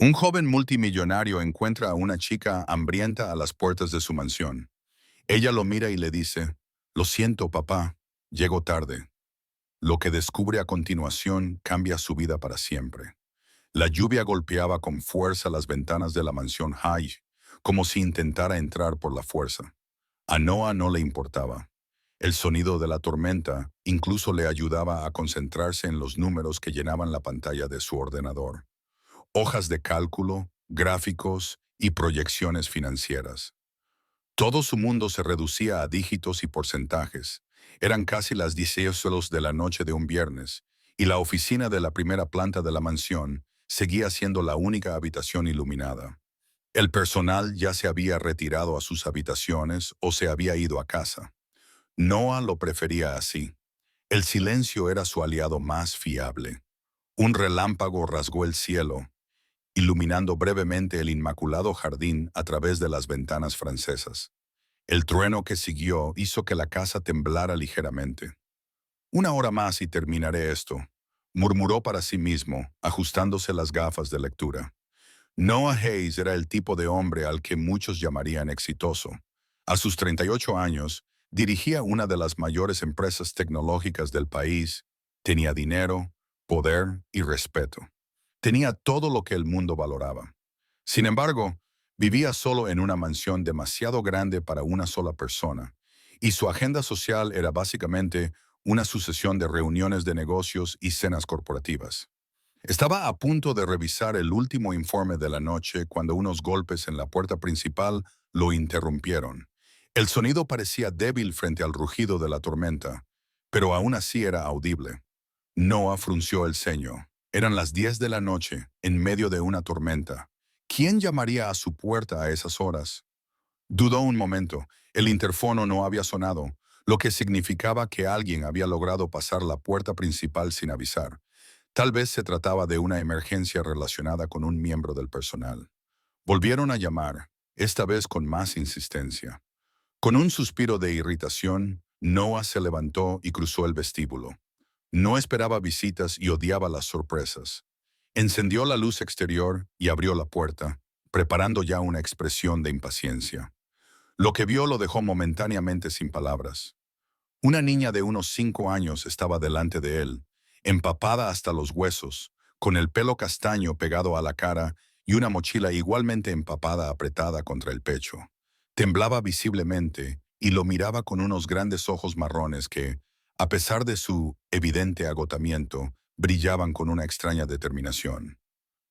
Un joven multimillonario encuentra a una chica hambrienta a las puertas de su mansión. Ella lo mira y le dice, «Lo siento, papá, llego tarde». Lo que descubre a continuación cambia su vida para siempre. La lluvia golpeaba con fuerza las ventanas de la mansión High, como si intentara entrar por la fuerza. A Noah no le importaba. El sonido de la tormenta incluso le ayudaba a concentrarse en los números que llenaban la pantalla de su ordenador. Hojas de cálculo, gráficos y proyecciones financieras. Todo su mundo se reducía a dígitos y porcentajes. Eran casi las 10 de la noche de un viernes, y la oficina de la primera planta de la mansión seguía siendo la única habitación iluminada. El personal ya se había retirado a sus habitaciones o se había ido a casa. Noah lo prefería así. El silencio era su aliado más fiable. Un relámpago rasgó el cielo, iluminando brevemente el inmaculado jardín a través de las ventanas francesas. El trueno que siguió hizo que la casa temblara ligeramente. «Una hora más y terminaré esto», murmuró para sí mismo, ajustándose las gafas de lectura. Noah Hayes era el tipo de hombre al que muchos llamarían exitoso. A sus 38 años, dirigía una de las mayores empresas tecnológicas del país, tenía dinero, poder y respeto. Tenía todo lo que el mundo valoraba. Sin embargo, vivía solo en una mansión demasiado grande para una sola persona, y su agenda social era básicamente una sucesión de reuniones de negocios y cenas corporativas. Estaba a punto de revisar el último informe de la noche cuando unos golpes en la puerta principal lo interrumpieron. El sonido parecía débil frente al rugido de la tormenta, pero aún así era audible. Noah frunció el ceño. Eran las 10 de la noche, en medio de una tormenta. ¿Quién llamaría a su puerta a esas horas? Dudó un momento. El interfono no había sonado, lo que significaba que alguien había logrado pasar la puerta principal sin avisar. Tal vez se trataba de una emergencia relacionada con un miembro del personal. Volvieron a llamar, esta vez con más insistencia. Con un suspiro de irritación, Noah se levantó y cruzó el vestíbulo. No esperaba visitas y odiaba las sorpresas. Encendió la luz exterior y abrió la puerta, preparando ya una expresión de impaciencia. Lo que vio lo dejó momentáneamente sin palabras. Una niña de unos 5 años estaba delante de él, empapada hasta los huesos, con el pelo castaño pegado a la cara y una mochila igualmente empapada apretada contra el pecho. Temblaba visiblemente y lo miraba con unos grandes ojos marrones que, a pesar de su evidente agotamiento, brillaban con una extraña determinación.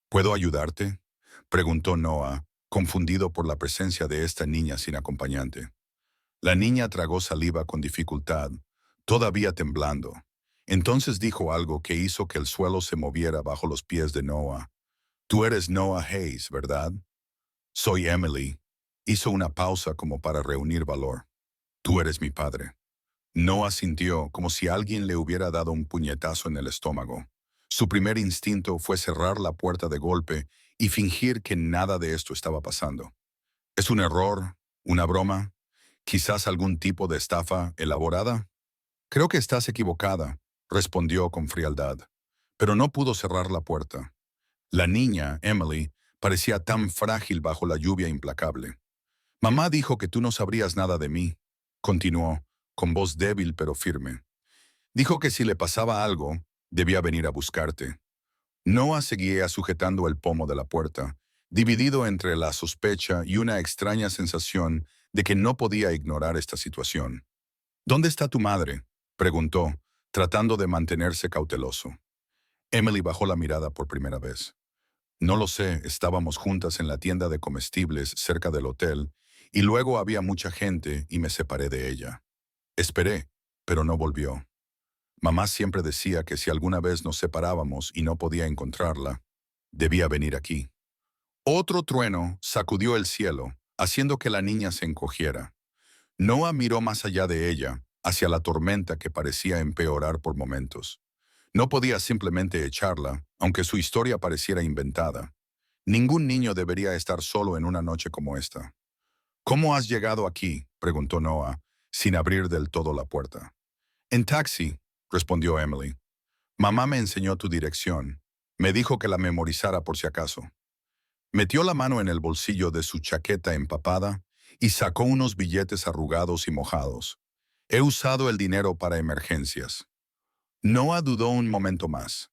«¿Puedo ayudarte?», preguntó Noah, confundido por la presencia de esta niña sin acompañante. La niña tragó saliva con dificultad, todavía temblando. Entonces dijo algo que hizo que el suelo se moviera bajo los pies de Noah. «Tú eres Noah Hayes, ¿verdad?» «Soy Emily». Hizo una pausa como para reunir valor. «Tú eres mi padre». Noah sintió como si alguien le hubiera dado un puñetazo en el estómago. Su primer instinto fue cerrar la puerta de golpe y fingir que nada de esto estaba pasando. ¿Es un error? ¿Una broma? ¿Quizás algún tipo de estafa elaborada? «Creo que estás equivocada», respondió con frialdad, pero no pudo cerrar la puerta. La niña, Emily, parecía tan frágil bajo la lluvia implacable. «Mamá dijo que tú no sabrías nada de mí», continuó, con voz débil pero firme. «Dijo que si le pasaba algo, debía venir a buscarte». Noah seguía sujetando el pomo de la puerta, dividido entre la sospecha y una extraña sensación de que no podía ignorar esta situación. «¿Dónde está tu madre?», preguntó, tratando de mantenerse cauteloso. Emily bajó la mirada por primera vez. «No lo sé, estábamos juntas en la tienda de comestibles cerca del hotel, y luego había mucha gente y me separé de ella. Esperé, pero no volvió. Mamá siempre decía que si alguna vez nos separábamos y no podía encontrarla, debía venir aquí». Otro trueno sacudió el cielo, haciendo que la niña se encogiera. Noah miró más allá de ella, hacia la tormenta que parecía empeorar por momentos. No podía simplemente echarla, aunque su historia pareciera inventada. Ningún niño debería estar solo en una noche como esta. «¿Cómo has llegado aquí?», preguntó Noah, sin abrir del todo la puerta. «En taxi», respondió Emily. «Mamá me enseñó tu dirección. Me dijo que la memorizara por si acaso». Metió la mano en el bolsillo de su chaqueta empapada y sacó unos billetes arrugados y mojados. He usado el dinero para emergencias. Noah dudó un momento más.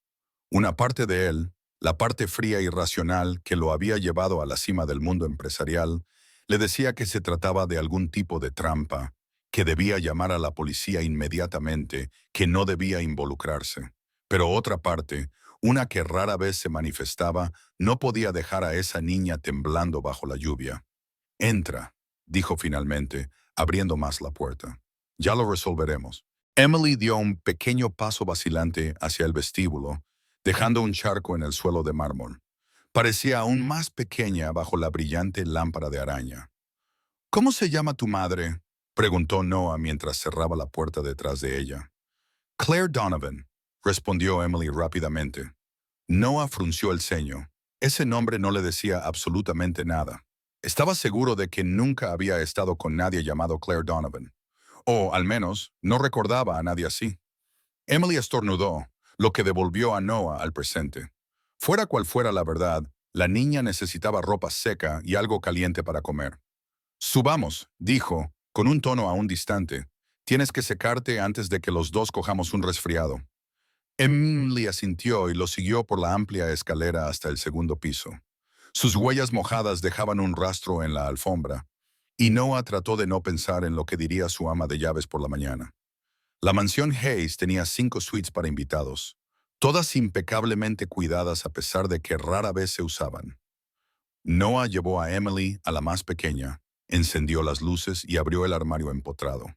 Una parte de él, la parte fría y racional que lo había llevado a la cima del mundo empresarial, le decía que se trataba de algún tipo de trampa, que debía llamar a la policía inmediatamente, que no debía involucrarse. Pero otra parte, una que rara vez se manifestaba, no podía dejar a esa niña temblando bajo la lluvia. Entra, dijo finalmente, abriendo más la puerta. Ya lo resolveremos. Emily dio un pequeño paso vacilante hacia el vestíbulo, dejando un charco en el suelo de mármol. Parecía aún más pequeña bajo la brillante lámpara de araña. ¿Cómo se llama tu madre?, preguntó Noah mientras cerraba la puerta detrás de ella. Claire Donovan, respondió Emily rápidamente. Noah frunció el ceño. Ese nombre no le decía absolutamente nada. Estaba seguro de que nunca había estado con nadie llamado Claire Donovan. O, al menos, no recordaba a nadie así. Emily estornudó, lo que devolvió a Noah al presente. Fuera cual fuera la verdad, la niña necesitaba ropa seca y algo caliente para comer. Subamos, dijo, con un tono aún distante. Tienes que secarte antes de que los dos cojamos un resfriado. Emily asintió y lo siguió por la amplia escalera hasta el segundo piso. Sus huellas mojadas dejaban un rastro en la alfombra, y Noah trató de no pensar en lo que diría su ama de llaves por la mañana. La mansión Hayes tenía 5 suites para invitados, todas impecablemente cuidadas a pesar de que rara vez se usaban. Noah llevó a Emily a la más pequeña, encendió las luces y abrió el armario empotrado.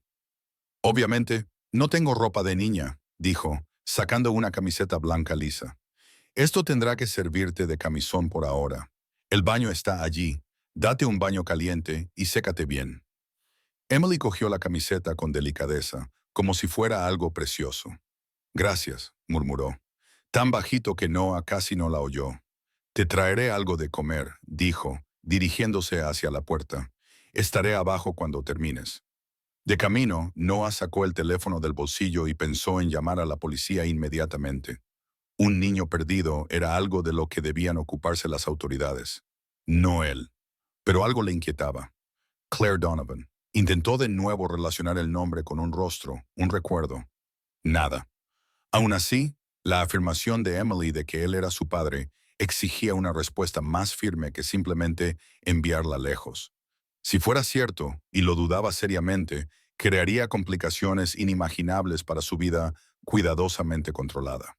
Obviamente, no tengo ropa de niña, dijo, sacando una camiseta blanca lisa. Esto tendrá que servirte de camisón por ahora. El baño está allí. Date un baño caliente y sécate bien. Emily cogió la camiseta con delicadeza, como si fuera algo precioso. Gracias, murmuró, tan bajito que Noah casi no la oyó. Te traeré algo de comer, dijo, dirigiéndose hacia la puerta. Estaré abajo cuando termines. De camino, Noah sacó el teléfono del bolsillo y pensó en llamar a la policía inmediatamente. Un niño perdido era algo de lo que debían ocuparse las autoridades, no él. Pero algo le inquietaba. Claire Donovan. Intentó de nuevo relacionar el nombre con un rostro, un recuerdo. Nada. Aún así, la afirmación de Emily de que él era su padre exigía una respuesta más firme que simplemente enviarla lejos. Si fuera cierto, y lo dudaba seriamente, crearía complicaciones inimaginables para su vida cuidadosamente controlada.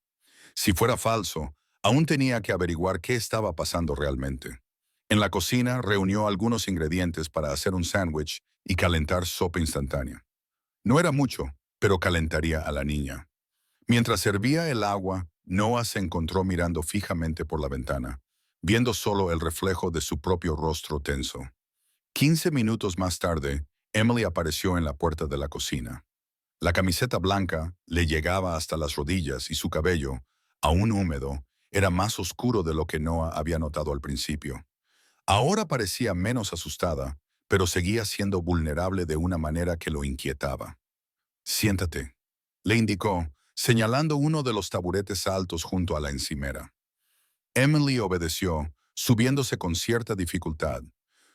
Si fuera falso, aún tenía que averiguar qué estaba pasando realmente. En la cocina reunió algunos ingredientes para hacer un sándwich y calentar sopa instantánea. No era mucho, pero calentaría a la niña. Mientras servía el agua, Noah se encontró mirando fijamente por la ventana, viendo solo el reflejo de su propio rostro tenso. 15 minutos más tarde, Emily apareció en la puerta de la cocina. La camiseta blanca le llegaba hasta las rodillas y su cabello, aún húmedo, era más oscuro de lo que Noah había notado al principio. Ahora parecía menos asustada, pero seguía siendo vulnerable de una manera que lo inquietaba. Siéntate, le indicó, señalando uno de los taburetes altos junto a la encimera. Emily obedeció, subiéndose con cierta dificultad.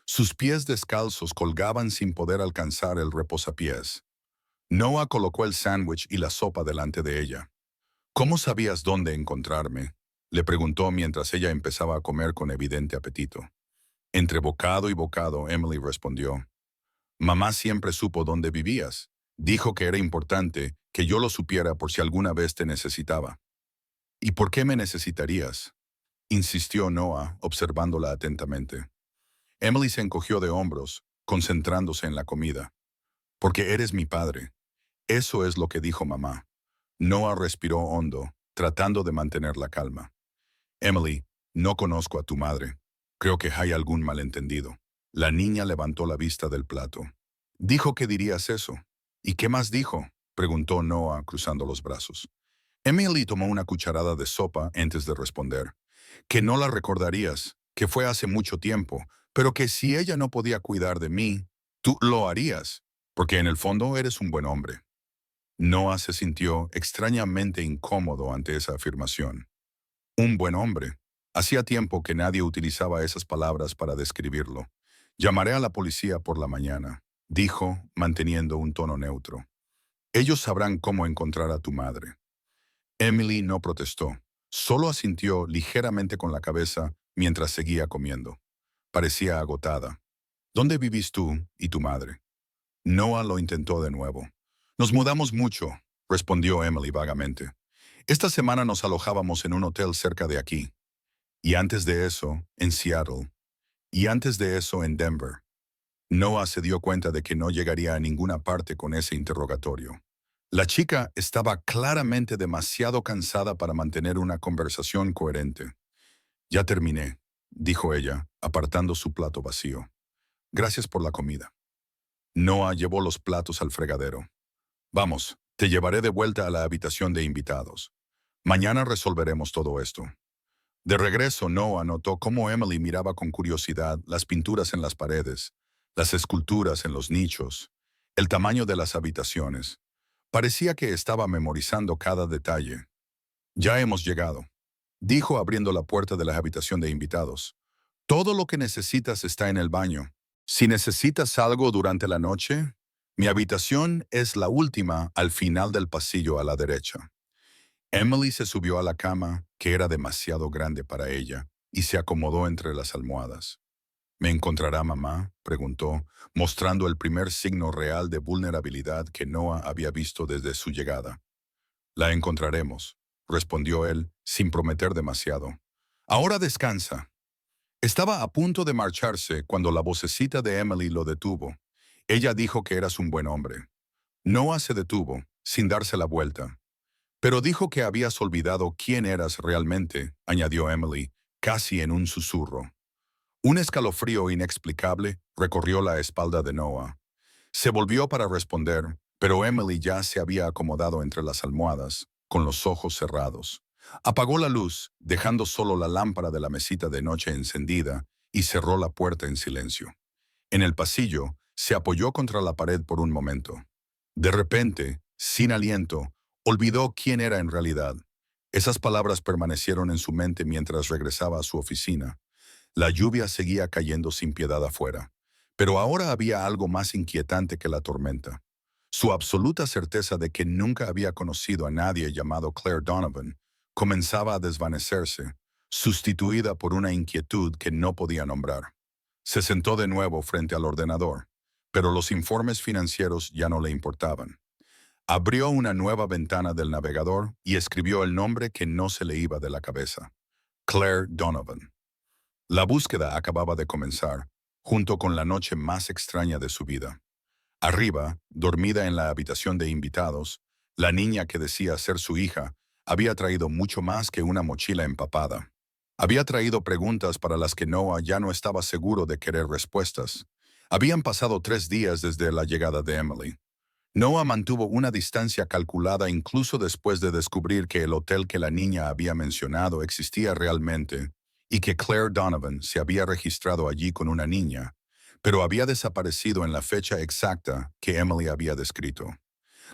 Sus pies descalzos colgaban sin poder alcanzar el reposapiés. Noah colocó el sándwich y la sopa delante de ella. ¿Cómo sabías dónde encontrarme?, le preguntó mientras ella empezaba a comer con evidente apetito. Entre bocado y bocado, Emily respondió. Mamá siempre supo dónde vivías. Dijo que era importante que yo lo supiera por si alguna vez te necesitaba. ¿Y por qué me necesitarías?, insistió Noah, observándola atentamente. Emily se encogió de hombros, concentrándose en la comida. Porque eres mi padre. Eso es lo que dijo mamá. Noah respiró hondo, tratando de mantener la calma. Emily, no conozco a tu madre. Creo que hay algún malentendido. La niña levantó la vista del plato. Dijo que dirías eso. ¿Y qué más dijo?, preguntó Noah cruzando los brazos. Emily tomó una cucharada de sopa antes de responder. Que no la recordarías, que fue hace mucho tiempo, pero que si ella no podía cuidar de mí, tú lo harías, porque en el fondo eres un buen hombre. Noah se sintió extrañamente incómodo ante esa afirmación. Un buen hombre. Hacía tiempo que nadie utilizaba esas palabras para describirlo. Llamaré a la policía por la mañana, dijo, manteniendo un tono neutro. Ellos sabrán cómo encontrar a tu madre. Emily no protestó, solo asintió ligeramente con la cabeza mientras seguía comiendo. Parecía agotada. ¿Dónde vivís tú y tu madre? Noah lo intentó de nuevo. Nos mudamos mucho, respondió Emily vagamente. Esta semana nos alojábamos en un hotel cerca de aquí. Y antes de eso, en Seattle. Y antes de eso, en Denver. Noah se dio cuenta de que no llegaría a ninguna parte con ese interrogatorio. La chica estaba claramente demasiado cansada para mantener una conversación coherente. Ya terminé, dijo ella, apartando su plato vacío. Gracias por la comida. Noah llevó los platos al fregadero. Vamos, te llevaré de vuelta a la habitación de invitados. Mañana resolveremos todo esto. De regreso, Noah notó cómo Emily miraba con curiosidad las pinturas en las paredes, las esculturas en los nichos, el tamaño de las habitaciones. Parecía que estaba memorizando cada detalle. Ya hemos llegado, dijo abriendo la puerta de la habitación de invitados. Todo lo que necesitas está en el baño. Si necesitas algo durante la noche, mi habitación es la última al final del pasillo a la derecha. Emily se subió a la cama, que era demasiado grande para ella, y se acomodó entre las almohadas. ¿Me encontrará mamá?, preguntó, mostrando el primer signo real de vulnerabilidad que Noah había visto desde su llegada. La encontraremos, respondió él, sin prometer demasiado. Ahora descansa. Estaba a punto de marcharse cuando la vocecita de Emily lo detuvo. Ella dijo que eras un buen hombre. Noah se detuvo, sin darse la vuelta. Pero dijo que habías olvidado quién eras realmente, añadió Emily, casi en un susurro. Un escalofrío inexplicable recorrió la espalda de Noah. Se volvió para responder, pero Emily ya se había acomodado entre las almohadas, con los ojos cerrados. Apagó la luz, dejando solo la lámpara de la mesita de noche encendida, y cerró la puerta en silencio. En el pasillo, se apoyó contra la pared por un momento. De repente, sin aliento, olvidó quién era en realidad. Esas palabras permanecieron en su mente mientras regresaba a su oficina. La lluvia seguía cayendo sin piedad afuera, pero ahora había algo más inquietante que la tormenta. Su absoluta certeza de que nunca había conocido a nadie llamado Claire Donovan comenzaba a desvanecerse, sustituida por una inquietud que no podía nombrar. Se sentó de nuevo frente al ordenador, pero los informes financieros ya no le importaban. Abrió una nueva ventana del navegador y escribió el nombre que no se le iba de la cabeza: Claire Donovan. La búsqueda acababa de comenzar, junto con la noche más extraña de su vida. Arriba, dormida en la habitación de invitados, la niña que decía ser su hija había traído mucho más que una mochila empapada. Había traído preguntas para las que Noah ya no estaba seguro de querer respuestas. Habían pasado 3 días desde la llegada de Emily. Noah mantuvo una distancia calculada incluso después de descubrir que el hotel que la niña había mencionado existía realmente y que Claire Donovan se había registrado allí con una niña, pero había desaparecido en la fecha exacta que Emily había descrito.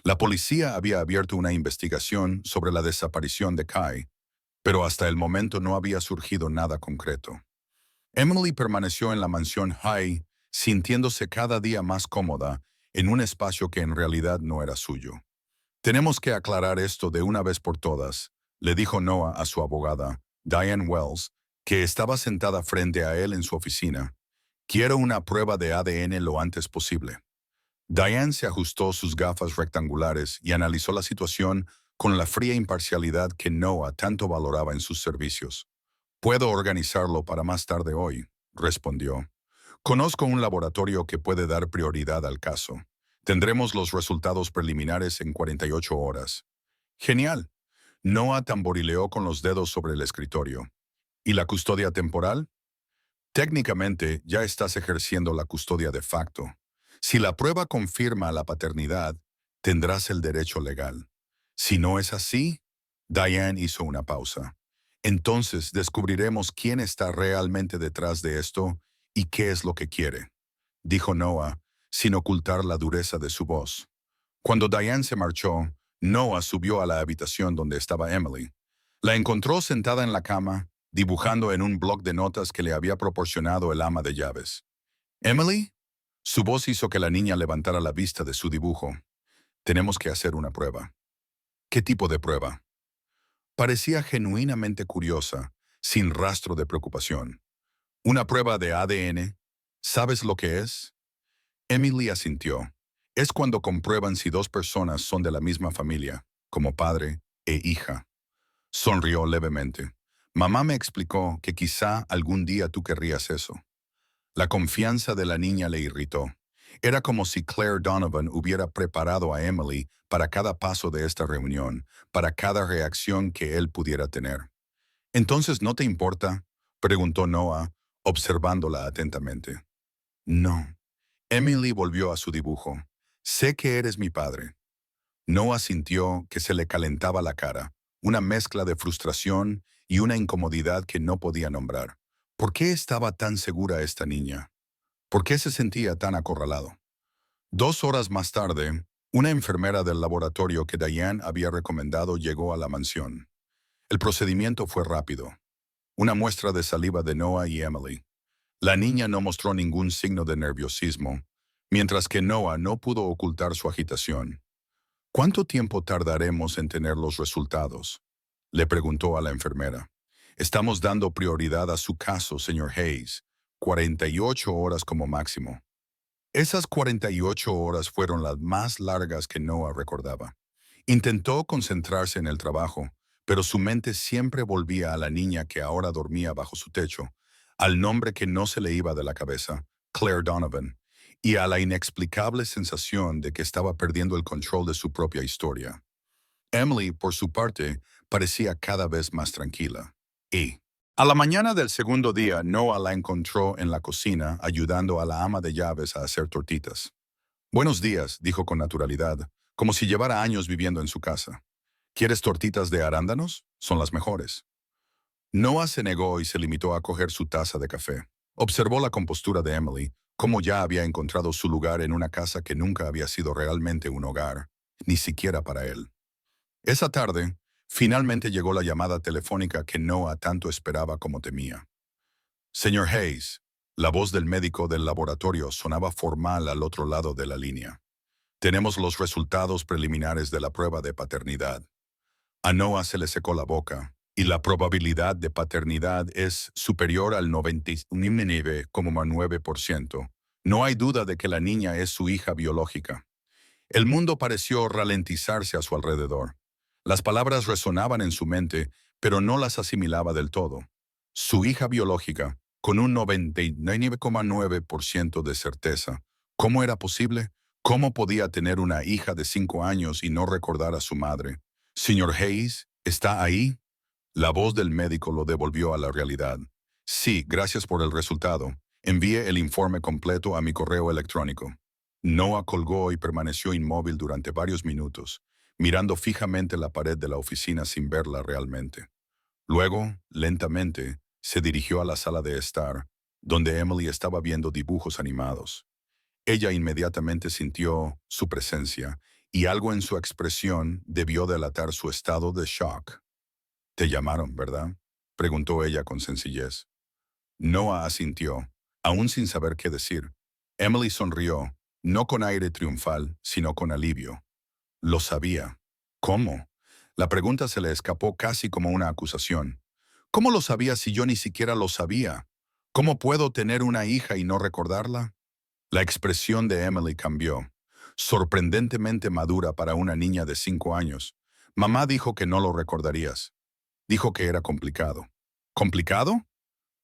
La policía había abierto una investigación sobre la desaparición de Kai, pero hasta el momento no había surgido nada concreto. Emily permaneció en la mansión High, sintiéndose cada día más cómoda en un espacio que en realidad no era suyo. Tenemos que aclarar esto de una vez por todas, le dijo Noah a su abogada, Diane Wells, que estaba sentada frente a él en su oficina. Quiero una prueba de ADN lo antes posible. Diane se ajustó sus gafas rectangulares y analizó la situación con la fría imparcialidad que Noah tanto valoraba en sus servicios. Puedo organizarlo para más tarde hoy, respondió. Conozco un laboratorio que puede dar prioridad al caso. Tendremos los resultados preliminares en 48 horas. Genial. Noah tamborileó con los dedos sobre el escritorio. ¿Y la custodia temporal? Técnicamente, ya estás ejerciendo la custodia de facto. Si la prueba confirma la paternidad, tendrás el derecho legal. Si no es así, Diane hizo una pausa. Entonces descubriremos quién está realmente detrás de esto y qué es lo que quiere, dijo Noah, sin ocultar la dureza de su voz. Cuando Diane se marchó, Noah subió a la habitación donde estaba Emily. La encontró sentada en la cama, dibujando en un bloc de notas que le había proporcionado el ama de llaves. ¿Emily? Su voz hizo que la niña levantara la vista de su dibujo. Tenemos que hacer una prueba. ¿Qué tipo de prueba? Parecía genuinamente curiosa, sin rastro de preocupación. ¿Una prueba de ADN? ¿Sabes lo que es? Emily asintió. Es cuando comprueban si dos personas son de la misma familia, como padre e hija. Sonrió levemente. Mamá me explicó que quizá algún día tú querrías eso. La confianza de la niña le irritó. Era como si Claire Donovan hubiera preparado a Emily para cada paso de esta reunión, para cada reacción que él pudiera tener. ¿Entonces no te importa?, preguntó Noah, observándola atentamente. No. Emily volvió a su dibujo. Sé que eres mi padre. Noah sintió que se le calentaba la cara, una mezcla de frustración y una incomodidad que no podía nombrar. ¿Por qué estaba tan segura esta niña? ¿Por qué se sentía tan acorralado? 2 horas más tarde, una enfermera del laboratorio que Diane había recomendado llegó a la mansión. El procedimiento fue rápido. Una muestra de saliva de Noah y Emily. La niña no mostró ningún signo de nerviosismo, mientras que Noah no pudo ocultar su agitación. ¿Cuánto tiempo tardaremos en tener los resultados?, le preguntó a la enfermera. Estamos dando prioridad a su caso, señor Hayes. 48 horas como máximo. Esas 48 horas fueron las más largas que Noah recordaba. Intentó concentrarse en el trabajo, pero su mente siempre volvía a la niña que ahora dormía bajo su techo, al nombre que no se le iba de la cabeza, Claire Donovan, y a la inexplicable sensación de que estaba perdiendo el control de su propia historia. Emily, por su parte, parecía cada vez más tranquila. Y, a la mañana del segundo día, Noah la encontró en la cocina ayudando a la ama de llaves a hacer tortitas. Buenos días, dijo con naturalidad, como si llevara años viviendo en su casa. ¿Quieres tortitas de arándanos? Son las mejores. Noah se negó y se limitó a coger su taza de café. Observó la compostura de Emily, cómo ya había encontrado su lugar en una casa que nunca había sido realmente un hogar, ni siquiera para él. Esa tarde, finalmente llegó la llamada telefónica que Noah tanto esperaba como temía. Señor Hayes, la voz del médico del laboratorio sonaba formal al otro lado de la línea. Tenemos los resultados preliminares de la prueba de paternidad. A Noah se le secó la boca, y la probabilidad de paternidad es superior al 99,9%. No hay duda de que la niña es su hija biológica. El mundo pareció ralentizarse a su alrededor. Las palabras resonaban en su mente, pero no las asimilaba del todo. Su hija biológica, con un 99,9% de certeza. ¿Cómo era posible? ¿Cómo podía tener una hija de 5 años y no recordar a su madre? Señor Hayes, ¿está ahí? La voz del médico lo devolvió a la realidad. Sí, gracias por el resultado. Envíe el informe completo a mi correo electrónico. Noah colgó y permaneció inmóvil durante varios minutos, mirando fijamente la pared de la oficina sin verla realmente. Luego, lentamente, se dirigió a la sala de estar, donde Emily estaba viendo dibujos animados. Ella inmediatamente sintió su presencia, y algo en su expresión debió delatar su estado de shock. «Te llamaron, ¿verdad?», preguntó ella con sencillez. Noah asintió, aún sin saber qué decir. Emily sonrió, no con aire triunfal, sino con alivio. Lo sabía. ¿Cómo? La pregunta se le escapó casi como una acusación. ¿Cómo lo sabía si yo ni siquiera lo sabía? ¿Cómo puedo tener una hija y no recordarla? La expresión de Emily cambió, sorprendentemente madura para una niña de 5 años. Mamá dijo que no lo recordarías. Dijo que era complicado. ¿Complicado?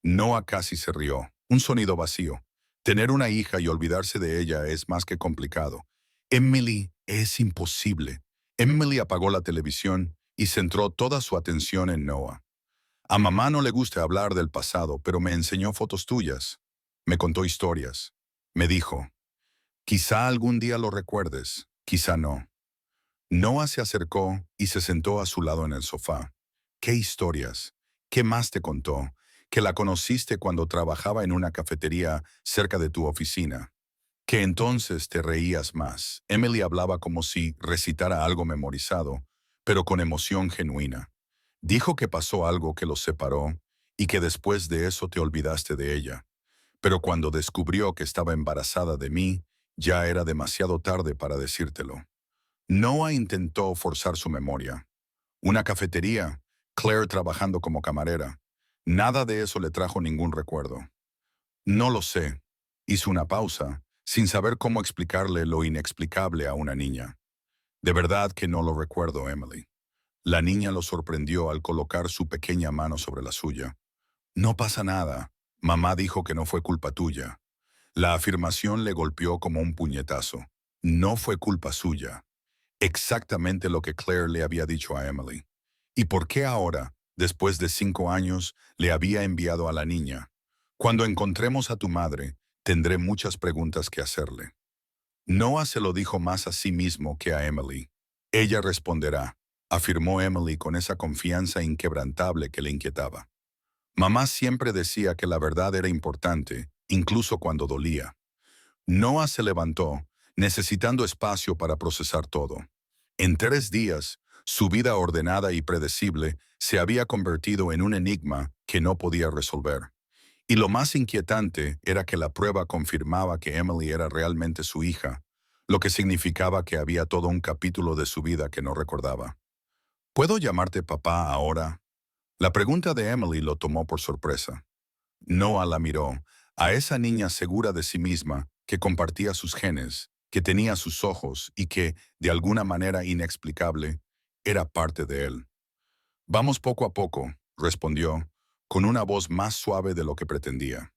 Noah casi se rió. Un sonido vacío. Tener una hija y olvidarse de ella es más que complicado. Emily, es imposible. Emily apagó la televisión y centró toda su atención en Noah. A mamá no le gusta hablar del pasado, pero me enseñó fotos tuyas. Me contó historias. Me dijo, quizá algún día lo recuerdes, quizá no. Noah se acercó y se sentó a su lado en el sofá. ¿Qué historias? ¿Qué más te contó? Que la conociste cuando trabajaba en una cafetería cerca de tu oficina. Que entonces te reías más. Emily hablaba como si recitara algo memorizado, pero con emoción genuina. Dijo que pasó algo que los separó y que después de eso te olvidaste de ella. Pero cuando descubrió que estaba embarazada de mí, ya era demasiado tarde para decírtelo. Noah intentó forzar su memoria. Una cafetería, Claire trabajando como camarera. Nada de eso le trajo ningún recuerdo. No lo sé. Hizo una pausa, sin saber cómo explicarle lo inexplicable a una niña. De verdad que no lo recuerdo, Emily. La niña lo sorprendió al colocar su pequeña mano sobre la suya. No pasa nada. Mamá dijo que no fue culpa tuya. La afirmación le golpeó como un puñetazo. No fue culpa suya. Exactamente lo que Claire le había dicho a Emily. ¿Y por qué ahora, después de 5 años, le había enviado a la niña? Cuando encontremos a tu madre, tendré muchas preguntas que hacerle. Noah se lo dijo más a sí mismo que a Emily. Ella responderá, afirmó Emily con esa confianza inquebrantable que le inquietaba. Mamá siempre decía que la verdad era importante, incluso cuando dolía. Noah se levantó, necesitando espacio para procesar todo. En 3 días, su vida ordenada y predecible se había convertido en un enigma que no podía resolver. Y lo más inquietante era que la prueba confirmaba que Emily era realmente su hija, lo que significaba que había todo un capítulo de su vida que no recordaba. ¿Puedo llamarte papá ahora? La pregunta de Emily lo tomó por sorpresa. Noah la miró, a esa niña segura de sí misma, que compartía sus genes, que tenía sus ojos y que, de alguna manera inexplicable, era parte de él. Vamos poco a poco, respondió, con una voz más suave de lo que pretendía.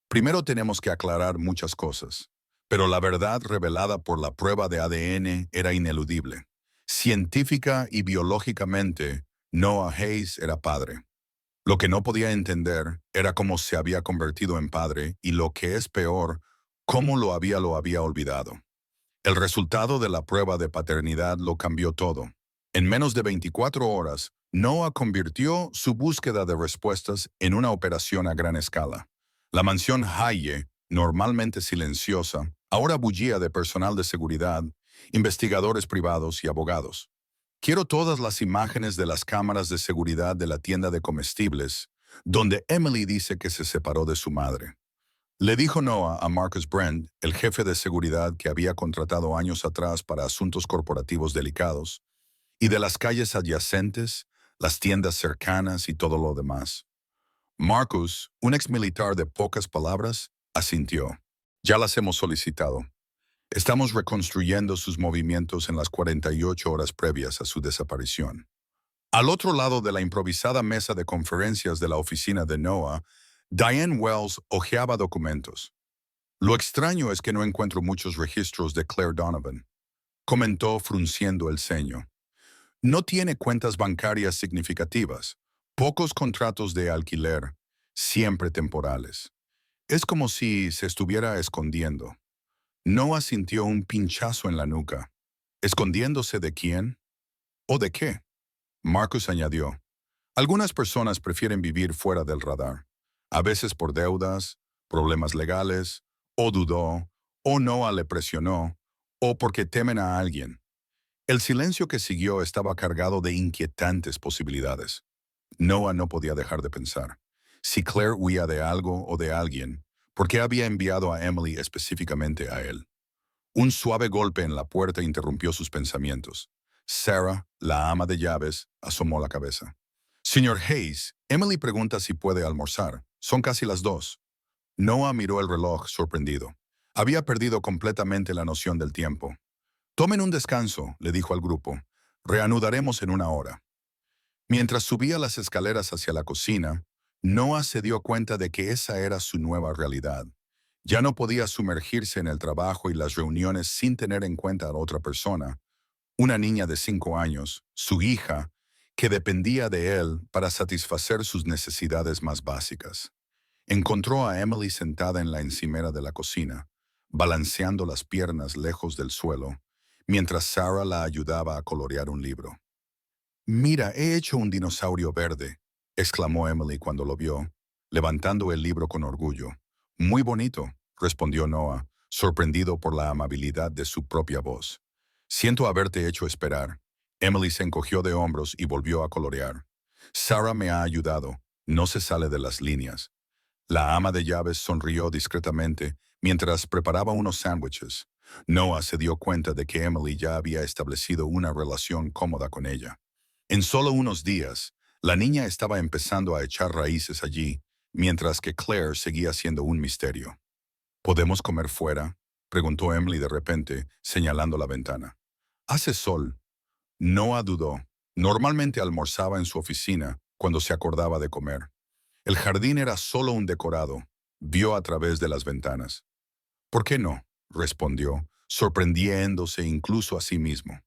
Primero tenemos que aclarar muchas cosas, pero la verdad revelada por la prueba de ADN era ineludible. Científica y biológicamente, Noah Hayes era padre. Lo que no podía entender era cómo se había convertido en padre y lo que es peor, cómo lo había olvidado. El resultado de la prueba de paternidad lo cambió todo. En menos de 24 horas, Noah convirtió su búsqueda de respuestas en una operación a gran escala. La mansión Haye, normalmente silenciosa, ahora bullía de personal de seguridad, investigadores privados y abogados. Quiero todas las imágenes de las cámaras de seguridad de la tienda de comestibles, donde Emily dice que se separó de su madre. Le dijo Noah a Marcus Brent, el jefe de seguridad que había contratado años atrás para asuntos corporativos delicados, y de las calles adyacentes, las tiendas cercanas y todo lo demás. Marcus, un exmilitar de pocas palabras, asintió. Ya las hemos solicitado. Estamos reconstruyendo sus movimientos en las 48 horas previas a su desaparición. Al otro lado de la improvisada mesa de conferencias de la oficina de Noah, Diane Wells hojeaba documentos. Lo extraño es que no encuentro muchos registros de Claire Donovan, comentó frunciendo el ceño. No tiene cuentas bancarias significativas, pocos contratos de alquiler, siempre temporales. Es como si se estuviera escondiendo. Noah sintió un pinchazo en la nuca. ¿Escondiéndose de quién? ¿O de qué? Marcus añadió. Algunas personas prefieren vivir fuera del radar, a veces por deudas, problemas legales, o dudó, o Noah le presionó, o porque temen a alguien. El silencio que siguió estaba cargado de inquietantes posibilidades. Noah no podía dejar de pensar. Si Claire huía de algo o de alguien, ¿por qué había enviado a Emily específicamente a él? Un suave golpe en la puerta interrumpió sus pensamientos. Sarah, la ama de llaves, asomó la cabeza. Señor Hayes, Emily pregunta si puede almorzar. Son casi las 2. Noah miró el reloj, sorprendido. Había perdido completamente la noción del tiempo. Tomen un descanso, le dijo al grupo. Reanudaremos en 1 hora. Mientras subía las escaleras hacia la cocina, Noah se dio cuenta de que esa era su nueva realidad. Ya no podía sumergirse en el trabajo y las reuniones sin tener en cuenta a la otra persona, una niña de 5 años, su hija, que dependía de él para satisfacer sus necesidades más básicas. Encontró a Emily sentada en la encimera de la cocina, balanceando las piernas lejos del suelo, mientras Sarah la ayudaba a colorear un libro. «Mira, he hecho un dinosaurio verde», exclamó Emily cuando lo vio, levantando el libro con orgullo. «Muy bonito», respondió Noah, sorprendido por la amabilidad de su propia voz. «Siento haberte hecho esperar». Emily se encogió de hombros y volvió a colorear. «Sarah me ha ayudado. No se sale de las líneas. La ama de llaves sonrió discretamente mientras preparaba unos sándwiches. Noah se dio cuenta de que Emily ya había establecido una relación cómoda con ella. En solo unos días, la niña estaba empezando a echar raíces allí, mientras que Claire seguía siendo un misterio. ¿Podemos comer fuera?, preguntó Emily de repente, señalando la ventana. Hace sol. Noah dudó. Normalmente almorzaba en su oficina cuando se acordaba de comer. El jardín era solo un decorado. Vio a través de las ventanas. ¿Por qué no?, respondió, sorprendiéndose incluso a sí mismo.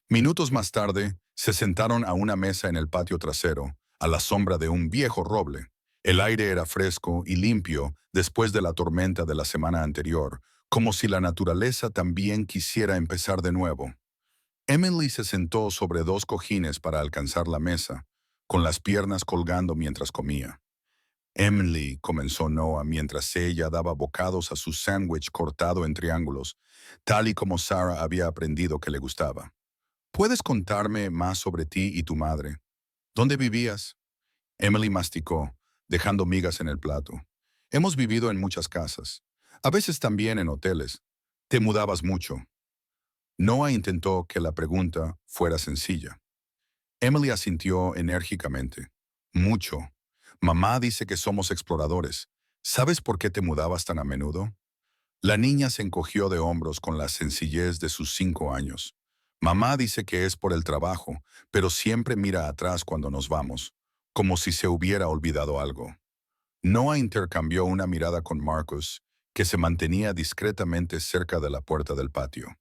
Minutos más tarde, se sentaron a una mesa en el patio trasero, a la sombra de un viejo roble. El aire era fresco y limpio después de la tormenta de la semana anterior, como si la naturaleza también quisiera empezar de nuevo. Emily se sentó sobre dos cojines para alcanzar la mesa, con las piernas colgando mientras comía. Emily, comenzó Noah mientras ella daba bocados a su sándwich cortado en triángulos, tal y como Sarah había aprendido que le gustaba. ¿Puedes contarme más sobre ti y tu madre? ¿Dónde vivías? Emily masticó, dejando migas en el plato. Hemos vivido en muchas casas, a veces también en hoteles. Te mudabas mucho. Noah intentó que la pregunta fuera sencilla. Emily asintió enérgicamente. Mucho. Mamá dice que somos exploradores. ¿Sabes por qué te mudabas tan a menudo? La niña se encogió de hombros con la sencillez de sus 5 años. Mamá dice que es por el trabajo, pero siempre mira atrás cuando nos vamos, como si se hubiera olvidado algo. Noah intercambió una mirada con Marcus, que se mantenía discretamente cerca de la puerta del patio.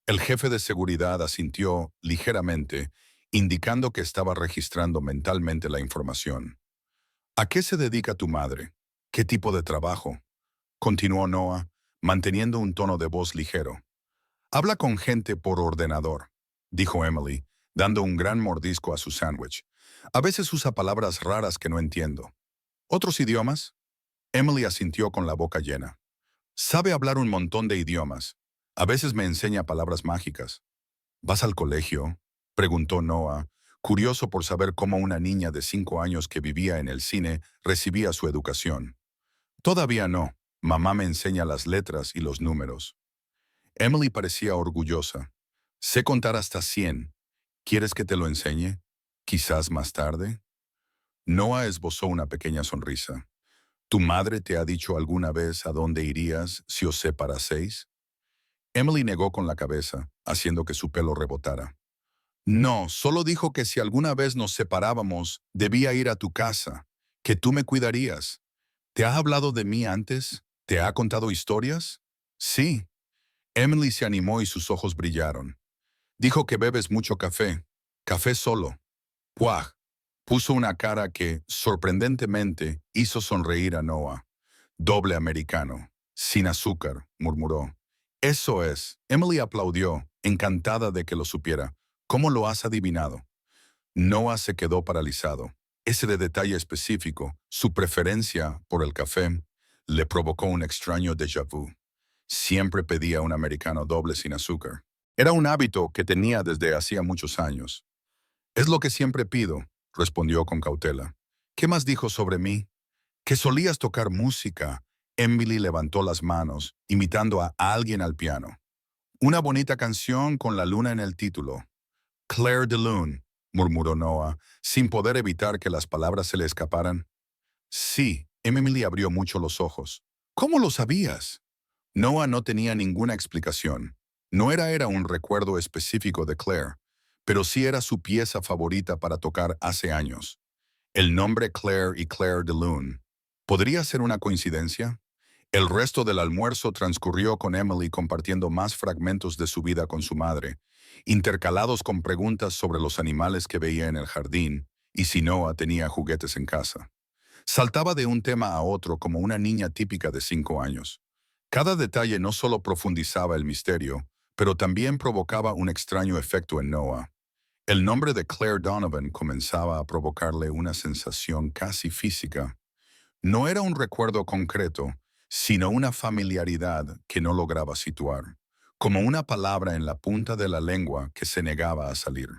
El jefe de seguridad asintió ligeramente, indicando que estaba registrando mentalmente la información. ¿A qué se dedica tu madre? ¿Qué tipo de trabajo? Continuó Noah, manteniendo un tono de voz ligero. Habla con gente por ordenador, dijo Emily, dando un gran mordisco a su sándwich. A veces usa palabras raras que no entiendo. ¿Otros idiomas? Emily asintió con la boca llena. Sabe hablar un montón de idiomas. A veces me enseña palabras mágicas. ¿Vas al colegio?, preguntó Noah, curioso por saber cómo una niña de 5 años que vivía en el cine recibía su educación. Todavía no. Mamá me enseña las letras y los números. Emily parecía orgullosa. Sé contar hasta 100. ¿Quieres que te lo enseñe? Quizás más tarde. Noah esbozó una pequeña sonrisa. ¿Tu madre te ha dicho alguna vez a dónde irías si os separaseis? Emily negó con la cabeza, haciendo que su pelo rebotara. No, solo dijo que si alguna vez nos separábamos, debía ir a tu casa, que tú me cuidarías. ¿Te ha hablado de mí antes? ¿Te ha contado historias? Sí. Emily se animó y sus ojos brillaron. Dijo que bebes mucho café. Café solo. ¡Puah! Puso una cara que, sorprendentemente, hizo sonreír a Noah. Doble americano. Sin azúcar, murmuró. Eso es. Emily aplaudió, encantada de que lo supiera. ¿Cómo lo has adivinado? Noah se quedó paralizado. Ese de detalle específico, su preferencia por el café, le provocó un extraño déjà vu. Siempre pedía un americano doble sin azúcar. Era un hábito que tenía desde hacía muchos años. Es lo que siempre pido, respondió con cautela. ¿Qué más dijo sobre mí? Que solías tocar música. Emily levantó las manos, imitando a alguien al piano. Una bonita canción con la luna en el título. Claire de Lune, murmuró Noah, sin poder evitar que las palabras se le escaparan. Sí, Emily abrió mucho los ojos. ¿Cómo lo sabías? Noah no tenía ninguna explicación. No era un recuerdo específico de Claire, pero sí era su pieza favorita para tocar hace años. El nombre Claire y Claire de Lune. ¿Podría ser una coincidencia? El resto del almuerzo transcurrió con Emily compartiendo más fragmentos de su vida con su madre, intercalados con preguntas sobre los animales que veía en el jardín y si Noah tenía juguetes en casa. Saltaba de un tema a otro como una niña típica de 5 años. Cada detalle no solo profundizaba el misterio, pero también provocaba un extraño efecto en Noah. El nombre de Claire Donovan comenzaba a provocarle una sensación casi física. No era un recuerdo concreto, sino una familiaridad que no lograba situar, como una palabra en la punta de la lengua que se negaba a salir.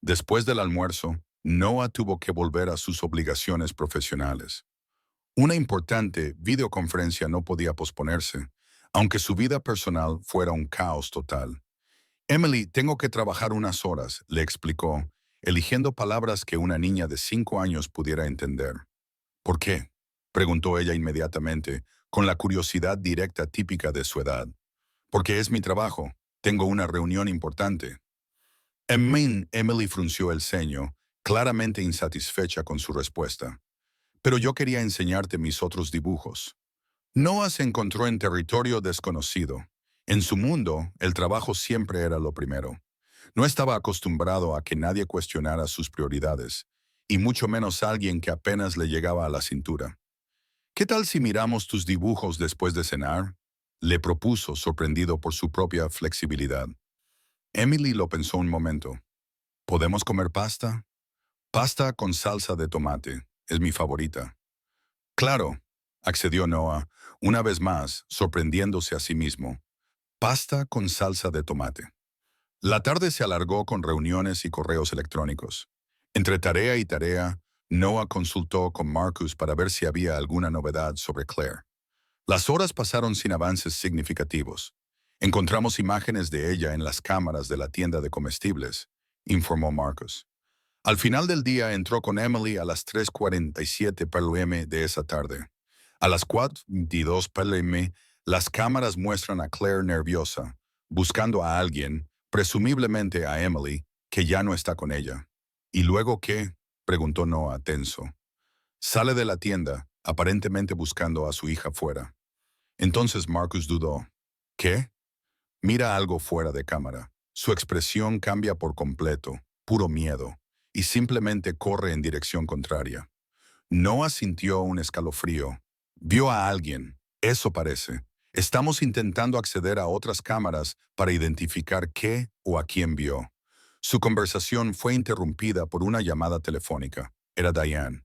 Después del almuerzo, Noah tuvo que volver a sus obligaciones profesionales. Una importante videoconferencia no podía posponerse, aunque su vida personal fuera un caos total. Emily, tengo que trabajar unas horas, le explicó, eligiendo palabras que una niña de 5 años pudiera entender. ¿Por qué? Preguntó ella inmediatamente, con la curiosidad directa típica de su edad. Porque es mi trabajo. Tengo una reunión importante. Emily frunció el ceño, claramente insatisfecha con su respuesta. Pero yo quería enseñarte mis otros dibujos. Noah se encontró en territorio desconocido. En su mundo, el trabajo siempre era lo primero. No estaba acostumbrado a que nadie cuestionara sus prioridades, y mucho menos alguien que apenas le llegaba a la cintura. ¿Qué tal si miramos tus dibujos después de cenar? Le propuso, sorprendido por su propia flexibilidad. Emily lo pensó un momento. ¿Podemos comer pasta? Pasta con salsa de tomate. Es mi favorita. Claro, accedió Noah, una vez más, sorprendiéndose a sí mismo. Pasta con salsa de tomate. La tarde se alargó con reuniones y correos electrónicos. Entre tarea y tarea, Noah consultó con Marcus para ver si había alguna novedad sobre Claire. Las horas pasaron sin avances significativos. Encontramos imágenes de ella en las cámaras de la tienda de comestibles, informó Marcus. Al final del día entró con Emily a las 3:47 p.m. de esa tarde. A las 4:22 p.m., las cámaras muestran a Claire nerviosa, buscando a alguien, presumiblemente a Emily, que ya no está con ella. ¿Y luego qué? Preguntó Noah tenso. Sale de la tienda, aparentemente buscando a su hija fuera. Entonces Marcus dudó. ¿Qué? Mira algo fuera de cámara. Su expresión cambia por completo, puro miedo, y simplemente corre en dirección contraria. Noah sintió un escalofrío. Vio a alguien. Eso parece. Estamos intentando acceder a otras cámaras para identificar qué o a quién vio. Su conversación fue interrumpida por una llamada telefónica. Era Diane.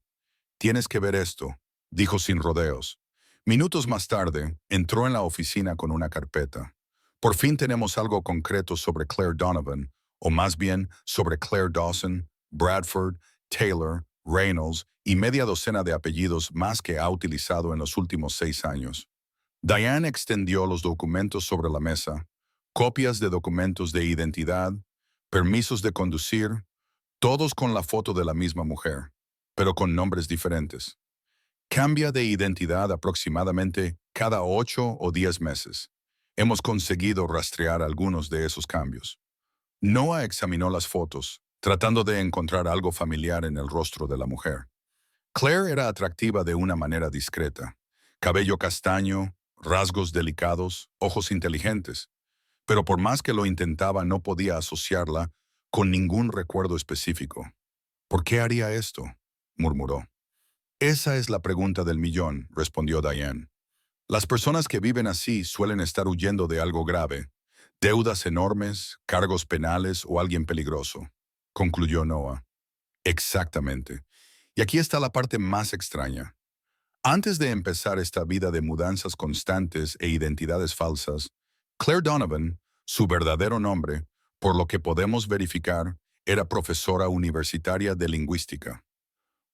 Tienes que ver esto, dijo sin rodeos. Minutos más tarde, entró en la oficina con una carpeta. Por fin tenemos algo concreto sobre Claire Donovan, o más bien sobre Claire Dawson, Bradford, Taylor, Reynolds y media docena de apellidos más que ha utilizado en los últimos 6 años. Diane extendió los documentos sobre la mesa, copias de documentos de identidad, permisos de conducir, todos con la foto de la misma mujer, pero con nombres diferentes. Cambia de identidad aproximadamente cada 8 o 10 meses. Hemos conseguido rastrear algunos de esos cambios. Noah examinó las fotos, tratando de encontrar algo familiar en el rostro de la mujer. Claire era atractiva de una manera discreta. Cabello castaño, rasgos delicados, ojos inteligentes. Pero por más que lo intentaba no podía asociarla con ningún recuerdo específico. ¿Por qué haría esto? Murmuró. Esa es la pregunta del millón, respondió Diane. Las personas que viven así suelen estar huyendo de algo grave, deudas enormes, cargos penales o alguien peligroso, concluyó Noah. Exactamente. Y aquí está la parte más extraña. Antes de empezar esta vida de mudanzas constantes e identidades falsas, Claire Donovan, su verdadero nombre, por lo que podemos verificar, era profesora universitaria de lingüística.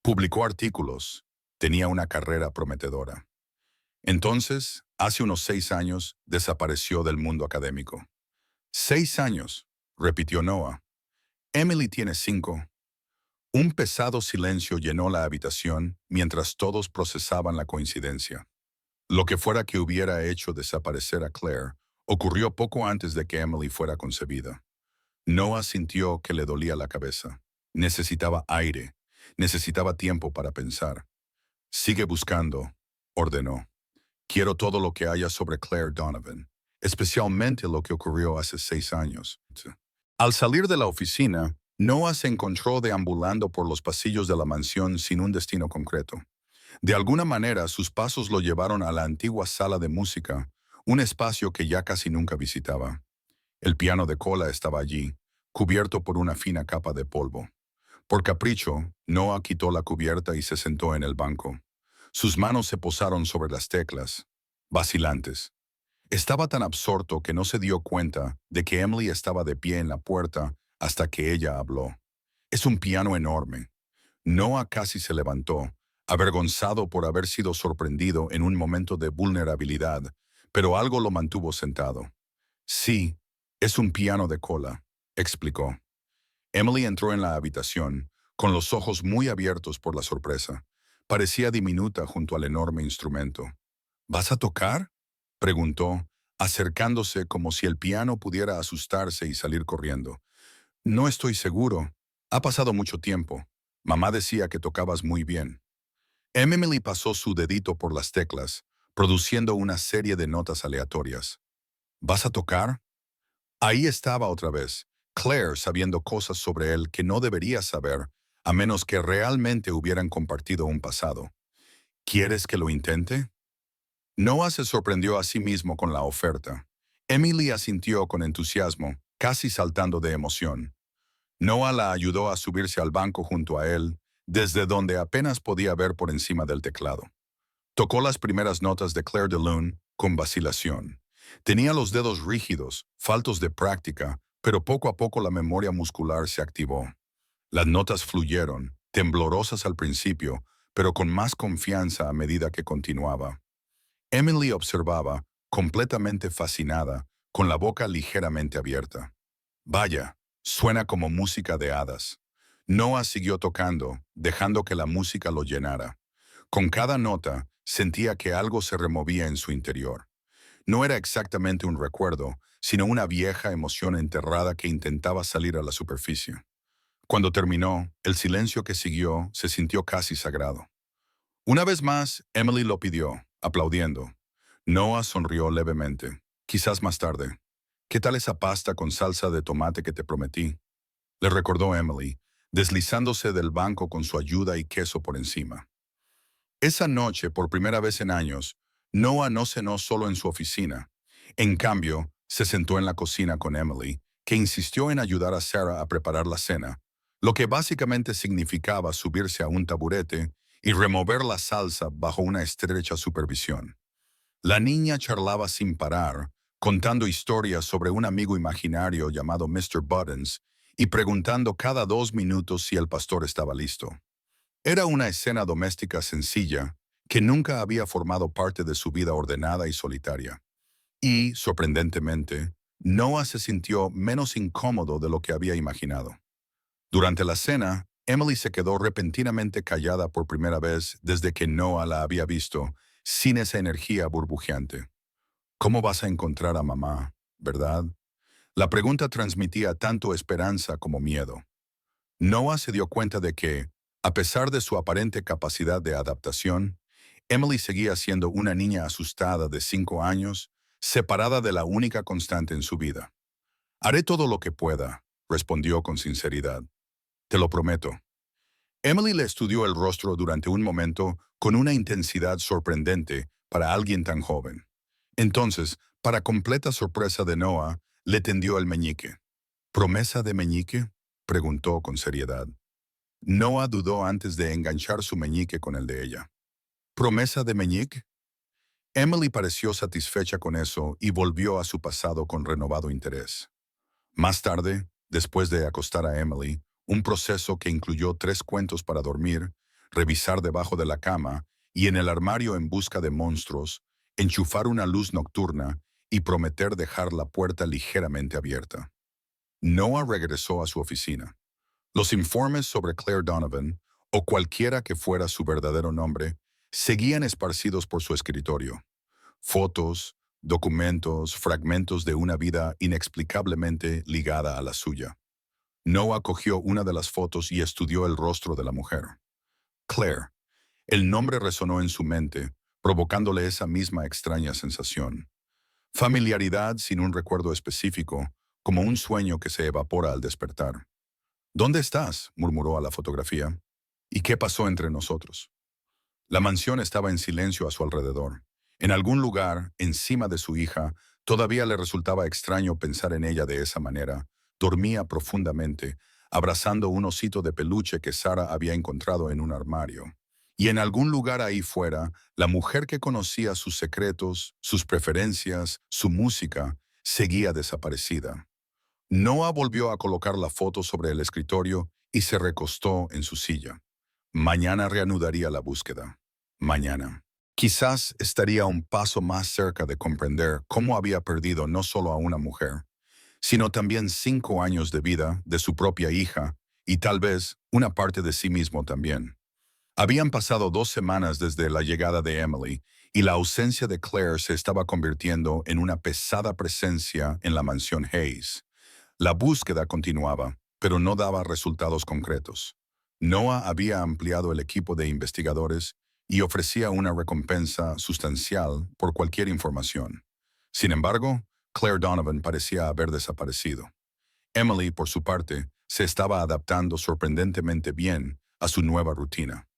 Publicó artículos, tenía una carrera prometedora. Entonces, hace unos 6 años, desapareció del mundo académico. 6 años, repitió Noah. Emily tiene 5. Un pesado silencio llenó la habitación mientras todos procesaban la coincidencia. Lo que fuera que hubiera hecho desaparecer a Claire ocurrió poco antes de que Emily fuera concebida. Noah sintió que le dolía la cabeza. Necesitaba aire, necesitaba tiempo para pensar. Sigue buscando, ordenó. Quiero todo lo que haya sobre Claire Donovan, especialmente lo que ocurrió hace 6 años. Al salir de la oficina, Noah se encontró deambulando por los pasillos de la mansión sin un destino concreto. De alguna manera, sus pasos lo llevaron a la antigua sala de música, un espacio que ya casi nunca visitaba. El piano de cola estaba allí, cubierto por una fina capa de polvo. Por capricho, Noah quitó la cubierta y se sentó en el banco. Sus manos se posaron sobre las teclas, vacilantes. Estaba tan absorto que no se dio cuenta de que Emily estaba de pie en la puerta hasta que ella habló. Es un piano enorme, Noah casi se levantó, avergonzado por haber sido sorprendido en un momento de vulnerabilidad, pero algo lo mantuvo sentado. Sí, es un piano de cola, explicó. Emily entró en la habitación, con los ojos muy abiertos por la sorpresa. Parecía diminuta junto al enorme instrumento. ¿Vas a tocar?, preguntó, acercándose como si el piano pudiera asustarse y salir corriendo. No estoy seguro. Ha pasado mucho tiempo. Mamá decía que tocabas muy bien. Emily pasó su dedito por las teclas, produciendo una serie de notas aleatorias. ¿Vas a tocar? Ahí estaba otra vez, Claire sabiendo cosas sobre él que no debería saber, a menos que realmente hubieran compartido un pasado. ¿Quieres que lo intente? Noah se sorprendió a sí mismo con la oferta. Emily asintió con entusiasmo, casi saltando de emoción. Noah la ayudó a subirse al banco junto a él, desde donde apenas podía ver por encima del teclado. Tocó las primeras notas de Claire de Lune con vacilación. Tenía los dedos rígidos, faltos de práctica, pero poco a poco la memoria muscular se activó. Las notas fluyeron, temblorosas al principio, pero con más confianza a medida que continuaba. Emily observaba, completamente fascinada, con la boca ligeramente abierta. Vaya, suena como música de hadas. Noah siguió tocando, dejando que la música lo llenara. Con cada nota, sentía que algo se removía en su interior. No era exactamente un recuerdo, sino una vieja emoción enterrada que intentaba salir a la superficie. Cuando terminó, el silencio que siguió se sintió casi sagrado. Una vez más, Emily lo pidió, aplaudiendo. Noah sonrió levemente. Quizás más tarde. ¿Qué tal esa pasta con salsa de tomate que te prometí?, le recordó Emily, deslizándose del banco con su ayuda y queso por encima. Esa noche, por primera vez en años, Noah no cenó solo en su oficina. En cambio, se sentó en la cocina con Emily, que insistió en ayudar a Sarah a preparar la cena, lo que básicamente significaba subirse a un taburete y remover la salsa bajo una estrecha supervisión. La niña charlaba sin parar, contando historias sobre un amigo imaginario llamado Mr. Buttons y preguntando cada 2 minutos si el pastor estaba listo. Era una escena doméstica sencilla que nunca había formado parte de su vida ordenada y solitaria. Y, sorprendentemente, Noah se sintió menos incómodo de lo que había imaginado. Durante la cena, Emily se quedó repentinamente callada por primera vez desde que Noah la había visto, sin esa energía burbujeante. ¿Cómo vas a encontrar a mamá, verdad? La pregunta transmitía tanto esperanza como miedo. Noah se dio cuenta de que, a pesar de su aparente capacidad de adaptación, Emily seguía siendo una niña asustada de 5 años, separada de la única constante en su vida. Haré todo lo que pueda, respondió con sinceridad. Te lo prometo. Emily le estudió el rostro durante un momento con una intensidad sorprendente para alguien tan joven. Entonces, para completa sorpresa de Noah, le tendió el meñique. ¿Promesa de meñique?, preguntó con seriedad. Noah dudó antes de enganchar su meñique con el de ella. ¿Promesa de meñique? Emily pareció satisfecha con eso y volvió a su pasado con renovado interés. Más tarde, después de acostar a Emily, un proceso que incluyó 3 cuentos para dormir, revisar debajo de la cama y en el armario en busca de monstruos, enchufar una luz nocturna y prometer dejar la puerta ligeramente abierta. Noah regresó a su oficina. Los informes sobre Claire Donovan, o cualquiera que fuera su verdadero nombre, seguían esparcidos por su escritorio. Fotos, documentos, fragmentos de una vida inexplicablemente ligada a la suya. Noah cogió una de las fotos y estudió el rostro de la mujer. Claire. El nombre resonó en su mente, provocándole esa misma extraña sensación. Familiaridad sin un recuerdo específico, como un sueño que se evapora al despertar. ¿Dónde estás?, murmuró a la fotografía. ¿Y qué pasó entre nosotros? La mansión estaba en silencio a su alrededor. En algún lugar, encima de su hija, todavía le resultaba extraño pensar en ella de esa manera. Dormía profundamente, abrazando un osito de peluche que Sara había encontrado en un armario. Y en algún lugar ahí fuera, la mujer que conocía sus secretos, sus preferencias, su música, seguía desaparecida. Noah volvió a colocar la foto sobre el escritorio y se recostó en su silla. Mañana reanudaría la búsqueda. Mañana. Quizás estaría un paso más cerca de comprender cómo había perdido no solo a una mujer, sino también 5 años de vida de su propia hija y tal vez una parte de sí mismo también. Habían pasado 2 semanas desde la llegada de Emily y la ausencia de Claire se estaba convirtiendo en una pesada presencia en la mansión Hayes. La búsqueda continuaba, pero no daba resultados concretos. Noah había ampliado el equipo de investigadores y ofrecía una recompensa sustancial por cualquier información. Sin embargo, Claire Donovan parecía haber desaparecido. Emily, por su parte, se estaba adaptando sorprendentemente bien a su nueva rutina.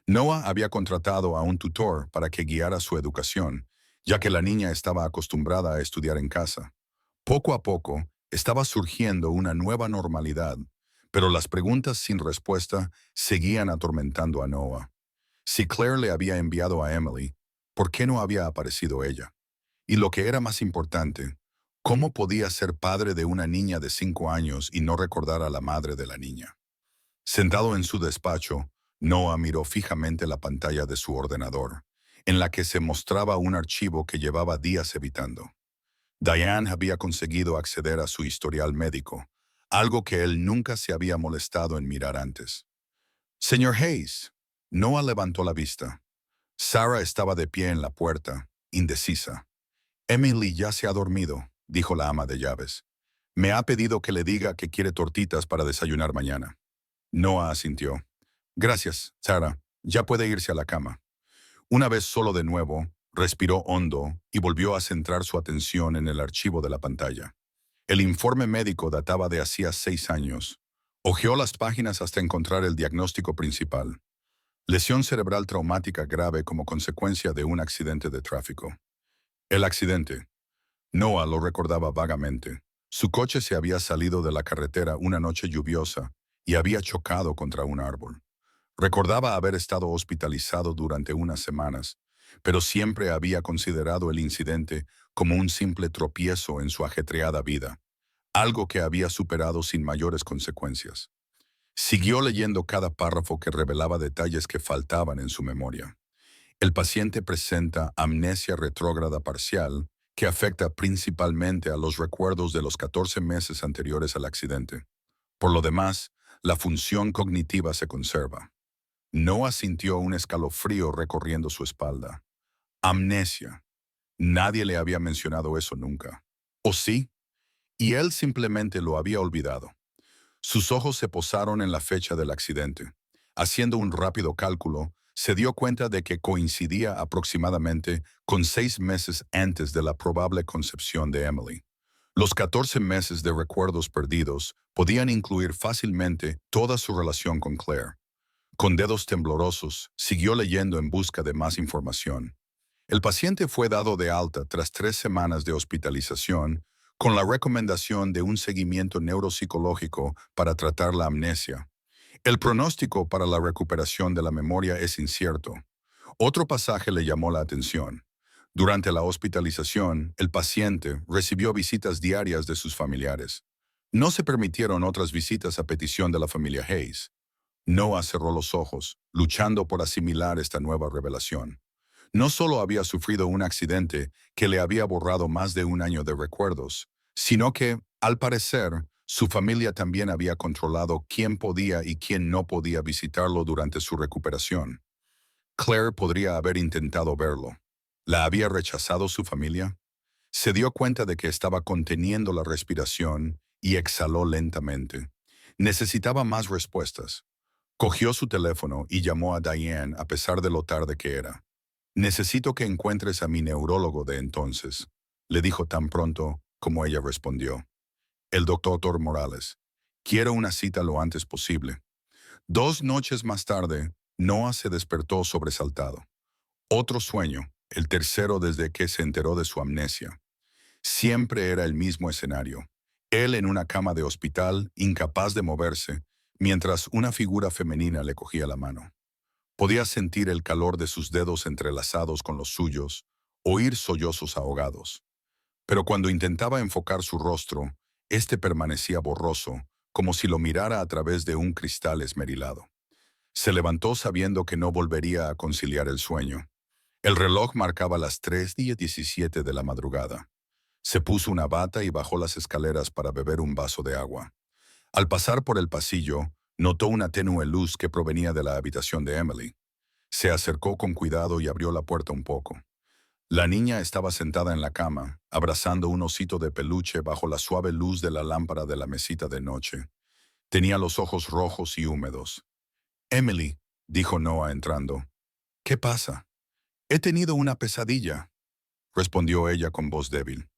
Noah había contratado a un tutor para que guiara su educación, ya que la niña estaba acostumbrada a estudiar en casa. Poco a poco, estaba surgiendo una nueva normalidad, pero las preguntas sin respuesta seguían atormentando a Noah. Si Claire le había enviado a Emily, ¿por qué no había aparecido ella? Y lo que era más importante, ¿cómo podía ser padre de una niña de 5 años y no recordar a la madre de la niña? Sentado en su despacho, Noah miró fijamente la pantalla de su ordenador, en la que se mostraba un archivo que llevaba días evitando. Diane había conseguido acceder a su historial médico, algo que él nunca se había molestado en mirar antes. Señor Hayes. Noah levantó la vista. Sarah estaba de pie en la puerta, indecisa. Emily ya se ha dormido, dijo la ama de llaves. Me ha pedido que le diga que quiere tortitas para desayunar mañana. Noah asintió. Gracias, Sarah. Ya puede irse a la cama. Una vez solo de nuevo, respiró hondo y volvió a centrar su atención en el archivo de la pantalla. El informe médico databa de hacía 6 años. Hojeó las páginas hasta encontrar el diagnóstico principal. Lesión cerebral traumática grave como consecuencia de un accidente de tráfico. El accidente. Noah lo recordaba vagamente. Su coche se había salido de la carretera una noche lluviosa y había chocado contra un árbol. Recordaba haber estado hospitalizado durante unas semanas, pero siempre había considerado el incidente como un simple tropiezo en su ajetreada vida, algo que había superado sin mayores consecuencias. Siguió leyendo cada párrafo que revelaba detalles que faltaban en su memoria. El paciente presenta amnesia retrógrada parcial que afecta principalmente a los recuerdos de los 14 meses anteriores al accidente. Por lo demás, la función cognitiva se conserva. Noah sintió un escalofrío recorriendo su espalda. Amnesia. Nadie le había mencionado eso nunca. ¿O sí? Y él simplemente lo había olvidado. Sus ojos se posaron en la fecha del accidente. Haciendo un rápido cálculo, se dio cuenta de que coincidía aproximadamente con 6 meses antes de la probable concepción de Emily. Los 14 meses de recuerdos perdidos podían incluir fácilmente toda su relación con Claire. Con dedos temblorosos, siguió leyendo en busca de más información. El paciente fue dado de alta tras 3 semanas de hospitalización con la recomendación de un seguimiento neuropsicológico para tratar la amnesia. El pronóstico para la recuperación de la memoria es incierto. Otro pasaje le llamó la atención. Durante la hospitalización, el paciente recibió visitas diarias de sus familiares. No se permitieron otras visitas a petición de la familia Hayes. Noah cerró los ojos, luchando por asimilar esta nueva revelación. No solo había sufrido un accidente que le había borrado más de un año de recuerdos, sino que, al parecer, su familia también había controlado quién podía y quién no podía visitarlo durante su recuperación. Claire podría haber intentado verlo. ¿La había rechazado su familia? Se dio cuenta de que estaba conteniendo la respiración y exhaló lentamente. Necesitaba más respuestas. Cogió su teléfono y llamó a Diane a pesar de lo tarde que era. Necesito que encuentres a mi neurólogo de entonces, le dijo tan pronto como ella respondió. El doctor Morales. Quiero una cita lo antes posible. 2 noches más tarde, Noah se despertó sobresaltado. Otro sueño, el tercero desde que se enteró de su amnesia. Siempre era el mismo escenario. Él en una cama de hospital, incapaz de moverse, mientras una figura femenina le cogía la mano. Podía sentir el calor de sus dedos entrelazados con los suyos, oír sollozos ahogados. Pero cuando intentaba enfocar su rostro, éste permanecía borroso, como si lo mirara a través de un cristal esmerilado. Se levantó sabiendo que no volvería a conciliar el sueño. El reloj marcaba las 3:17 de la madrugada. Se puso una bata y bajó las escaleras para beber un vaso de agua. Al pasar por el pasillo, notó una tenue luz que provenía de la habitación de Emily. Se acercó con cuidado y abrió la puerta un poco. La niña estaba sentada en la cama, abrazando un osito de peluche bajo la suave luz de la lámpara de la mesita de noche. Tenía los ojos rojos y húmedos. «Emily», dijo Noah entrando. «¿Qué pasa?» «He tenido una pesadilla», respondió ella con voz débil.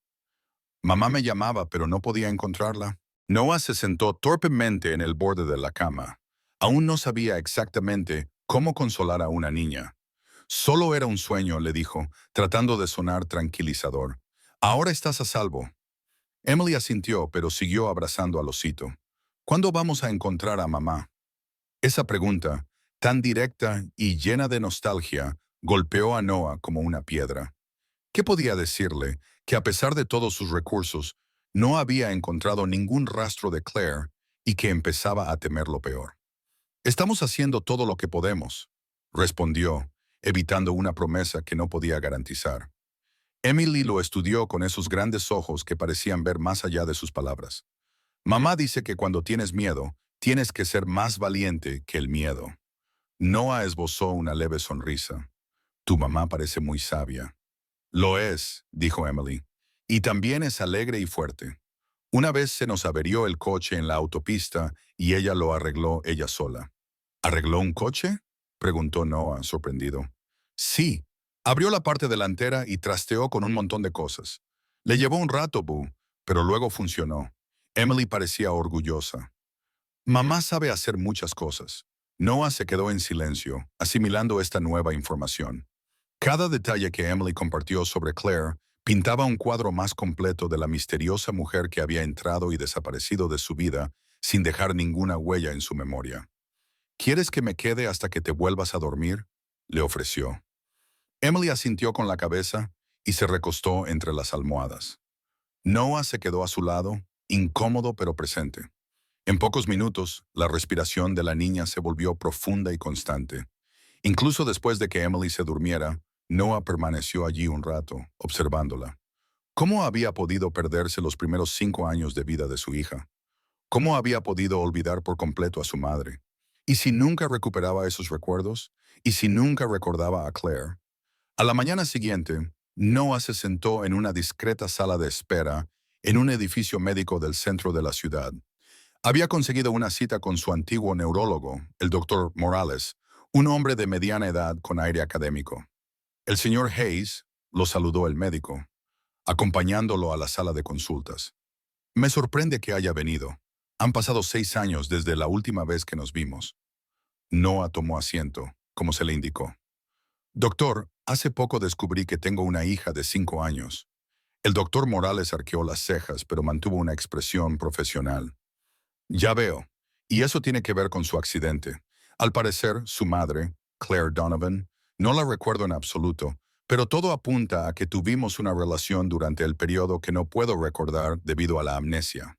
«Mamá me llamaba, pero no podía encontrarla». Noah se sentó torpemente en el borde de la cama. Aún no sabía exactamente cómo consolar a una niña. «Solo era un sueño», le dijo, tratando de sonar tranquilizador. «Ahora estás a salvo». Emily asintió, pero siguió abrazando al osito. «¿Cuándo vamos a encontrar a mamá?» Esa pregunta, tan directa y llena de nostalgia, golpeó a Noah como una piedra. ¿Qué podía decirle que a pesar de todos sus recursos, no había encontrado ningún rastro de Claire y que empezaba a temer lo peor? «Estamos haciendo todo lo que podemos», respondió, evitando una promesa que no podía garantizar. Emily lo estudió con esos grandes ojos que parecían ver más allá de sus palabras. «Mamá dice que cuando tienes miedo, tienes que ser más valiente que el miedo». Noah esbozó una leve sonrisa. «Tu mamá parece muy sabia». «Lo es», dijo Emily, «y también es alegre y fuerte. Una vez se nos averió el coche en la autopista y ella lo arregló ella sola». «¿Arregló un coche?», preguntó Noah, sorprendido. «Sí, abrió la parte delantera y trasteó con un montón de cosas. Le llevó un rato, Boo, pero luego funcionó». Emily parecía orgullosa. «Mamá sabe hacer muchas cosas». Noah se quedó en silencio, asimilando esta nueva información. Cada detalle que Emily compartió sobre Claire pintaba un cuadro más completo de la misteriosa mujer que había entrado y desaparecido de su vida sin dejar ninguna huella en su memoria. «¿Quieres que me quede hasta que te vuelvas a dormir?», le ofreció. Emily asintió con la cabeza y se recostó entre las almohadas. Noah se quedó a su lado, incómodo pero presente. En pocos minutos, la respiración de la niña se volvió profunda y constante. Incluso después de que Emily se durmiera, Noah permaneció allí un rato, observándola. ¿Cómo había podido perderse los primeros 5 años de vida de su hija? ¿Cómo había podido olvidar por completo a su madre? ¿Y si nunca recuperaba esos recuerdos? ¿Y si nunca recordaba a Claire? A la mañana siguiente, Noah se sentó en una discreta sala de espera en un edificio médico del centro de la ciudad. Había conseguido una cita con su antiguo neurólogo, el doctor Morales, un hombre de mediana edad con aire académico. El señor Hayes, lo saludó el médico, acompañándolo a la sala de consultas. «Me sorprende que haya venido. Han pasado 6 años desde la última vez que nos vimos». Noah tomó asiento, como se le indicó. «Doctor, hace poco descubrí que tengo una hija de 5 años». El doctor Morales arqueó las cejas, pero mantuvo una expresión profesional. «Ya veo. Y eso tiene que ver con su accidente. Al parecer, su madre, Claire Donovan, no la recuerdo en absoluto, pero todo apunta a que tuvimos una relación durante el periodo que no puedo recordar debido a la amnesia».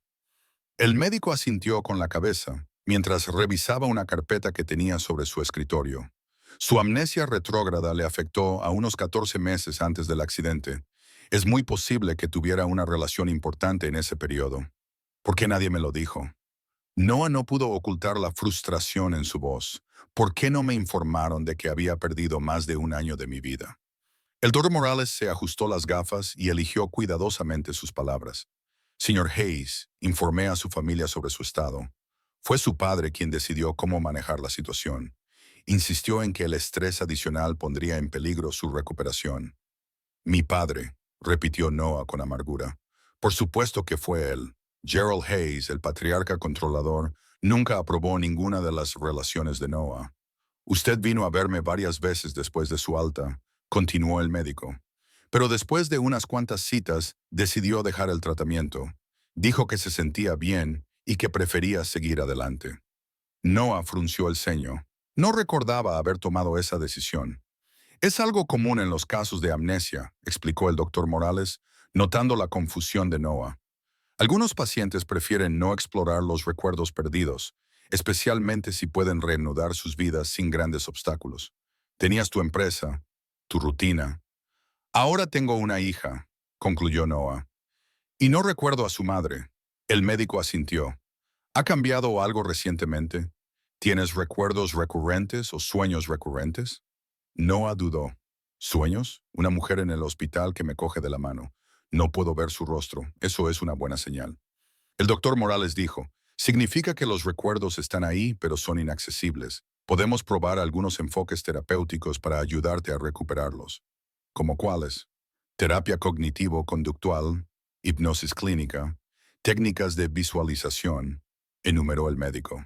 El médico asintió con la cabeza, mientras revisaba una carpeta que tenía sobre su escritorio. Su amnesia retrógrada le afectó a unos 14 meses antes del accidente. Es muy posible que tuviera una relación importante en ese periodo. ¿Por qué nadie me lo dijo? Noah no pudo ocultar la frustración en su voz. ¿Por qué no me informaron de que había perdido más de 1 año de mi vida? El doctor Morales se ajustó las gafas y eligió cuidadosamente sus palabras. «Señor Hayes, informé a su familia sobre su estado. Fue su padre quien decidió cómo manejar la situación. Insistió en que el estrés adicional pondría en peligro su recuperación». «Mi padre», repitió Noah con amargura. «Por supuesto que fue él. Gerald Hayes, el patriarca controlador, nunca aprobó ninguna de las relaciones de Noah. Usted vino a verme varias veces después de su alta», continuó el médico. «Pero después de unas cuantas citas, decidió dejar el tratamiento. Dijo que se sentía bien y que prefería seguir adelante». Noah frunció el ceño. No recordaba haber tomado esa decisión. «Es algo común en los casos de amnesia», explicó el doctor Morales, notando la confusión de Noah. «Algunos pacientes prefieren no explorar los recuerdos perdidos, especialmente si pueden reanudar sus vidas sin grandes obstáculos. Tenías tu empresa, tu rutina. Ahora tengo una hija, concluyó Noah. Y no recuerdo a su madre. El médico asintió. ¿Ha cambiado algo recientemente? ¿Tienes recuerdos recurrentes o sueños recurrentes? Noah dudó. ¿Sueños? Una mujer en el hospital que me coge de la mano. No puedo ver su rostro. Eso es una buena señal. El doctor Morales dijo, significa que los recuerdos están ahí, pero son inaccesibles. Podemos probar algunos enfoques terapéuticos para ayudarte a recuperarlos. ¿Como cuáles? Terapia cognitivo-conductual, hipnosis clínica, técnicas de visualización, enumeró el médico.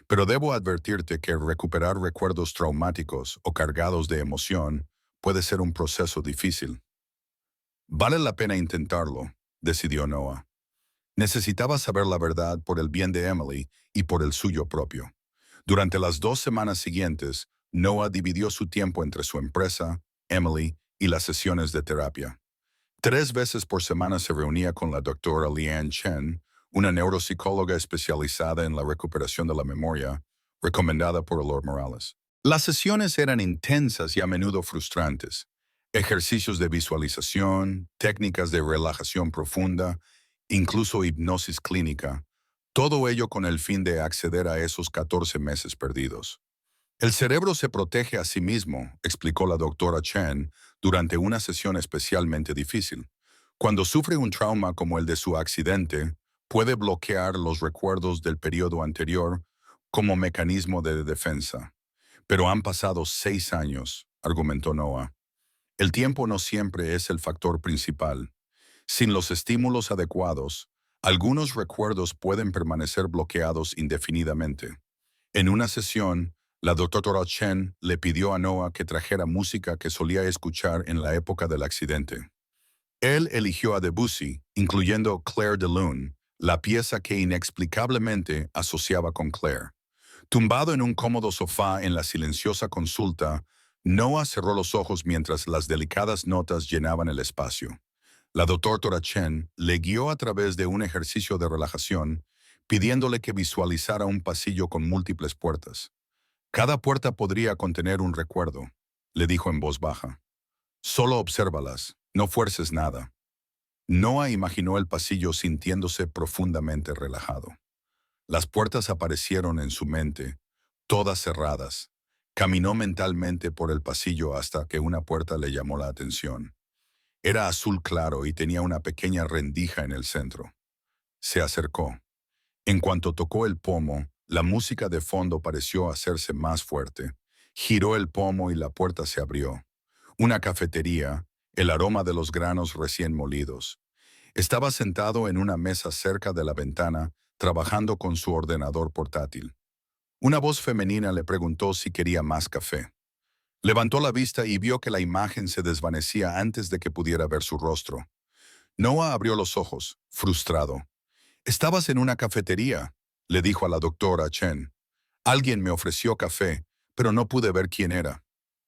Pero debo advertirte que recuperar recuerdos traumáticos o cargados de emoción puede ser un proceso difícil. Vale la pena intentarlo, decidió Noah. Necesitaba saber la verdad por el bien de Emily y por el suyo propio. Durante las 2 semanas siguientes, Noah dividió su tiempo entre su empresa, Emily y las sesiones de terapia. 3 veces por semana se reunía con la doctora Leanne Chen, una neuropsicóloga especializada en la recuperación de la memoria, recomendada por Lord Morales. Las sesiones eran intensas y a menudo frustrantes. Ejercicios de visualización, técnicas de relajación profunda, incluso hipnosis clínica, todo ello con el fin de acceder a esos 14 meses perdidos. El cerebro se protege a sí mismo, explicó la doctora Chen, durante una sesión especialmente difícil. Cuando sufre un trauma como el de su accidente, puede bloquear los recuerdos del periodo anterior como mecanismo de defensa. Pero han pasado 6 años, argumentó Noah. El tiempo no siempre es el factor principal. Sin los estímulos adecuados, algunos recuerdos pueden permanecer bloqueados indefinidamente. En una sesión, la doctora Chen le pidió a Noah que trajera música que solía escuchar en la época del accidente. Él eligió a Debussy, incluyendo Claire de Lune, la pieza que inexplicablemente asociaba con Claire. Tumbado en un cómodo sofá en la silenciosa consulta, Noah cerró los ojos mientras las delicadas notas llenaban el espacio. La doctora Chen le guió a través de un ejercicio de relajación, pidiéndole que visualizara un pasillo con múltiples puertas. Cada puerta podría contener un recuerdo, le dijo en voz baja. Solo obsérvalas, no fuerces nada. Noah imaginó el pasillo sintiéndose profundamente relajado. Las puertas aparecieron en su mente, todas cerradas. Caminó mentalmente por el pasillo hasta que una puerta le llamó la atención. Era azul claro y tenía una pequeña rendija en el centro. Se acercó. En cuanto tocó el pomo, la música de fondo pareció hacerse más fuerte. Giró el pomo y la puerta se abrió. Una cafetería, el aroma de los granos recién molidos. Estaba sentado en una mesa cerca de la ventana, trabajando con su ordenador portátil. Una voz femenina le preguntó si quería más café. Levantó la vista y vio que la imagen se desvanecía antes de que pudiera ver su rostro. Noah abrió los ojos, frustrado. «Estabas en una cafetería», le dijo a la doctora Chen. «Alguien me ofreció café, pero no pude ver quién era».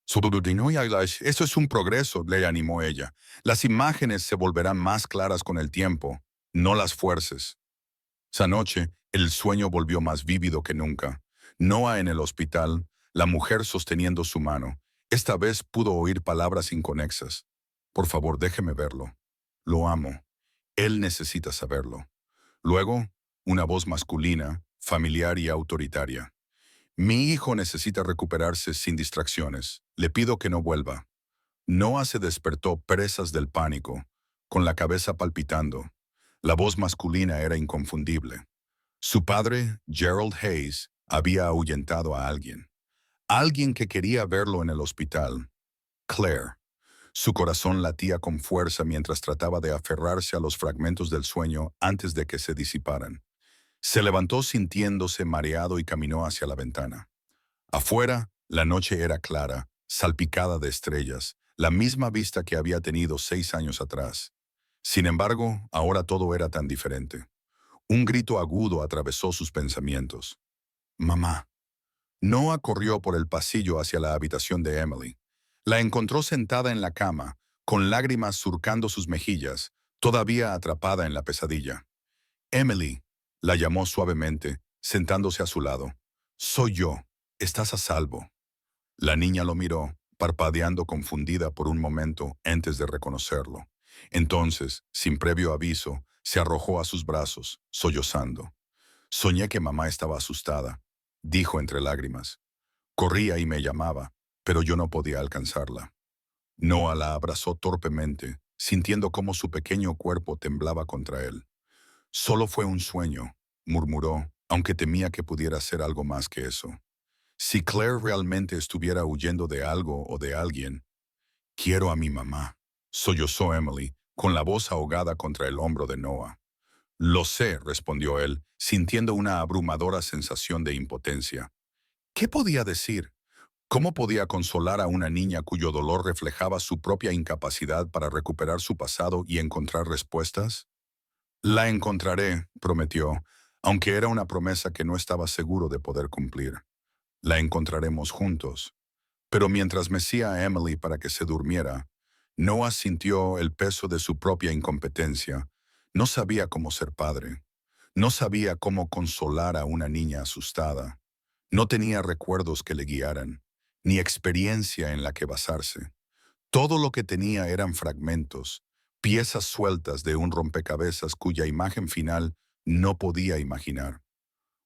«Eso es un progreso», le animó ella. «Las imágenes se volverán más claras con el tiempo. No las fuerces». Esa noche, el sueño volvió más vívido que nunca. Noah en el hospital, la mujer sosteniendo su mano. Esta vez pudo oír palabras inconexas. «Por favor, déjeme verlo. Lo amo. Él necesita saberlo». Luego, una voz masculina, familiar y autoritaria. «Mi hijo necesita recuperarse sin distracciones. Le pido que no vuelva». Noah se despertó presas del pánico, con la cabeza palpitando. La voz masculina era inconfundible. Su padre, Gerald Hayes, había ahuyentado a alguien. Alguien que quería verlo en el hospital. Claire. Su corazón latía con fuerza mientras trataba de aferrarse a los fragmentos del sueño antes de que se disiparan. Se levantó sintiéndose mareado y caminó hacia la ventana. Afuera, la noche era clara, salpicada de estrellas, la misma vista que había tenido 6 años atrás. Sin embargo, ahora todo era tan diferente. Un grito agudo atravesó sus pensamientos. «Mamá». Noah corrió por el pasillo hacia la habitación de Emily. La encontró sentada en la cama, con lágrimas surcando sus mejillas, todavía atrapada en la pesadilla. «Emily», la llamó suavemente, sentándose a su lado. Soy yo. Estás a salvo. La niña lo miró, parpadeando confundida por un momento antes de reconocerlo. Entonces, sin previo aviso, se arrojó a sus brazos, sollozando. Soñé que mamá estaba asustada, dijo entre lágrimas. Corría y me llamaba, pero yo no podía alcanzarla. Noah la abrazó torpemente, sintiendo cómo su pequeño cuerpo temblaba contra él. Solo fue un sueño, murmuró, aunque temía que pudiera ser algo más que eso. Si Claire realmente estuviera huyendo de algo o de alguien, quiero a mi mamá, sollozó Emily, con la voz ahogada contra el hombro de Noah. Lo sé, respondió él, sintiendo una abrumadora sensación de impotencia. ¿Qué podía decir? ¿Cómo podía consolar a una niña cuyo dolor reflejaba su propia incapacidad para recuperar su pasado y encontrar respuestas? La encontraré, prometió, aunque era una promesa que no estaba seguro de poder cumplir. La encontraremos juntos. Pero mientras mecía a Emily para que se durmiera, Noah sintió el peso de su propia incompetencia. No sabía cómo ser padre. No sabía cómo consolar a una niña asustada. No tenía recuerdos que le guiaran, ni experiencia en la que basarse. Todo lo que tenía eran fragmentos, piezas sueltas de un rompecabezas cuya imagen final no podía imaginar.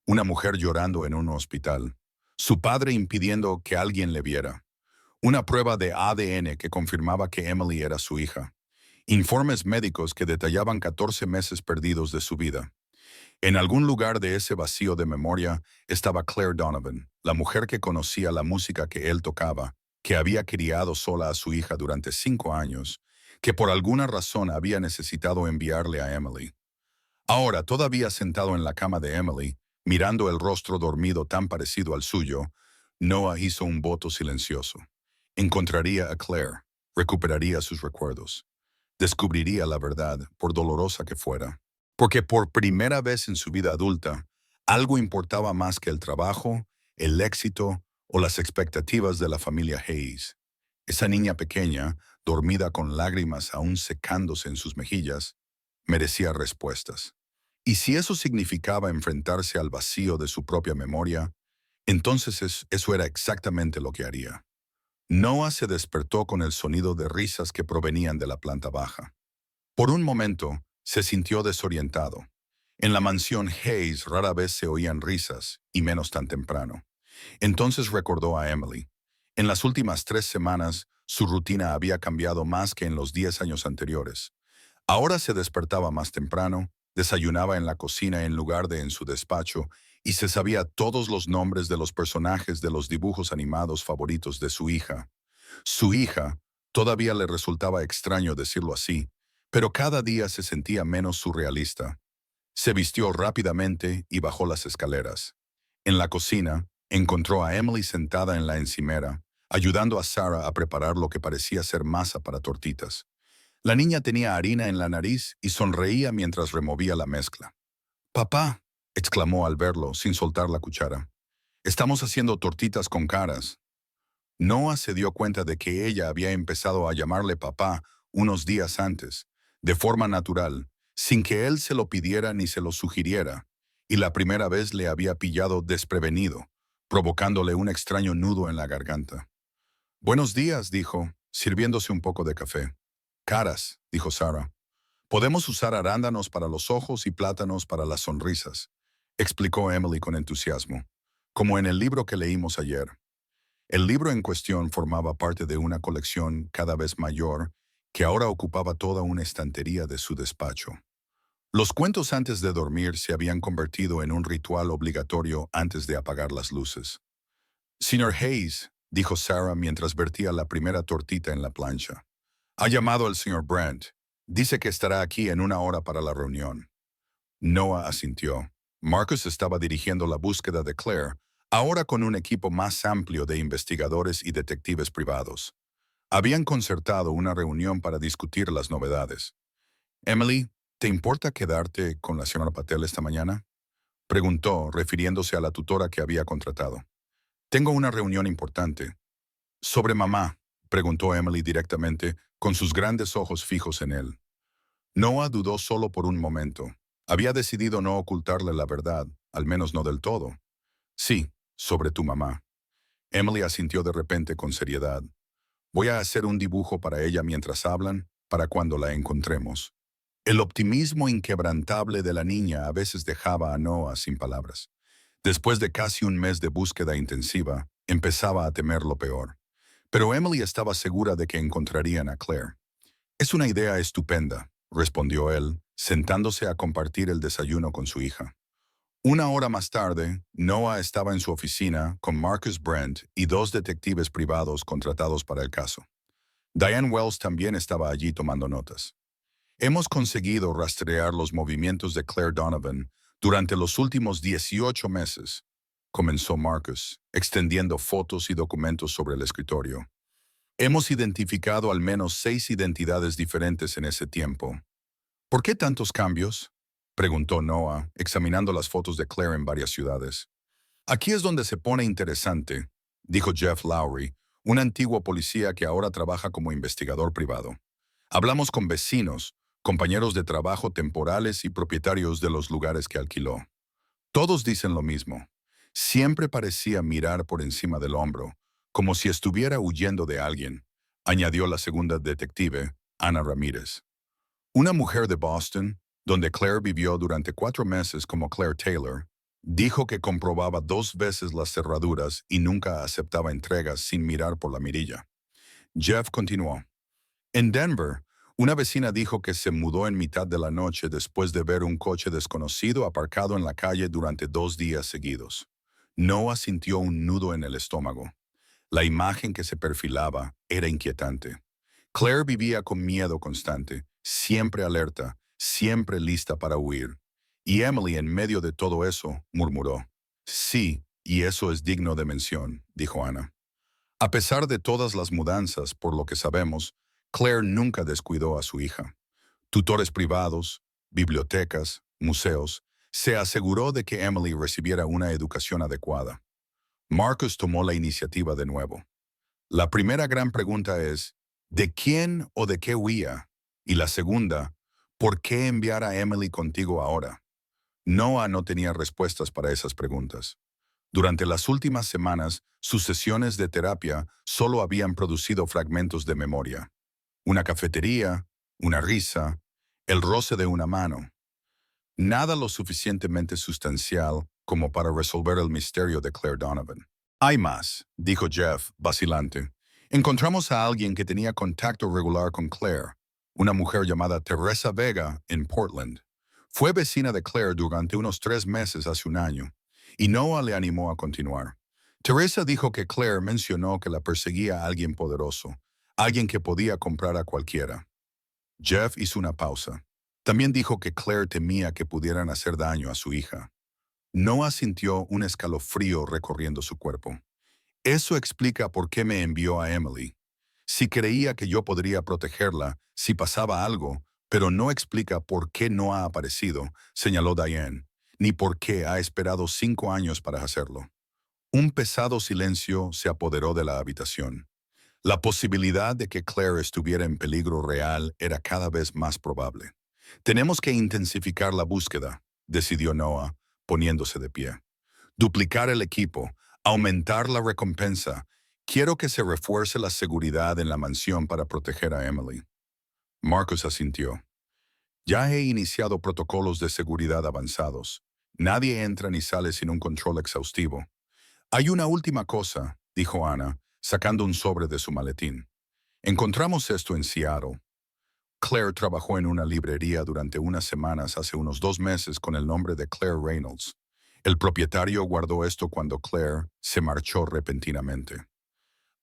Una mujer llorando en un hospital, su padre impidiendo que alguien le viera, una prueba de ADN que confirmaba que Emily era su hija, informes médicos que detallaban 14 meses perdidos de su vida. En algún lugar de ese vacío de memoria estaba Claire Donovan, la mujer que conocía la música que él tocaba, que había criado sola a su hija durante 5 años, que por alguna razón había necesitado enviarle a Emily. Ahora, todavía sentado en la cama de Emily, mirando el rostro dormido tan parecido al suyo, Noah hizo un voto silencioso. Encontraría a Claire, recuperaría sus recuerdos, descubriría la verdad, por dolorosa que fuera. Porque por primera vez en su vida adulta, algo importaba más que el trabajo, el éxito o las expectativas de la familia Hayes. Esa niña pequeña, dormida con lágrimas aún secándose en sus mejillas, merecía respuestas. Y si eso significaba enfrentarse al vacío de su propia memoria, entonces eso era exactamente lo que haría. Noah se despertó con el sonido de risas que provenían de la planta baja. Por un momento, se sintió desorientado. En la mansión Hayes rara vez se oían risas, y menos tan temprano. Entonces recordó a Emily. En las últimas 3 semanas, su rutina había cambiado más que en los 10 años anteriores. Ahora se despertaba más temprano, desayunaba en la cocina en lugar de en su despacho, y se sabía todos los nombres de los personajes de los dibujos animados favoritos de su hija. Su hija, todavía le resultaba extraño decirlo así, pero cada día se sentía menos surrealista. Se vistió rápidamente y bajó las escaleras. En la cocina, encontró a Emily sentada en la encimera, ayudando a Sarah a preparar lo que parecía ser masa para tortitas. La niña tenía harina en la nariz y sonreía mientras removía la mezcla. «Papá», exclamó al verlo, sin soltar la cuchara. «Estamos haciendo tortitas con caras». Noah se dio cuenta de que ella había empezado a llamarle papá unos días antes, de forma natural, sin que él se lo pidiera ni se lo sugiriera, y la primera vez le había pillado desprevenido, provocándole un extraño nudo en la garganta. «Buenos días», dijo, sirviéndose un poco de café. «Caras», dijo Sarah. «Podemos usar arándanos para los ojos y plátanos para las sonrisas», explicó Emily con entusiasmo, como en el libro que leímos ayer. El libro en cuestión formaba parte de una colección cada vez mayor que ahora ocupaba toda una estantería de su despacho. Los cuentos antes de dormir se habían convertido en un ritual obligatorio antes de apagar las luces. «Señor Hayes», dijo Sarah mientras vertía la primera tortita en la plancha. «Ha llamado al señor Brandt. Dice que estará aquí en 1 hora para la reunión». Noah asintió. Marcus estaba dirigiendo la búsqueda de Claire, ahora con un equipo más amplio de investigadores y detectives privados. Habían concertado una reunión para discutir las novedades. «Emily, ¿te importa quedarte con la señora Patel esta mañana?», preguntó, refiriéndose a la tutora que había contratado. «Tengo una reunión importante». «¿Sobre mamá?», preguntó Emily directamente, con sus grandes ojos fijos en él. Noah dudó solo por un momento. Había decidido no ocultarle la verdad, al menos no del todo. Sí, sobre tu mamá. Emily asintió de repente con seriedad. Voy a hacer un dibujo para ella mientras hablan, para cuando la encontremos. El optimismo inquebrantable de la niña a veces dejaba a Noah sin palabras. Después de casi un mes de búsqueda intensiva, empezaba a temer lo peor. Pero Emily estaba segura de que encontrarían a Claire. Es una idea estupenda, respondió él, sentándose a compartir el desayuno con su hija. Una hora más tarde, Noah estaba en su oficina con Marcus Brent y dos detectives privados contratados para el caso. Diane Wells también estaba allí tomando notas. Hemos conseguido rastrear los movimientos de Claire Donovan durante los últimos 18 meses, comenzó Marcus, extendiendo fotos y documentos sobre el escritorio. Hemos identificado al menos 6 identidades diferentes en ese tiempo. ¿Por qué tantos cambios?, preguntó Noah, examinando las fotos de Claire en varias ciudades. Aquí es donde se pone interesante, dijo Jeff Lowry, un antiguo policía que ahora trabaja como investigador privado. Hablamos con vecinos, compañeros de trabajo temporales y propietarios de los lugares que alquiló. Todos dicen lo mismo. Siempre parecía mirar por encima del hombro, como si estuviera huyendo de alguien, añadió la segunda detective, Ana Ramírez. Una mujer de Boston, donde Claire vivió durante 4 meses como Claire Taylor, dijo que comprobaba 2 veces las cerraduras y nunca aceptaba entregas sin mirar por la mirilla. Jeff continuó. En Denver, una vecina dijo que se mudó en mitad de la noche después de ver un coche desconocido aparcado en la calle durante 2 días seguidos. Noah sintió un nudo en el estómago. La imagen que se perfilaba era inquietante. Claire vivía con miedo constante, siempre alerta, siempre lista para huir. Y Emily, en medio de todo eso, murmuró. Sí, y eso es digno de mención, dijo Ana. A pesar de todas las mudanzas, por lo que sabemos, Claire nunca descuidó a su hija. Tutores privados, bibliotecas, museos, se aseguró de que Emily recibiera una educación adecuada. Marcus tomó la iniciativa de nuevo. La primera gran pregunta es, ¿de quién o de qué huía? Y la segunda, ¿por qué enviar a Emily contigo ahora? Noah no tenía respuestas para esas preguntas. Durante las últimas semanas, sus sesiones de terapia solo habían producido fragmentos de memoria. Una cafetería, una risa, el roce de una mano. Nada lo suficientemente sustancial como para resolver el misterio de Claire Donovan. Hay más, dijo Jeff, vacilante. Encontramos a alguien que tenía contacto regular con Claire, una mujer llamada Teresa Vega en Portland. Fue vecina de Claire durante unos 3 meses hace un año, y Noah le animó a continuar. Teresa dijo que Claire mencionó que la perseguía a alguien poderoso, alguien que podía comprar a cualquiera. Jeff hizo una pausa. También dijo que Claire temía que pudieran hacer daño a su hija. Noah sintió un escalofrío recorriendo su cuerpo. Eso explica por qué me envió a Emily. Si creía que yo podría protegerla si pasaba algo, pero no explica por qué no ha aparecido, señaló Diane, ni por qué ha esperado 5 años para hacerlo. Un pesado silencio se apoderó de la habitación. La posibilidad de que Claire estuviera en peligro real era cada vez más probable. Tenemos que intensificar la búsqueda, decidió Noah, poniéndose de pie. Duplicar el equipo, aumentar la recompensa. Quiero que se refuerce la seguridad en la mansión para proteger a Emily. Marcus asintió. Ya he iniciado protocolos de seguridad avanzados. Nadie entra ni sale sin un control exhaustivo. Hay una última cosa, dijo Ana, sacando un sobre de su maletín. Encontramos esto en Seattle. Claire trabajó en una librería durante unas semanas hace unos 2 meses con el nombre de Claire Reynolds. El propietario guardó esto cuando Claire se marchó repentinamente.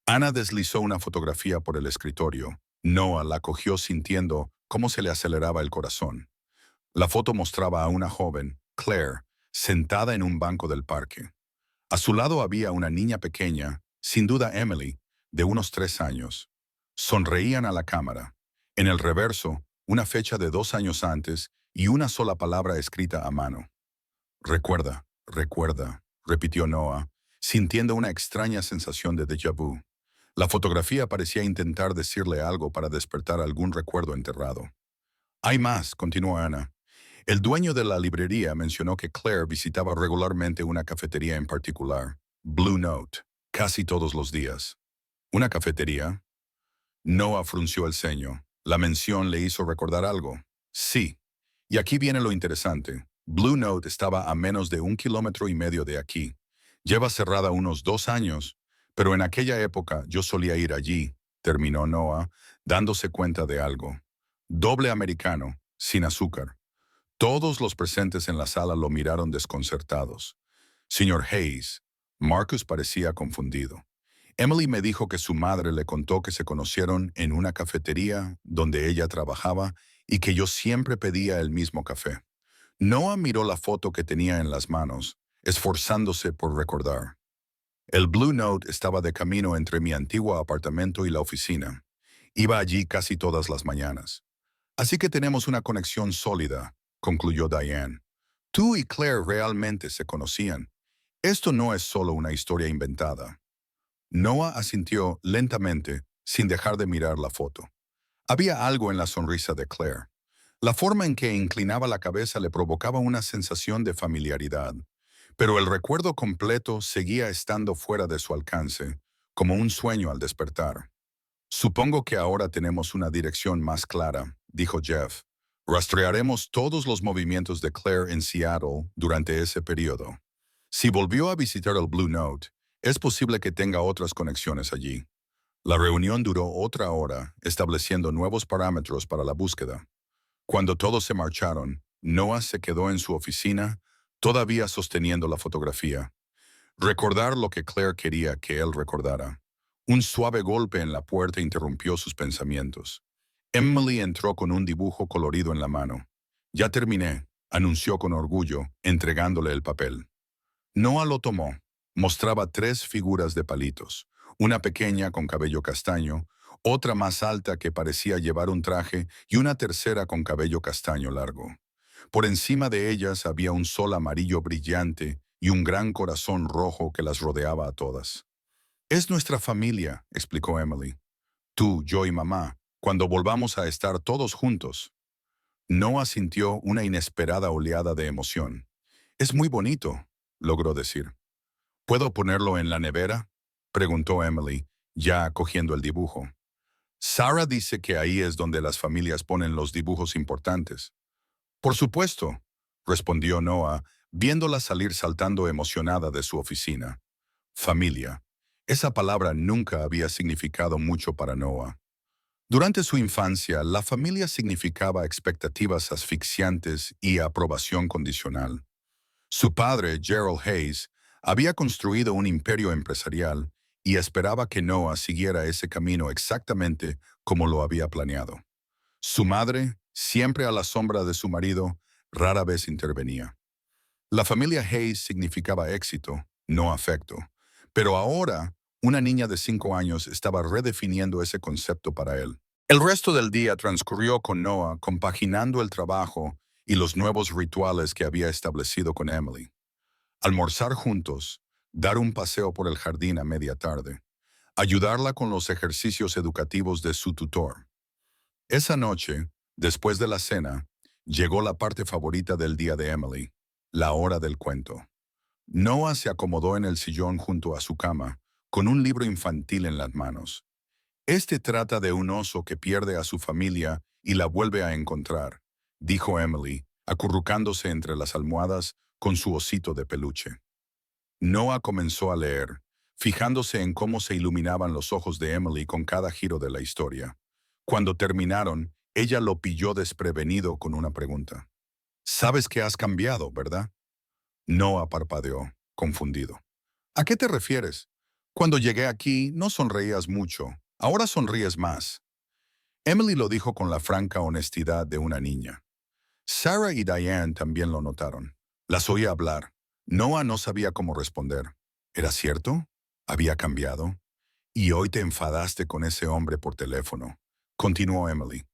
Ana deslizó una fotografía por el escritorio. Noah la cogió sintiendo cómo se le aceleraba el corazón. La foto mostraba a una joven, Claire, sentada en un banco del parque. A su lado había una niña pequeña, sin duda Emily, de unos 3 años. Sonreían a la cámara. En el reverso, una fecha de 2 años antes y una sola palabra escrita a mano. Recuerda, recuerda, repitió Noah, sintiendo una extraña sensación de déjà vu. La fotografía parecía intentar decirle algo para despertar algún recuerdo enterrado. Hay más, continuó Ana. El dueño de la librería mencionó que Claire visitaba regularmente una cafetería en particular, Blue Note, casi todos los días. ¿Una cafetería? Noah frunció el ceño. La mención le hizo recordar algo. Sí. Y aquí viene lo interesante. Blue Note estaba a menos de 1,5 kilómetros de aquí. Lleva cerrada unos 2 años, pero en aquella época yo solía ir allí, terminó Noah, dándose cuenta de algo. Doble americano, sin azúcar. Todos los presentes en la sala lo miraron desconcertados. Señor Hayes, Marcus parecía confundido. Emily me dijo que su madre le contó que se conocieron en una cafetería donde ella trabajaba y que yo siempre pedía el mismo café. Noah miró la foto que tenía en las manos, esforzándose por recordar. El Blue Note estaba de camino entre mi antiguo apartamento y la oficina. Iba allí casi todas las mañanas. Así que tenemos una conexión sólida, concluyó Diane. Tú y Claire realmente se conocían. Esto no es solo una historia inventada. Noah asintió lentamente, sin dejar de mirar la foto. Había algo en la sonrisa de Claire. La forma en que inclinaba la cabeza le provocaba una sensación de familiaridad, pero el recuerdo completo seguía estando fuera de su alcance, como un sueño al despertar. Supongo que ahora tenemos una dirección más clara, dijo Jeff. Rastrearemos todos los movimientos de Claire en Seattle durante ese periodo. Si volvió a visitar el Blue Note, es posible que tenga otras conexiones allí. La reunión duró otra hora, estableciendo nuevos parámetros para la búsqueda. Cuando todos se marcharon, Noah se quedó en su oficina, todavía sosteniendo la fotografía. Recordar lo que Claire quería que él recordara. Un suave golpe en la puerta interrumpió sus pensamientos. Emily entró con un dibujo colorido en la mano. Ya terminé, anunció con orgullo, entregándole el papel. Noah lo tomó. Mostraba 3 figuras de palitos, una pequeña con cabello castaño, otra más alta que parecía llevar un traje y una tercera con cabello castaño largo. Por encima de ellas había un sol amarillo brillante y un gran corazón rojo que las rodeaba a todas. Es nuestra familia, explicó Emily. Tú, yo y mamá, cuando volvamos a estar todos juntos. Noah sintió una inesperada oleada de emoción. Es muy bonito, logró decir. ¿Puedo ponerlo en la nevera?, preguntó Emily, ya cogiendo el dibujo. Sarah dice que ahí es donde las familias ponen los dibujos importantes. Por supuesto, respondió Noah, viéndola salir saltando emocionada de su oficina. Familia. Esa palabra nunca había significado mucho para Noah. Durante su infancia, la familia significaba expectativas asfixiantes y aprobación condicional. Su padre, Gerald Hayes, había construido un imperio empresarial y esperaba que Noah siguiera ese camino exactamente como lo había planeado. Su madre, siempre a la sombra de su marido, rara vez intervenía. La familia Hayes significaba éxito, no afecto. Pero ahora, una niña de 5 años estaba redefiniendo ese concepto para él. El resto del día transcurrió con Noah compaginando el trabajo y los nuevos rituales que había establecido con Emily. Almorzar juntos, dar un paseo por el jardín a media tarde, ayudarla con los ejercicios educativos de su tutor. Esa noche, después de la cena, llegó la parte favorita del día de Emily, la hora del cuento. Noah se acomodó en el sillón junto a su cama, con un libro infantil en las manos. Este trata de un oso que pierde a su familia y la vuelve a encontrar, dijo Emily, acurrucándose entre las almohadas con su osito de peluche. Noah comenzó a leer, fijándose en cómo se iluminaban los ojos de Emily con cada giro de la historia. Cuando terminaron, ella lo pilló desprevenido con una pregunta. «Sabes que has cambiado, ¿verdad?» Noah parpadeó, confundido. «¿A qué te refieres? Cuando llegué aquí, no sonreías mucho. Ahora sonríes más». Emily lo dijo con la franca honestidad de una niña. Sarah y Diane también lo notaron. Las oía hablar. Noah no sabía cómo responder. ¿Era cierto? ¿Había cambiado? Y hoy te enfadaste con ese hombre por teléfono, continuó Emily.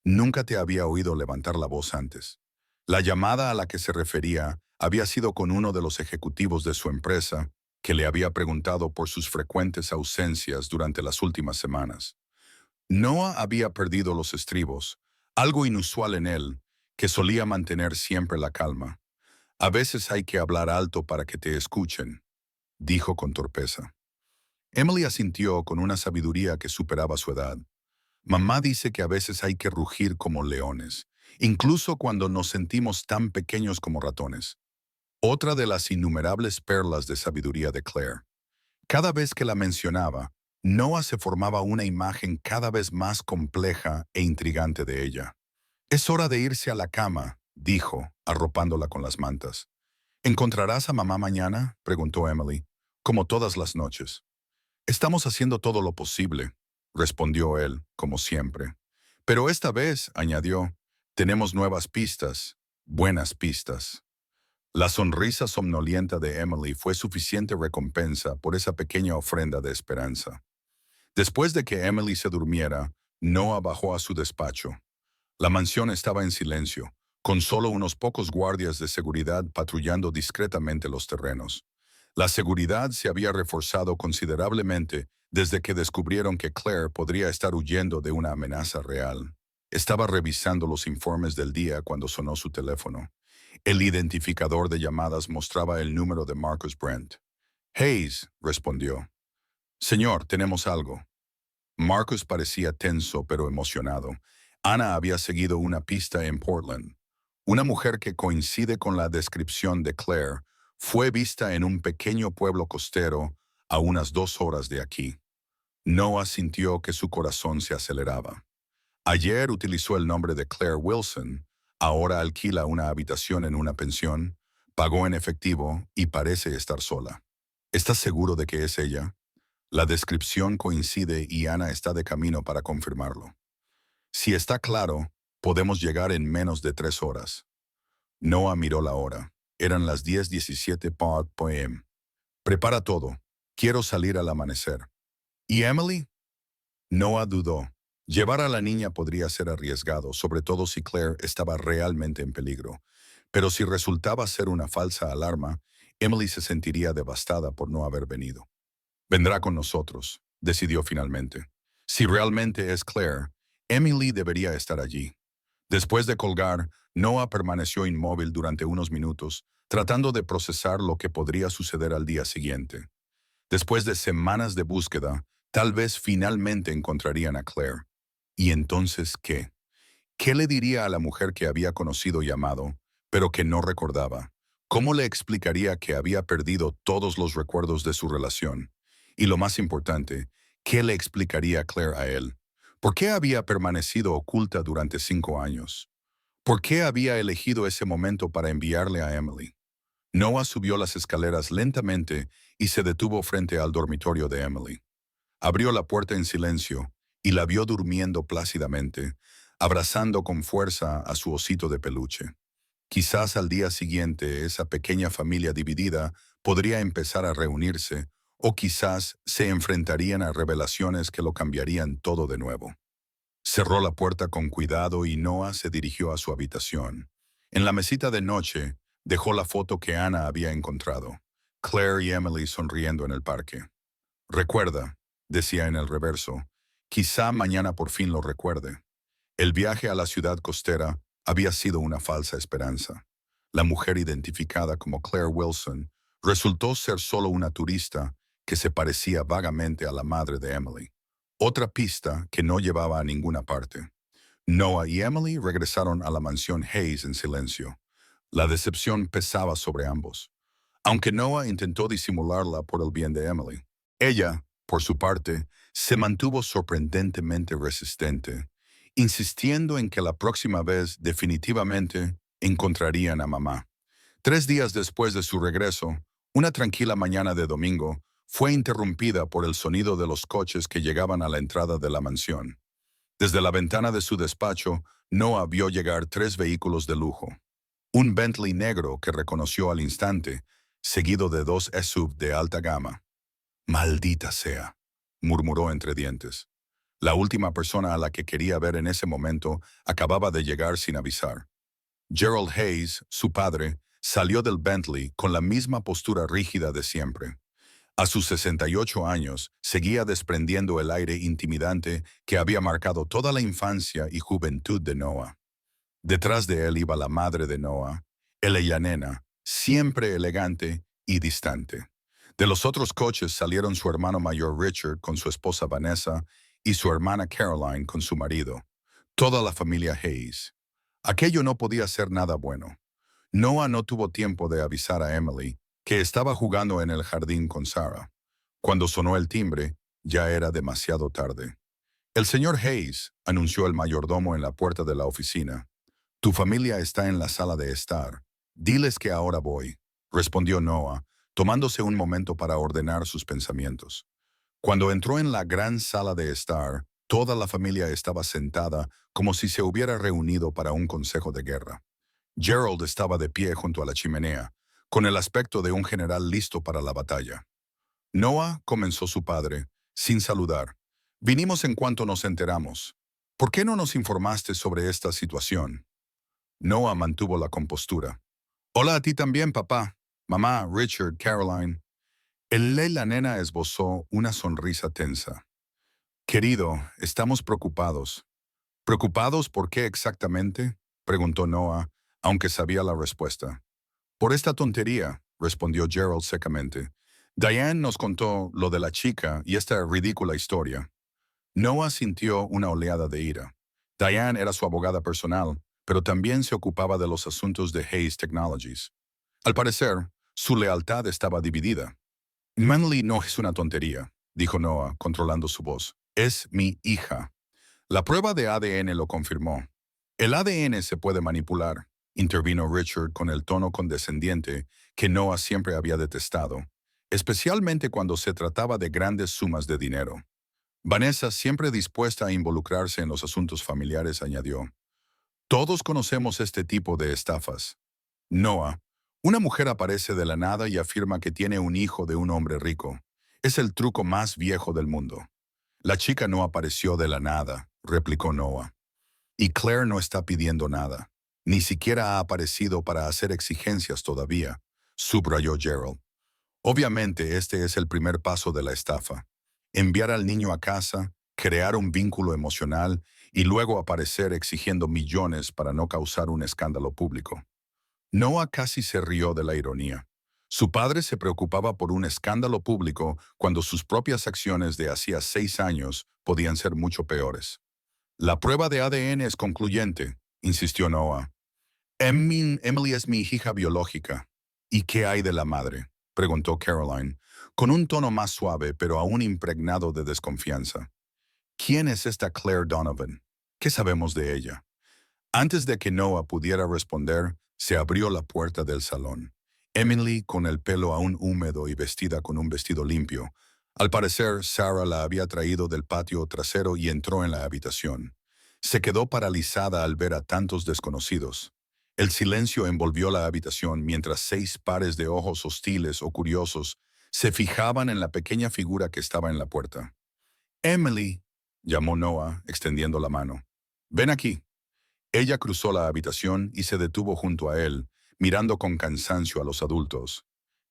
Nunca te había oído levantar la voz antes. La llamada a la que se refería había sido con uno de los ejecutivos de su empresa, que le había preguntado por sus frecuentes ausencias durante las últimas semanas. Noah había perdido los estribos, algo inusual en él, que solía mantener siempre la calma. A veces hay que hablar alto para que te escuchen, dijo con torpeza. Emily asintió con una sabiduría que superaba su edad. Mamá dice que a veces hay que rugir como leones, incluso cuando nos sentimos tan pequeños como ratones. Otra de las innumerables perlas de sabiduría de Claire. Cada vez que la mencionaba, Noah se formaba una imagen cada vez más compleja e intrigante de ella. «Es hora de irse a la cama», dijo, arropándola con las mantas. «¿Encontrarás a mamá mañana?», preguntó Emily, como todas las noches. «Estamos haciendo todo lo posible», respondió él, como siempre. «Pero esta vez», añadió, «tenemos nuevas pistas, buenas pistas». La sonrisa somnolienta de Emily fue suficiente recompensa por esa pequeña ofrenda de esperanza. Después de que Emily se durmiera, Noah bajó a su despacho. La mansión estaba en silencio, con solo unos pocos guardias de seguridad patrullando discretamente los terrenos. La seguridad se había reforzado considerablemente desde que descubrieron que Claire podría estar huyendo de una amenaza real. Estaba revisando los informes del día cuando sonó su teléfono. El identificador de llamadas mostraba el número de Marcus Brent. «Hayes», respondió. «Señor, tenemos algo». Marcus parecía tenso pero emocionado. Ana había seguido una pista en Portland. Una mujer que coincide con la descripción de Claire fue vista en un pequeño pueblo costero a unas 2 horas de aquí. Noah sintió que su corazón se aceleraba. Ayer utilizó el nombre de Claire Wilson, ahora alquila una habitación en una pensión, pagó en efectivo y parece estar sola. ¿Estás seguro de que es ella? La descripción coincide y Ana está de camino para confirmarlo. Si está claro, podemos llegar en menos de 3 horas. Noah miró la hora. Eran las 10:17 p.m. Prepara todo. Quiero salir al amanecer. ¿Y Emily? Noah dudó. Llevar a la niña podría ser arriesgado, sobre todo si Claire estaba realmente en peligro. Pero si resultaba ser una falsa alarma, Emily se sentiría devastada por no haber venido. «Vendrá con nosotros», decidió finalmente. Si realmente es Claire, Emily debería estar allí. Después de colgar, Noah permaneció inmóvil durante unos minutos, tratando de procesar lo que podría suceder al día siguiente. Después de semanas de búsqueda, tal vez finalmente encontrarían a Claire. ¿Y entonces qué? ¿Qué le diría a la mujer que había conocido y amado, pero que no recordaba? ¿Cómo le explicaría que había perdido todos los recuerdos de su relación? Y lo más importante, ¿qué le explicaría Claire a él? ¿Por qué había permanecido oculta durante 5 años? ¿Por qué había elegido ese momento para enviarle a Emily? Noah subió las escaleras lentamente y se detuvo frente al dormitorio de Emily. Abrió la puerta en silencio y la vio durmiendo plácidamente, abrazando con fuerza a su osito de peluche. Quizás al día siguiente esa pequeña familia dividida podría empezar a reunirse, o quizás se enfrentarían a revelaciones que lo cambiarían todo de nuevo. Cerró la puerta con cuidado y Noah se dirigió a su habitación. En la mesita de noche, dejó la foto que Ana había encontrado. Claire y Emily sonriendo en el parque. «Recuerda», decía en el reverso, «quizá mañana por fin lo recuerde». El viaje a la ciudad costera había sido una falsa esperanza. La mujer identificada como Claire Wilson resultó ser solo una turista que se parecía vagamente a la madre de Emily. Otra pista que no llevaba a ninguna parte. Noah y Emily regresaron a la mansión Hayes en silencio. La decepción pesaba sobre ambos. Aunque Noah intentó disimularla por el bien de Emily, ella, por su parte, se mantuvo sorprendentemente resistente, insistiendo en que la próxima vez definitivamente encontrarían a mamá. 3 días después de su regreso, una tranquila mañana de domingo fue interrumpida por el sonido de los coches que llegaban a la entrada de la mansión. Desde la ventana de su despacho, Noah vio llegar 3 vehículos de lujo. Un Bentley negro que reconoció al instante, seguido de 2 SUV de alta gama. «Maldita sea», murmuró entre dientes. La última persona a la que quería ver en ese momento acababa de llegar sin avisar. Gerald Hayes, su padre, salió del Bentley con la misma postura rígida de siempre. A sus 68 años, seguía desprendiendo el aire intimidante que había marcado toda la infancia y juventud de Noah. Detrás de él iba la madre de Noah, ella nena, siempre elegante y distante. De los otros coches salieron su hermano mayor Richard con su esposa Vanessa y su hermana Caroline con su marido. Toda la familia Hayes. Aquello no podía ser nada bueno. Noah no tuvo tiempo de avisar a Emily que estaba jugando en el jardín con Sarah. Cuando sonó el timbre, ya era demasiado tarde. El señor Hayes, anunció el mayordomo en la puerta de la oficina. Tu familia está en la sala de estar. Diles que ahora voy, respondió Noah, tomándose un momento para ordenar sus pensamientos. Cuando entró en la gran sala de estar, toda la familia estaba sentada como si se hubiera reunido para un consejo de guerra. Gerald estaba de pie junto a la chimenea, con el aspecto de un general listo para la batalla. Noah, comenzó su padre, sin saludar. Vinimos en cuanto nos enteramos. ¿Por qué no nos informaste sobre esta situación? Noah mantuvo la compostura. Hola a ti también, papá. Mamá, Richard, Caroline. El la nena esbozó una sonrisa tensa. Querido, estamos preocupados. ¿Preocupados por qué exactamente? Preguntó Noah, aunque sabía la respuesta. Por esta tontería, respondió Gerald secamente. Diane nos contó lo de la chica y esta ridícula historia. Noah sintió una oleada de ira. Diane era su abogada personal, pero también se ocupaba de los asuntos de Hayes Technologies. Al parecer, su lealtad estaba dividida. Manly no es una tontería, dijo Noah, controlando su voz. Es mi hija. La prueba de ADN lo confirmó. El ADN se puede manipular, intervino Richard con el tono condescendiente que Noah siempre había detestado, especialmente cuando se trataba de grandes sumas de dinero. Vanessa, siempre dispuesta a involucrarse en los asuntos familiares, añadió. Todos conocemos este tipo de estafas. Noah, una mujer aparece de la nada y afirma que tiene un hijo de un hombre rico. Es el truco más viejo del mundo. La chica no apareció de la nada, replicó Noah. Y Claire no está pidiendo nada. Ni siquiera ha aparecido para hacer exigencias todavía, subrayó Gerald. Obviamente este es el primer paso de la estafa. Enviar al niño a casa, crear un vínculo emocional y luego aparecer exigiendo millones para no causar un escándalo público. Noah casi se rió de la ironía. Su padre se preocupaba por un escándalo público cuando sus propias acciones de hacía 6 años podían ser mucho peores. La prueba de ADN es concluyente, insistió Noah. Emily es mi hija biológica. ¿Y qué hay de la madre? Preguntó Caroline, con un tono más suave pero aún impregnado de desconfianza. ¿Quién es esta Claire Donovan? ¿Qué sabemos de ella? Antes de que Noah pudiera responder, se abrió la puerta del salón. Emily, con el pelo aún húmedo y vestida con un vestido limpio. Al parecer, Sarah la había traído del patio trasero y entró en la habitación. Se quedó paralizada al ver a tantos desconocidos. El silencio envolvió la habitación mientras 6 pares de ojos hostiles o curiosos se fijaban en la pequeña figura que estaba en la puerta. Emily, llamó Noah, extendiendo la mano. Ven aquí. Ella cruzó la habitación y se detuvo junto a él, mirando con cansancio a los adultos.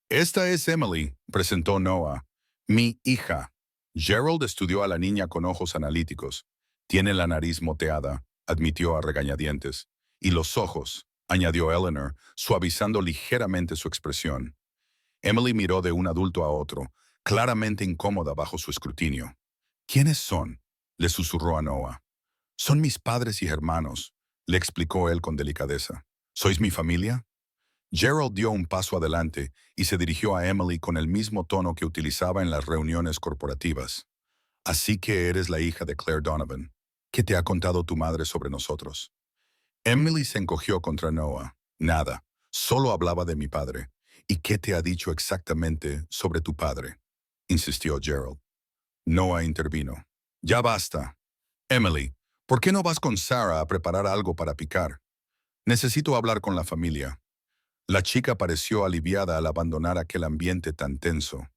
Esta es Emily, presentó Noah. Mi hija. Gerald estudió a la niña con ojos analíticos. Tiene la nariz moteada, admitió a regañadientes. Y los ojos, añadió Eleanor, suavizando ligeramente su expresión. Emily miró de un adulto a otro, claramente incómoda bajo su escrutinio. ¿Quiénes son? Le susurró a Noah. Son mis padres y hermanos, le explicó él con delicadeza. ¿Sois mi familia? Gerald dio un paso adelante y se dirigió a Emily con el mismo tono que utilizaba en las reuniones corporativas. Así que eres la hija de Claire Donovan. ¿Qué te ha contado tu madre sobre nosotros? Emily se encogió contra Noah. Nada, solo hablaba de mi padre. ¿Y qué te ha dicho exactamente sobre tu padre? Insistió Gerald. Noah intervino. Ya basta. Emily, ¿por qué no vas con Sarah a preparar algo para picar? Necesito hablar con la familia. La chica pareció aliviada al abandonar aquel ambiente tan tenso.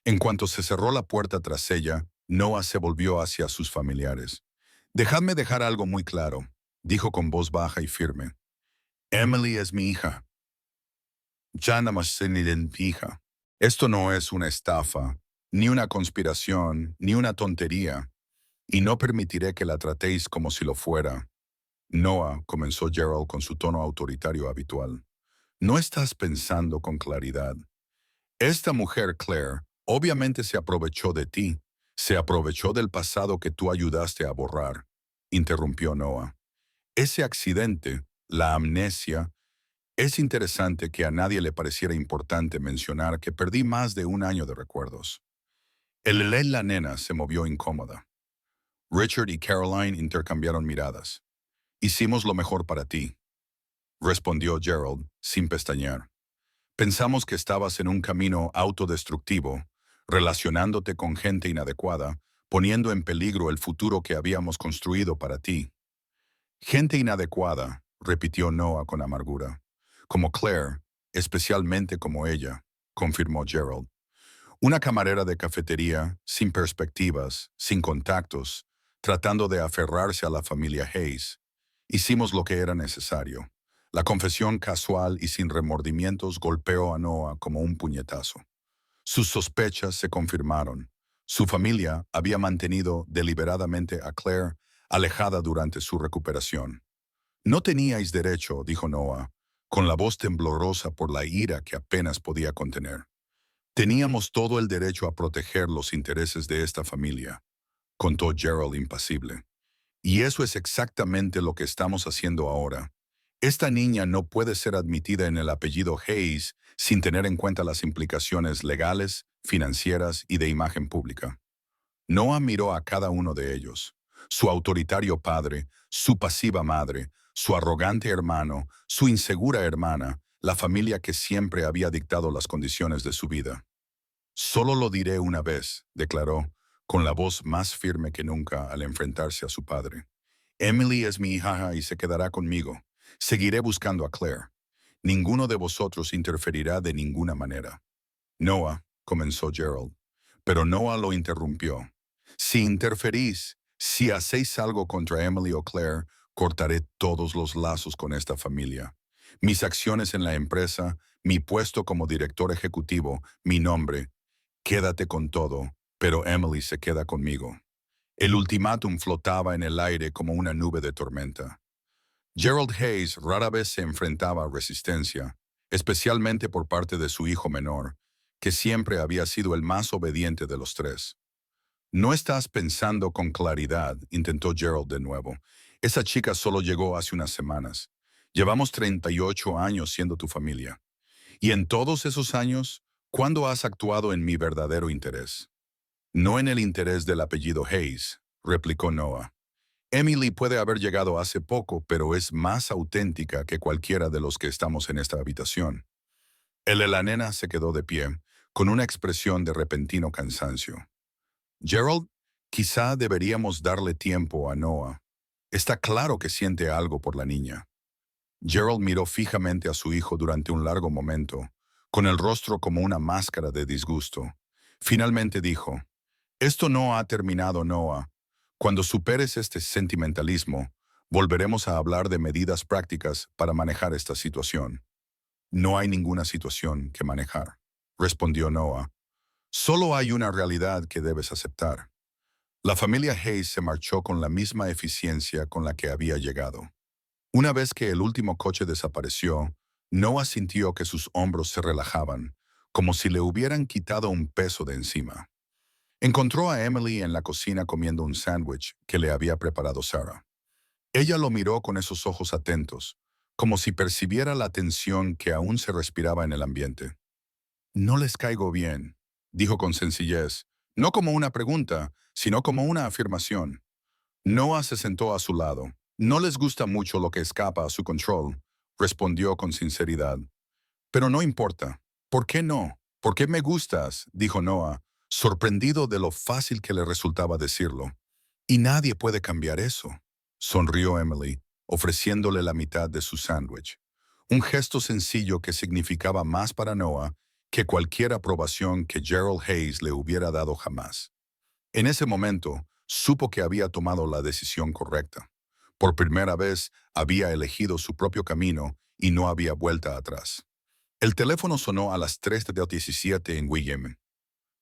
En cuanto se cerró la puerta tras ella, Noah se volvió hacia sus familiares. Dejadme dejar algo muy claro, dijo con voz baja y firme. Emily es mi hija. Jana Masiniden, mi hija. Esto no es una estafa, ni una conspiración, ni una tontería, y no permitiré que la tratéis como si lo fuera. Noah, comenzó Gerald con su tono autoritario habitual. No estás pensando con claridad. Esta mujer, Claire, obviamente se aprovechó de ti. Se aprovechó del pasado que tú ayudaste a borrar, interrumpió Noah. Ese accidente, la amnesia, es interesante que a nadie le pareciera importante mencionar que perdí más de un año de recuerdos. La nena se movió incómoda. Richard y Caroline intercambiaron miradas. Hicimos lo mejor para ti, respondió Gerald, sin pestañear. Pensamos que estabas en un camino autodestructivo, relacionándote con gente inadecuada, poniendo en peligro el futuro que habíamos construido para ti. Gente inadecuada, repitió Noah con amargura. Como Claire, especialmente como ella, confirmó Gerald. Una camarera de cafetería, sin perspectivas, sin contactos, tratando de aferrarse a la familia Hayes. Hicimos lo que era necesario. La confesión casual y sin remordimientos golpeó a Noah como un puñetazo. Sus sospechas se confirmaron. Su familia había mantenido deliberadamente a Claire alejada durante su recuperación. No teníais derecho, dijo Noah, con la voz temblorosa por la ira que apenas podía contener. Teníamos todo el derecho a proteger los intereses de esta familia, contó Gerald impasible. Y eso es exactamente lo que estamos haciendo ahora. Esta niña no puede ser admitida en el apellido Hayes sin tener en cuenta las implicaciones legales, financieras y de imagen pública. Noah miró a cada uno de ellos. Su autoritario padre, su pasiva madre, su arrogante hermano, su insegura hermana, la familia que siempre había dictado las condiciones de su vida. Solo lo diré una vez, declaró, con la voz más firme que nunca al enfrentarse a su padre. Emily es mi hija y se quedará conmigo. Seguiré buscando a Claire. Ninguno de vosotros interferirá de ninguna manera. Noah, comenzó Gerald, pero Noah lo interrumpió. Si interferís, si hacéis algo contra Emily o Claire, cortaré todos los lazos con esta familia. Mis acciones en la empresa, mi puesto como director ejecutivo, mi nombre. Quédate con todo, pero Emily se queda conmigo. El ultimátum flotaba en el aire como una nube de tormenta. Gerald Hayes rara vez se enfrentaba a resistencia, especialmente por parte de su hijo menor, que siempre había sido el más obediente de los tres. No estás pensando con claridad, intentó Gerald de nuevo. Esa chica solo llegó hace unas semanas. Llevamos 38 años siendo tu familia. Y en todos esos años, ¿cuándo has actuado en mi verdadero interés? No en el interés del apellido Hayes, replicó Noah. Emily puede haber llegado hace poco, pero es más auténtica que cualquiera de los que estamos en esta habitación. El de la nena se quedó de pie, con una expresión de repentino cansancio. Gerald, quizá deberíamos darle tiempo a Noah. Está claro que siente algo por la niña. Gerald miró fijamente a su hijo durante un largo momento, con el rostro como una máscara de disgusto. Finalmente dijo, «Esto no ha terminado, Noah. Cuando superes este sentimentalismo, volveremos a hablar de medidas prácticas para manejar esta situación». «No hay ninguna situación que manejar», respondió Noah. «Solo hay una realidad que debes aceptar». La familia Hayes se marchó con la misma eficiencia con la que había llegado. Una vez que el último coche desapareció, Noah sintió que sus hombros se relajaban, como si le hubieran quitado un peso de encima. Encontró a Emily en la cocina comiendo un sándwich que le había preparado Sarah. Ella lo miró con esos ojos atentos, como si percibiera la tensión que aún se respiraba en el ambiente. «No les caigo bien», dijo con sencillez, no como una pregunta, sino como una afirmación. Noah se sentó a su lado. «No les gusta mucho lo que escapa a su control», respondió con sinceridad. «Pero no importa. ¿Por qué no? ¿Por qué me gustas?», dijo Noah, sorprendido de lo fácil que le resultaba decirlo. «Y nadie puede cambiar eso», sonrió Emily, ofreciéndole la mitad de su sándwich. Un gesto sencillo que significaba más para Noah que cualquier aprobación que Gerald Hayes le hubiera dado jamás. En ese momento, supo que había tomado la decisión correcta. Por primera vez, había elegido su propio camino y no había vuelta atrás. El teléfono sonó a las 3:17 en William.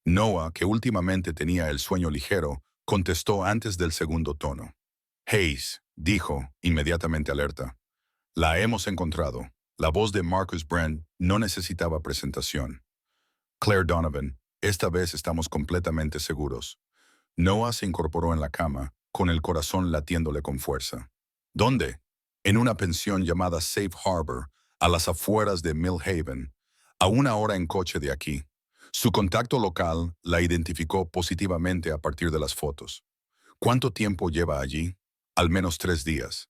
Noah, que últimamente tenía el sueño ligero, contestó antes del segundo tono. Hayes, dijo, inmediatamente alerta. La hemos encontrado. La voz de Marcus Brent no necesitaba presentación. Claire Donovan, esta vez estamos completamente seguros. Noah se incorporó en la cama, con el corazón latiéndole con fuerza. ¿Dónde? En una pensión llamada Safe Harbor, a las afueras de Mill Haven, a 1 hora en coche de aquí. Su contacto local la identificó positivamente a partir de las fotos. ¿Cuánto tiempo lleva allí? Al menos 3 días.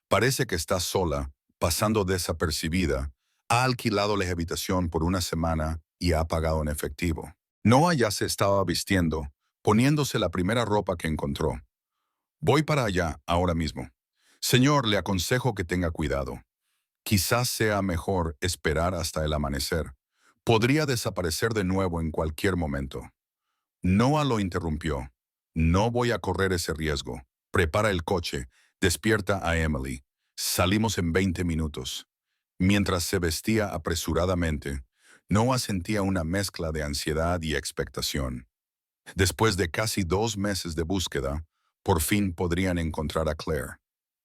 Parece que está sola, pasando desapercibida. Ha alquilado la habitación por 1 semana y ha pagado en efectivo. Noah ya se estaba vistiendo, poniéndose la primera ropa que encontró. Voy para allá, ahora mismo. Señor, le aconsejo que tenga cuidado. Quizás sea mejor esperar hasta el amanecer. Podría desaparecer de nuevo en cualquier momento. Noah lo interrumpió. No voy a correr ese riesgo. Prepara el coche. Despierta a Emily. Salimos en 20 minutos. Mientras se vestía apresuradamente, Noah sentía una mezcla de ansiedad y expectación. Después de casi 2 meses de búsqueda, por fin podrían encontrar a Claire.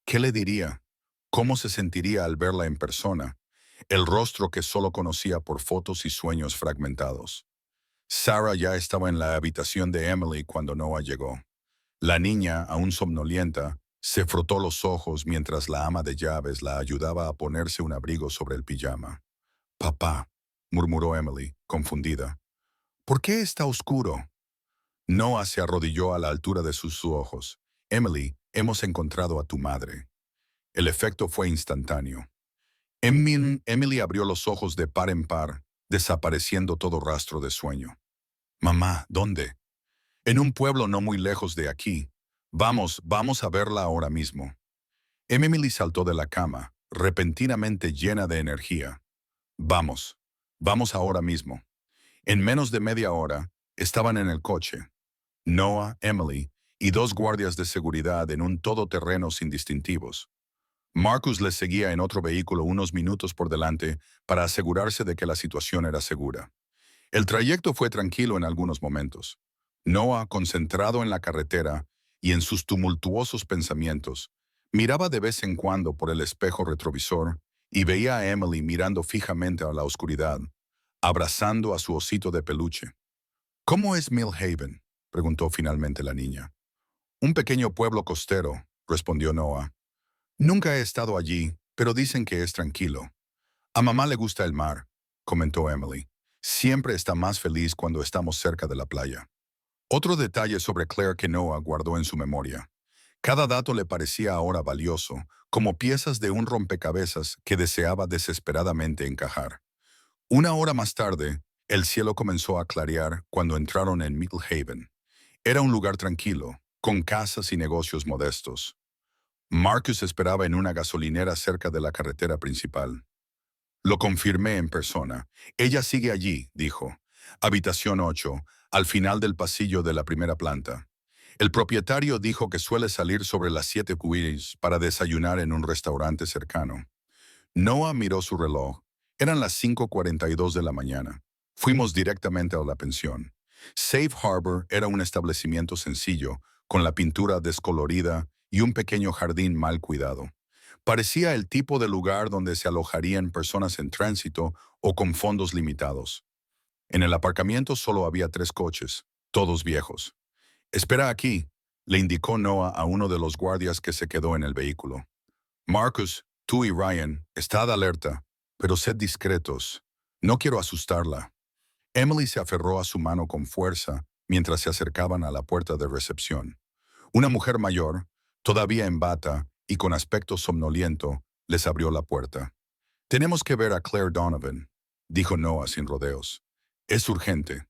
¿Qué le diría? ¿Cómo se sentiría al verla en persona? El rostro que solo conocía por fotos y sueños fragmentados. Sarah ya estaba en la habitación de Emily cuando Noah llegó. La niña, aún somnolienta, se frotó los ojos mientras la ama de llaves la ayudaba a ponerse un abrigo sobre el pijama. «Papá», murmuró Emily, confundida. «¿Por qué está oscuro?» Noah se arrodilló a la altura de sus ojos. «Emily, hemos encontrado a tu madre». El efecto fue instantáneo. Emily abrió los ojos de par en par, desapareciendo todo rastro de sueño. «Mamá, ¿dónde?» «En un pueblo no muy lejos de aquí. Vamos a verla ahora mismo». Emily saltó de la cama, repentinamente llena de energía. Vamos ahora mismo». En menos de media hora, estaban en el coche. Noah, Emily y 2 guardias de seguridad en un todoterreno sin distintivos. Marcus les seguía en otro vehículo unos minutos por delante para asegurarse de que la situación era segura. El trayecto fue tranquilo en algunos momentos. Noah, concentrado en la carretera y en sus tumultuosos pensamientos, miraba de vez en cuando por el espejo retrovisor y veía a Emily mirando fijamente a la oscuridad, abrazando a su osito de peluche. «¿Cómo es Mill Haven?», preguntó finalmente la niña. «Un pequeño pueblo costero», respondió Noah. «Nunca he estado allí, pero dicen que es tranquilo». «A mamá le gusta el mar», comentó Emily. «Siempre está más feliz cuando estamos cerca de la playa». Otro detalle sobre Claire que Noah guardó en su memoria. Cada dato le parecía ahora valioso, como piezas de un rompecabezas que deseaba desesperadamente encajar. 1 hora más tarde, el cielo comenzó a clarear cuando entraron en Middle Haven. Era un lugar tranquilo, con casas y negocios modestos. Marcus esperaba en una gasolinera cerca de la carretera principal. «Lo confirmé en persona. Ella sigue allí», dijo. «Habitación 8, al final del pasillo de la primera planta». El propietario dijo que suele salir sobre las 7 para desayunar en un restaurante cercano. Noah miró su reloj. Eran las 5:42 de la mañana. Fuimos directamente a la pensión. Safe Harbor era un establecimiento sencillo, con la pintura descolorida y un pequeño jardín mal cuidado. Parecía el tipo de lugar donde se alojarían personas en tránsito o con fondos limitados. En el aparcamiento solo había 3 coches, todos viejos. «Espera aquí», le indicó Noah a uno de los guardias que se quedó en el vehículo. «Marcus, tú y Ryan, estad alerta, pero sed discretos. No quiero asustarla». Emily se aferró a su mano con fuerza mientras se acercaban a la puerta de recepción. Una mujer mayor, todavía en bata y con aspecto somnoliento, les abrió la puerta. «Tenemos que ver a Claire Donovan», dijo Noah sin rodeos. «Es urgente».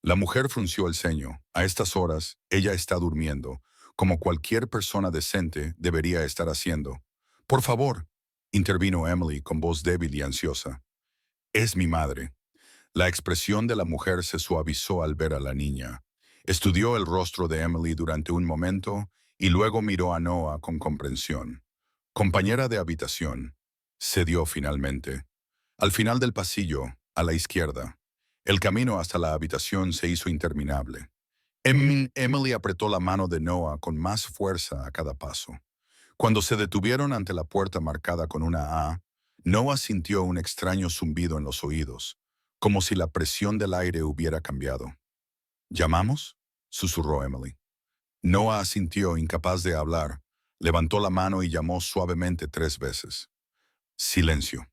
La mujer frunció el ceño. A estas horas, ella está durmiendo, como cualquier persona decente debería estar haciendo. «Por favor», intervino Emily con voz débil y ansiosa. «Es mi madre». La expresión de la mujer se suavizó al ver a la niña. Estudió el rostro de Emily durante un momento y luego miró a Noah con comprensión. «Compañera de habitación», cedió finalmente. Al final del pasillo, a la izquierda. El camino hasta la habitación se hizo interminable. Emily apretó la mano de Noah con más fuerza a cada paso. Cuando se detuvieron ante la puerta marcada con una A, Noah sintió un extraño zumbido en los oídos, como si la presión del aire hubiera cambiado. ¿Llamamos?, susurró Emily. Noah asintió, incapaz de hablar. Levantó la mano y llamó suavemente 3 veces. Silencio.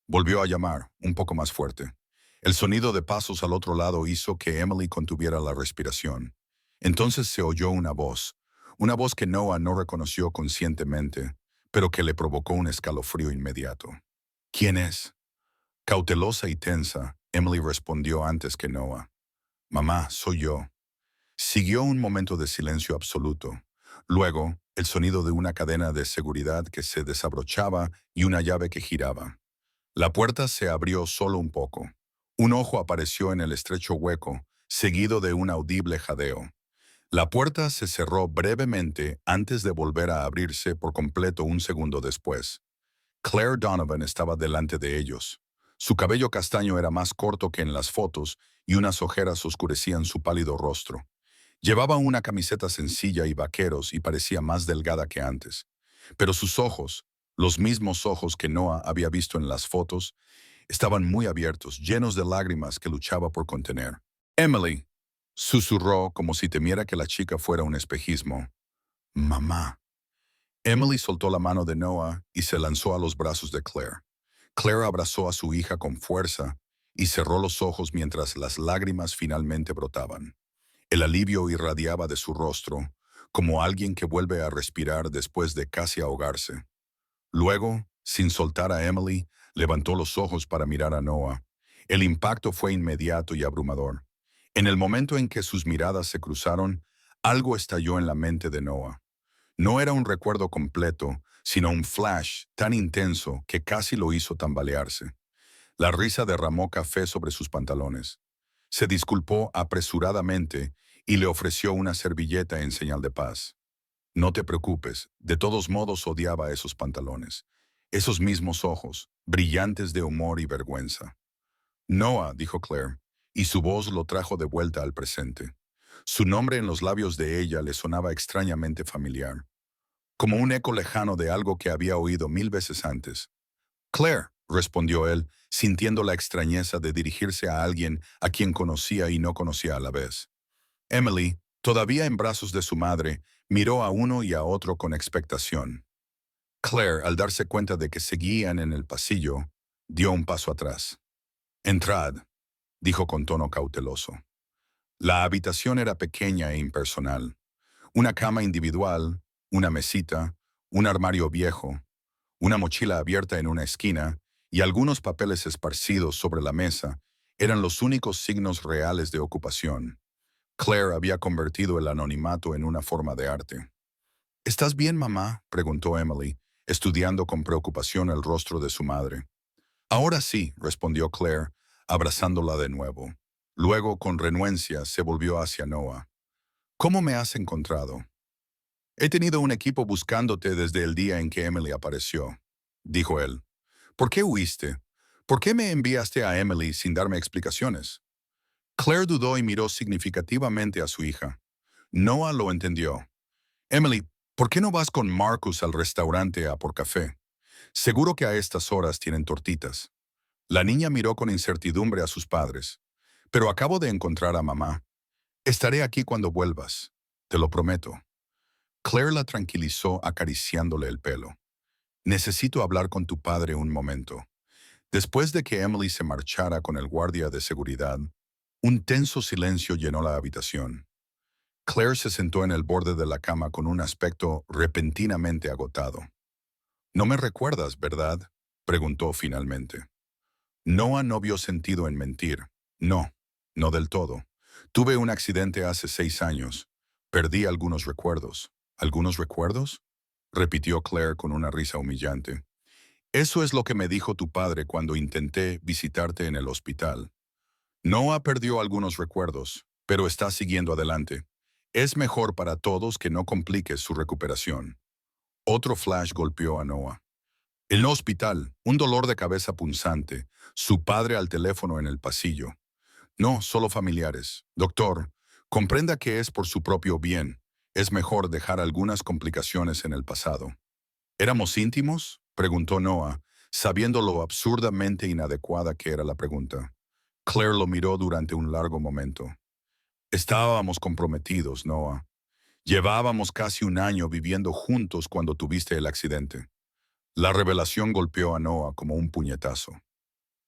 Volvió a llamar, un poco más fuerte. El sonido de pasos al otro lado hizo que Emily contuviera la respiración. Entonces se oyó una voz que Noah no reconoció conscientemente, pero que le provocó un escalofrío inmediato. ¿Quién es? Cautelosa y tensa, Emily respondió antes que Noah. Mamá, soy yo. Siguió un momento de silencio absoluto. Luego, el sonido de una cadena de seguridad que se desabrochaba y una llave que giraba. La puerta se abrió solo un poco. Un ojo apareció en el estrecho hueco, seguido de un audible jadeo. La puerta se cerró brevemente antes de volver a abrirse por completo un segundo después. Claire Donovan estaba delante de ellos. Su cabello castaño era más corto que en las fotos y unas ojeras oscurecían su pálido rostro. Llevaba una camiseta sencilla y vaqueros y parecía más delgada que antes. Pero sus ojos, los mismos ojos que Noah había visto en las fotos, estaban muy abiertos, llenos de lágrimas que luchaba por contener. Emily, susurró como si temiera que la chica fuera un espejismo. Mamá. Emily soltó la mano de Noah y se lanzó a los brazos de Claire. Claire abrazó a su hija con fuerza y cerró los ojos mientras las lágrimas finalmente brotaban. El alivio irradiaba de su rostro, como alguien que vuelve a respirar después de casi ahogarse. Luego, sin soltar a Emily, levantó los ojos para mirar a Noah. El impacto fue inmediato y abrumador. En el momento en que sus miradas se cruzaron, algo estalló en la mente de Noah. No era un recuerdo completo, sino un flash tan intenso que casi lo hizo tambalearse. La risa derramó café sobre sus pantalones. Se disculpó apresuradamente y le ofreció una servilleta en señal de paz. No te preocupes, de todos modos odiaba esos pantalones, esos mismos ojos, brillantes de humor y vergüenza. Noah, dijo Claire, y su voz lo trajo de vuelta al presente. Su nombre en los labios de ella le sonaba extrañamente familiar, como un eco lejano de algo que había oído 1000 veces antes. Claire, respondió él, sintiendo la extrañeza de dirigirse a alguien a quien conocía y no conocía a la vez. Emily, todavía en brazos de su madre, miró a uno y a otro con expectación. Claire, al darse cuenta de que seguían en el pasillo, dio un paso atrás. Entrad, dijo con tono cauteloso. La habitación era pequeña e impersonal. Una cama individual, una mesita, un armario viejo, una mochila abierta en una esquina y algunos papeles esparcidos sobre la mesa eran los únicos signos reales de ocupación. Claire había convertido el anonimato en una forma de arte. ¿Estás bien, mamá?, preguntó Emily, estudiando con preocupación el rostro de su madre. Ahora sí, respondió Claire, abrazándola de nuevo. Luego, con renuencia, se volvió hacia Noah. ¿Cómo me has encontrado? He tenido un equipo buscándote desde el día en que Emily apareció, dijo él. ¿Por qué huiste? ¿Por qué me enviaste a Emily sin darme explicaciones? Claire dudó y miró significativamente a su hija. Noah lo entendió. Emily, ¿por qué no vas con Marcus al restaurante a por café? Seguro que a estas horas tienen tortitas. La niña miró con incertidumbre a sus padres. Pero acabo de encontrar a mamá. Estaré aquí cuando vuelvas. Te lo prometo. Claire la tranquilizó acariciándole el pelo. Necesito hablar con tu padre un momento. Después de que Emily se marchara con el guardia de seguridad, un tenso silencio llenó la habitación. Claire se sentó en el borde de la cama con un aspecto repentinamente agotado. «No me recuerdas, ¿verdad?», preguntó finalmente. Noah no vio sentido en mentir. No, no del todo. Tuve un accidente hace 6 años. Perdí algunos recuerdos. ¿Algunos recuerdos?, repitió Claire con una risa humillante. Eso es lo que me dijo tu padre cuando intenté visitarte en el hospital. Noah perdió algunos recuerdos, pero está siguiendo adelante. Es mejor para todos que no compliques su recuperación. Otro flash golpeó a Noah. El hospital, un dolor de cabeza punzante, su padre al teléfono en el pasillo. No, solo familiares. Doctor, comprenda que es por su propio bien. Es mejor dejar algunas complicaciones en el pasado. ¿Éramos íntimos? Preguntó Noah, sabiendo lo absurdamente inadecuada que era la pregunta. Claire lo miró durante un largo momento. Estábamos comprometidos, Noah. Llevábamos casi un año viviendo juntos cuando tuviste el accidente. La revelación golpeó a Noah como un puñetazo.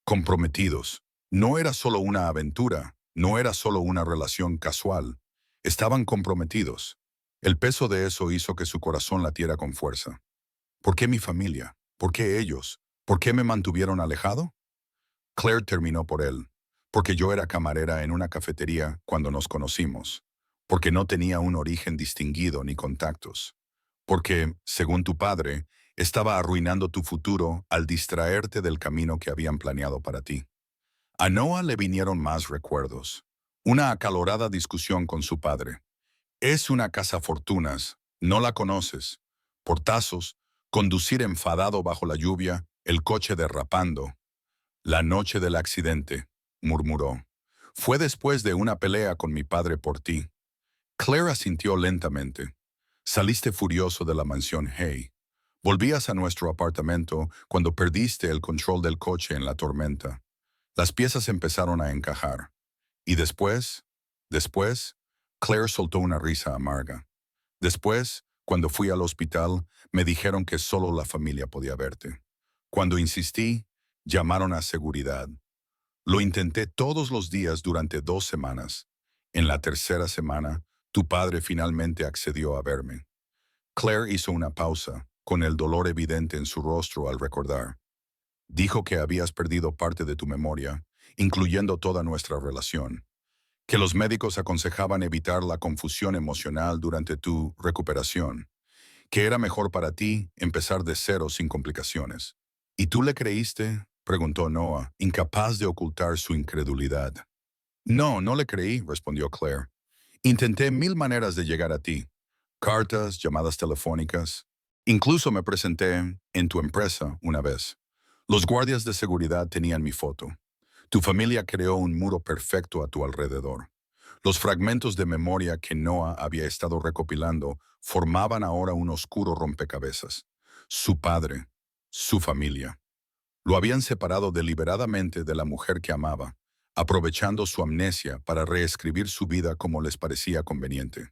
Comprometidos. No era solo una aventura, no era solo una relación casual. Estaban comprometidos. El peso de eso hizo que su corazón latiera con fuerza. ¿Por qué mi familia? ¿Por qué ellos? ¿Por qué me mantuvieron alejado? Claire terminó por él, porque yo era camarera en una cafetería cuando nos conocimos, porque no tenía un origen distinguido ni contactos, porque, según tu padre, estaba arruinando tu futuro al distraerte del camino que habían planeado para ti. A Noah le vinieron más recuerdos. Una acalorada discusión con su padre. Es una cazafortunas, no la conoces. Portazos, conducir enfadado bajo la lluvia, el coche derrapando. La noche del accidente, murmuró. Fue después de una pelea con mi padre por ti. Claire asintió lentamente. Saliste furioso de la mansión Hay. Volvías a nuestro apartamento cuando perdiste el control del coche en la tormenta. Las piezas empezaron a encajar. Y después, Claire soltó una risa amarga. Después, cuando fui al hospital, me dijeron que solo la familia podía verte. Cuando insistí, llamaron a seguridad. Lo intenté todos los días durante 2 semanas. En la tercera semana, tu padre finalmente accedió a verme. Claire hizo una pausa, con el dolor evidente en su rostro al recordar. Dijo que habías perdido parte de tu memoria, incluyendo toda nuestra relación, que los médicos aconsejaban evitar la confusión emocional durante tu recuperación, que era mejor para ti empezar de cero sin complicaciones. ¿Y tú le creíste? Preguntó Noah, incapaz de ocultar su incredulidad. No, no le creí, respondió Claire. Intenté 1000 maneras de llegar a ti. Cartas, llamadas telefónicas. Incluso me presenté en tu empresa una vez. Los guardias de seguridad tenían mi foto. Tu familia creó un muro perfecto a tu alrededor. Los fragmentos de memoria que Noah había estado recopilando formaban ahora un oscuro rompecabezas. Su padre, su familia. Lo habían separado deliberadamente de la mujer que amaba, aprovechando su amnesia para reescribir su vida como les parecía conveniente.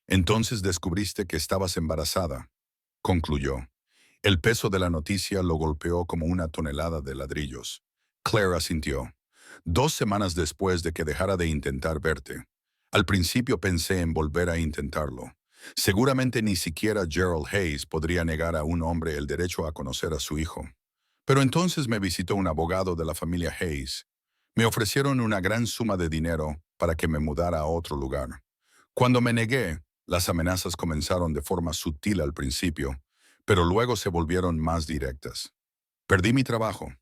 Entonces descubriste que estabas embarazada, concluyó. El peso de la noticia lo golpeó como una tonelada de ladrillos. Claire asintió. 2 semanas después de que dejara de intentar verte. Al principio pensé en volver a intentarlo. Seguramente ni siquiera Gerald Hayes podría negar a un hombre el derecho a conocer a su hijo. Pero entonces me visitó un abogado de la familia Hayes. Me ofrecieron una gran suma de dinero para que me mudara a otro lugar. Cuando me negué, las amenazas comenzaron de forma sutil al principio, pero luego se volvieron más directas. Perdí mi trabajo.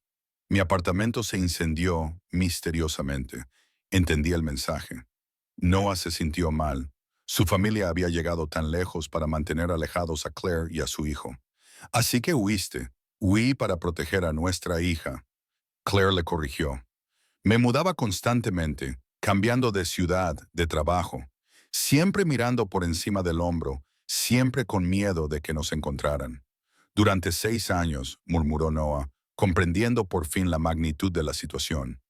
Mi apartamento se incendió misteriosamente. Entendí el mensaje. Noah se sintió mal. Su familia había llegado tan lejos para mantener alejados a Claire y a su hijo. Así que huiste. Huí para proteger a nuestra hija. Claire le corrigió. Me mudaba constantemente, cambiando de ciudad, de trabajo, siempre mirando por encima del hombro, siempre con miedo de que nos encontraran. Durante 6 años, murmuró Noah, comprendiendo por fin la magnitud de la situación.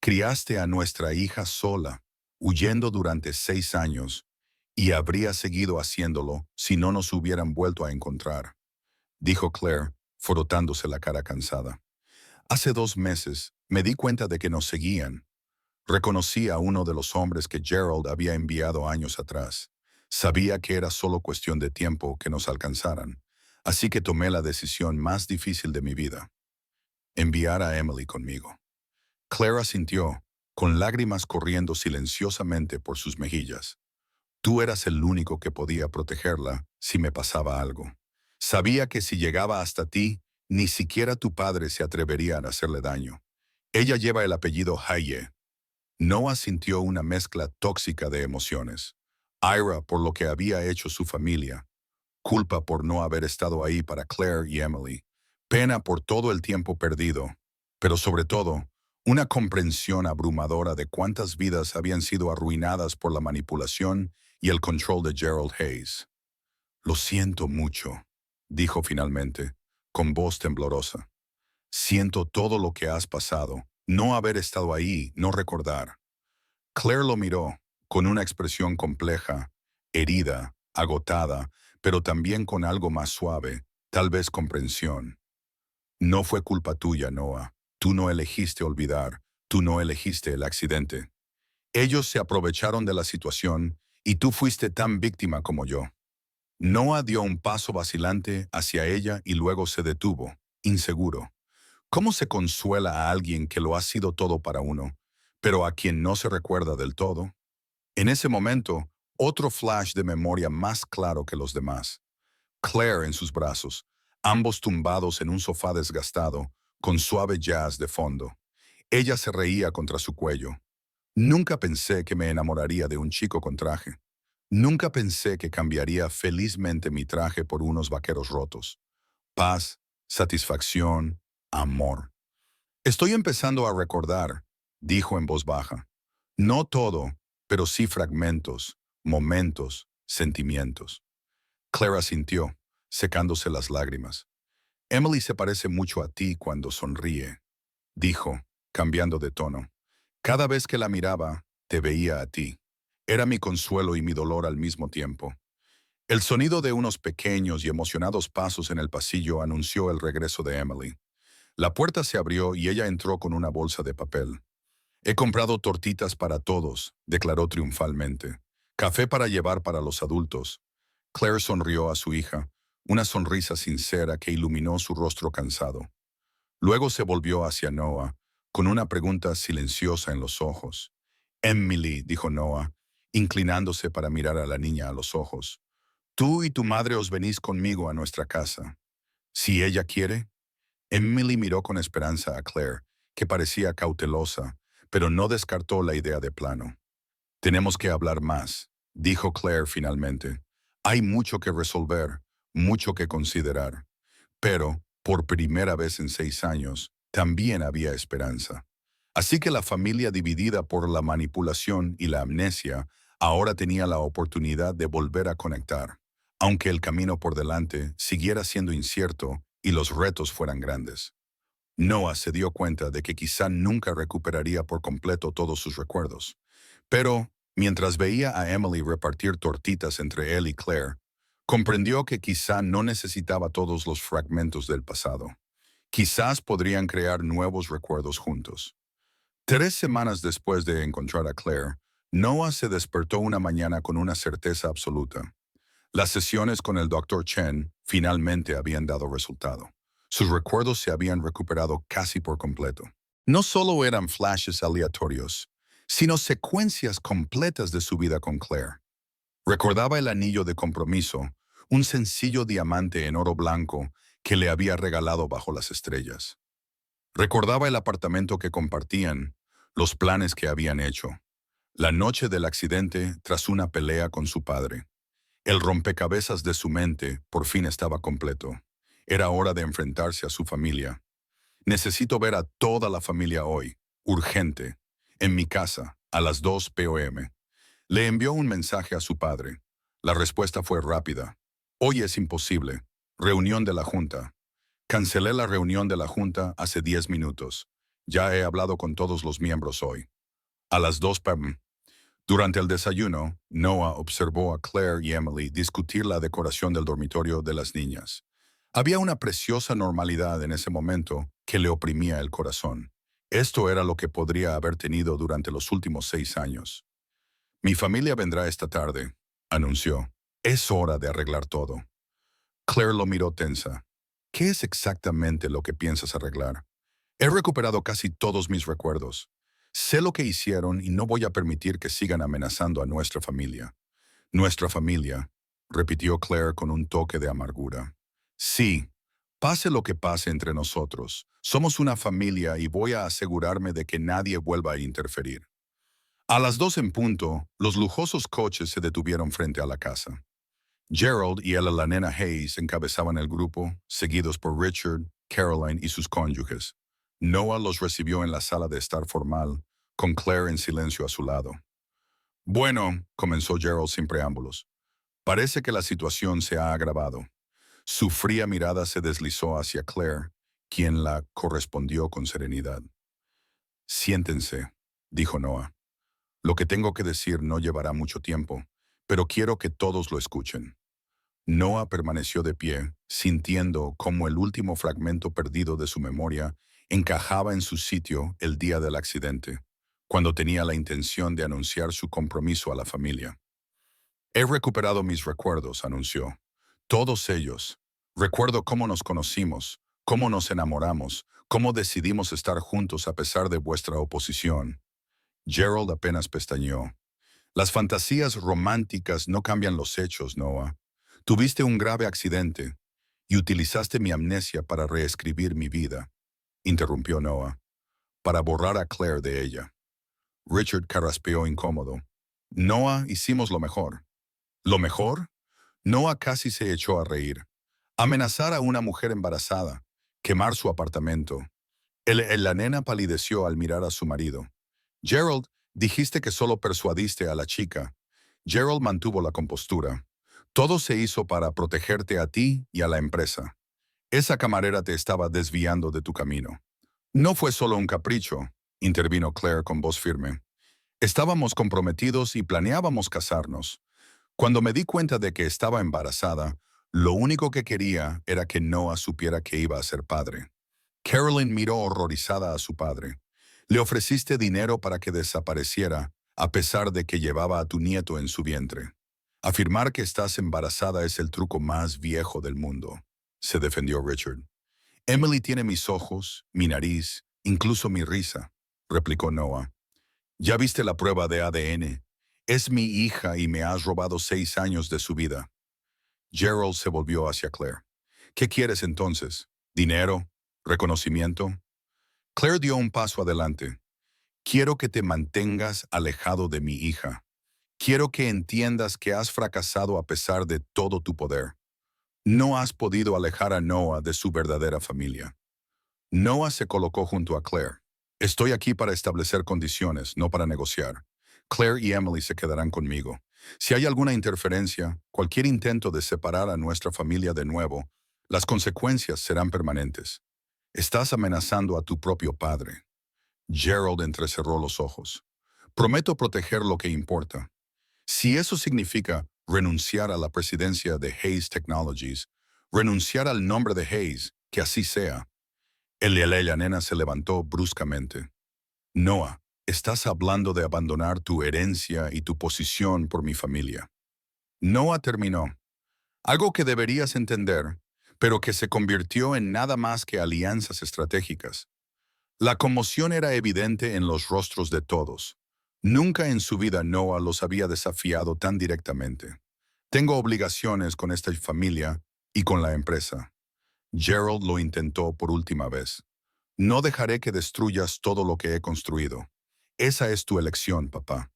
Criaste a nuestra hija sola, huyendo durante 6 años, y habría seguido haciéndolo si no nos hubieran vuelto a encontrar, dijo Claire, frotándose la cara cansada. Hace 2 meses me di cuenta de que nos seguían. Reconocí a uno de los hombres que Gerald había enviado años atrás. Sabía que era solo cuestión de tiempo que nos alcanzaran, así que tomé la decisión más difícil de mi vida: enviar a Emily conmigo. Claire asintió, con lágrimas corriendo silenciosamente por sus mejillas. Tú eras el único que podía protegerla si me pasaba algo. Sabía que si llegaba hasta ti, ni siquiera tu padre se atrevería a hacerle daño. Ella lleva el apellido Haye. Noah sintió una mezcla tóxica de emociones. Ira por lo que había hecho su familia. Culpa por no haber estado ahí para Claire y Emily. Pena por todo el tiempo perdido. Pero sobre todo, una comprensión abrumadora de cuántas vidas habían sido arruinadas por la manipulación y el control de Gerald Hayes. Lo siento mucho, dijo finalmente, con voz temblorosa. Siento todo lo que has pasado. No haber estado ahí, no recordar. Claire lo miró, con una expresión compleja, herida, agotada, pero también con algo más suave, tal vez comprensión. No fue culpa tuya, Noah. Tú no elegiste olvidar, tú no elegiste el accidente. Ellos se aprovecharon de la situación y tú fuiste tan víctima como yo. Noah dio un paso vacilante hacia ella y luego se detuvo, inseguro. ¿Cómo se consuela a alguien que lo ha sido todo para uno, pero a quien no se recuerda del todo? En ese momento, otro flash de memoria más claro que los demás. Claire en sus brazos, ambos tumbados en un sofá desgastado, con suave jazz de fondo. Ella se reía contra su cuello. Nunca pensé que me enamoraría de un chico con traje. Nunca pensé que cambiaría felizmente mi traje por unos vaqueros rotos. Paz, satisfacción, amor. Estoy empezando a recordar, dijo en voz baja. No todo, pero sí fragmentos, momentos, sentimientos. Clara sintió, secándose las lágrimas. Emily se parece mucho a ti cuando sonríe, dijo, cambiando de tono. Cada vez que la miraba, te veía a ti. Era mi consuelo y mi dolor al mismo tiempo. El sonido de unos pequeños y emocionados pasos en el pasillo anunció el regreso de Emily. La puerta se abrió y ella entró con una bolsa de papel. He comprado tortitas para todos, declaró triunfalmente. Café para llevar para los adultos. Claire sonrió a su hija, una sonrisa sincera que iluminó su rostro cansado. Luego se volvió hacia Noah, con una pregunta silenciosa en los ojos. Emily, dijo Noah, inclinándose para mirar a la niña a los ojos. Tú y tu madre os venís conmigo a nuestra casa. Si ella quiere. Emily miró con esperanza a Claire, que parecía cautelosa, pero no descartó la idea de plano. Tenemos que hablar más, dijo Claire finalmente. Hay mucho que resolver, mucho que considerar. Pero, por primera vez en 6 años, también había esperanza. Así que la familia dividida por la manipulación y la amnesia ahora tenía la oportunidad de volver a conectar, aunque el camino por delante siguiera siendo incierto y los retos fueran grandes. Noah se dio cuenta de que quizá nunca recuperaría por completo todos sus recuerdos. Pero, mientras veía a Emily repartir tortitas entre él y Claire, comprendió que quizá no necesitaba todos los fragmentos del pasado. Quizás podrían crear nuevos recuerdos juntos. 3 semanas después de encontrar a Claire, Noah se despertó una mañana con una certeza absoluta. Las sesiones con el Dr. Chen finalmente habían dado resultado. Sus recuerdos se habían recuperado casi por completo. No solo eran flashes aleatorios, sino secuencias completas de su vida con Claire. Recordaba el anillo de compromiso, un sencillo diamante en oro blanco que le había regalado bajo las estrellas. Recordaba el apartamento que compartían, los planes que habían hecho, la noche del accidente tras una pelea con su padre. El rompecabezas de su mente por fin estaba completo. Era hora de enfrentarse a su familia. Necesito ver a toda la familia hoy, urgente, en mi casa, a las 2 p.m. Le envió un mensaje a su padre. La respuesta fue rápida. Hoy es imposible. Reunión de la Junta. Cancelé la reunión de la Junta hace 10 minutos. Ya he hablado con todos los miembros hoy. A las 2 p.m. Durante el desayuno, Noah observó a Claire y Emily discutir la decoración del dormitorio de las niñas. Había una preciosa normalidad en ese momento que le oprimía el corazón. Esto era lo que podría haber tenido durante los últimos 6 años. Mi familia vendrá esta tarde, anunció. Es hora de arreglar todo. Claire lo miró tensa. ¿Qué es exactamente lo que piensas arreglar? He recuperado casi todos mis recuerdos. Sé lo que hicieron y no voy a permitir que sigan amenazando a nuestra familia. Nuestra familia, repitió Claire con un toque de amargura. Sí, pase lo que pase entre nosotros. Somos una familia y voy a asegurarme de que nadie vuelva a interferir. A las 2 en punto, los lujosos coches se detuvieron frente a la casa. Gerald y la nena Hayes encabezaban el grupo, seguidos por Richard, Caroline y sus cónyuges. Noah los recibió en la sala de estar formal, con Claire en silencio a su lado. Bueno, comenzó Gerald sin preámbulos. Parece que la situación se ha agravado. Su fría mirada se deslizó hacia Claire, quien la correspondió con serenidad. Siéntense, dijo Noah. Lo que tengo que decir no llevará mucho tiempo, pero quiero que todos lo escuchen. Noah permaneció de pie, sintiendo cómo el último fragmento perdido de su memoria encajaba en su sitio el día del accidente, cuando tenía la intención de anunciar su compromiso a la familia. He recuperado mis recuerdos, anunció. Todos ellos. Recuerdo cómo nos conocimos, cómo nos enamoramos, cómo decidimos estar juntos a pesar de vuestra oposición. Gerald apenas pestañeó. Las fantasías románticas no cambian los hechos, Noah. Tuviste un grave accidente y utilizaste mi amnesia para reescribir mi vida, interrumpió Noah, para borrar a Claire de ella. Richard carraspeó incómodo. Noah, hicimos lo mejor. ¿Lo mejor? Noah casi se echó a reír. Amenazar a una mujer embarazada, quemar su apartamento. La nena palideció al mirar a su marido. Gerald, dijiste que solo persuadiste a la chica. Gerald mantuvo la compostura. Todo se hizo para protegerte a ti y a la empresa. Esa camarera te estaba desviando de tu camino. No fue solo un capricho, intervino Claire con voz firme. Estábamos comprometidos y planeábamos casarnos. Cuando me di cuenta de que estaba embarazada, lo único que quería era que Noah supiera que iba a ser padre. Carolyn miró horrorizada a su padre. Le ofreciste dinero para que desapareciera, a pesar de que llevaba a tu nieto en su vientre. Afirmar que estás embarazada es el truco más viejo del mundo, se defendió Richard. Emily tiene mis ojos, mi nariz, incluso mi risa, replicó Noah. Ya viste la prueba de ADN. Es mi hija y me has robado 6 años de su vida. Gerald se volvió hacia Claire. ¿Qué quieres entonces? ¿Dinero? ¿Reconocimiento? Claire dio un paso adelante. Quiero que te mantengas alejado de mi hija. Quiero que entiendas que has fracasado a pesar de todo tu poder. No has podido alejar a Noah de su verdadera familia. Noah se colocó junto a Claire. Estoy aquí para establecer condiciones, no para negociar. Claire y Emily se quedarán conmigo. Si hay alguna interferencia, cualquier intento de separar a nuestra familia de nuevo, las consecuencias serán permanentes. Estás amenazando a tu propio padre. Gerald entrecerró los ojos. Prometo proteger lo que importa. Si eso significa renunciar a la presidencia de Hayes Technologies, renunciar al nombre de Hayes, que así sea. La nena se levantó bruscamente. Noah, estás hablando de abandonar tu herencia y tu posición por mi familia. Noah terminó. Algo que deberías entender, pero que se convirtió en nada más que alianzas estratégicas. La conmoción era evidente en los rostros de todos. Nunca en su vida Noah los había desafiado tan directamente. Tengo obligaciones con esta familia y con la empresa. Gerald lo intentó por última vez. No dejaré que destruyas todo lo que he construido. Esa es tu elección, papá.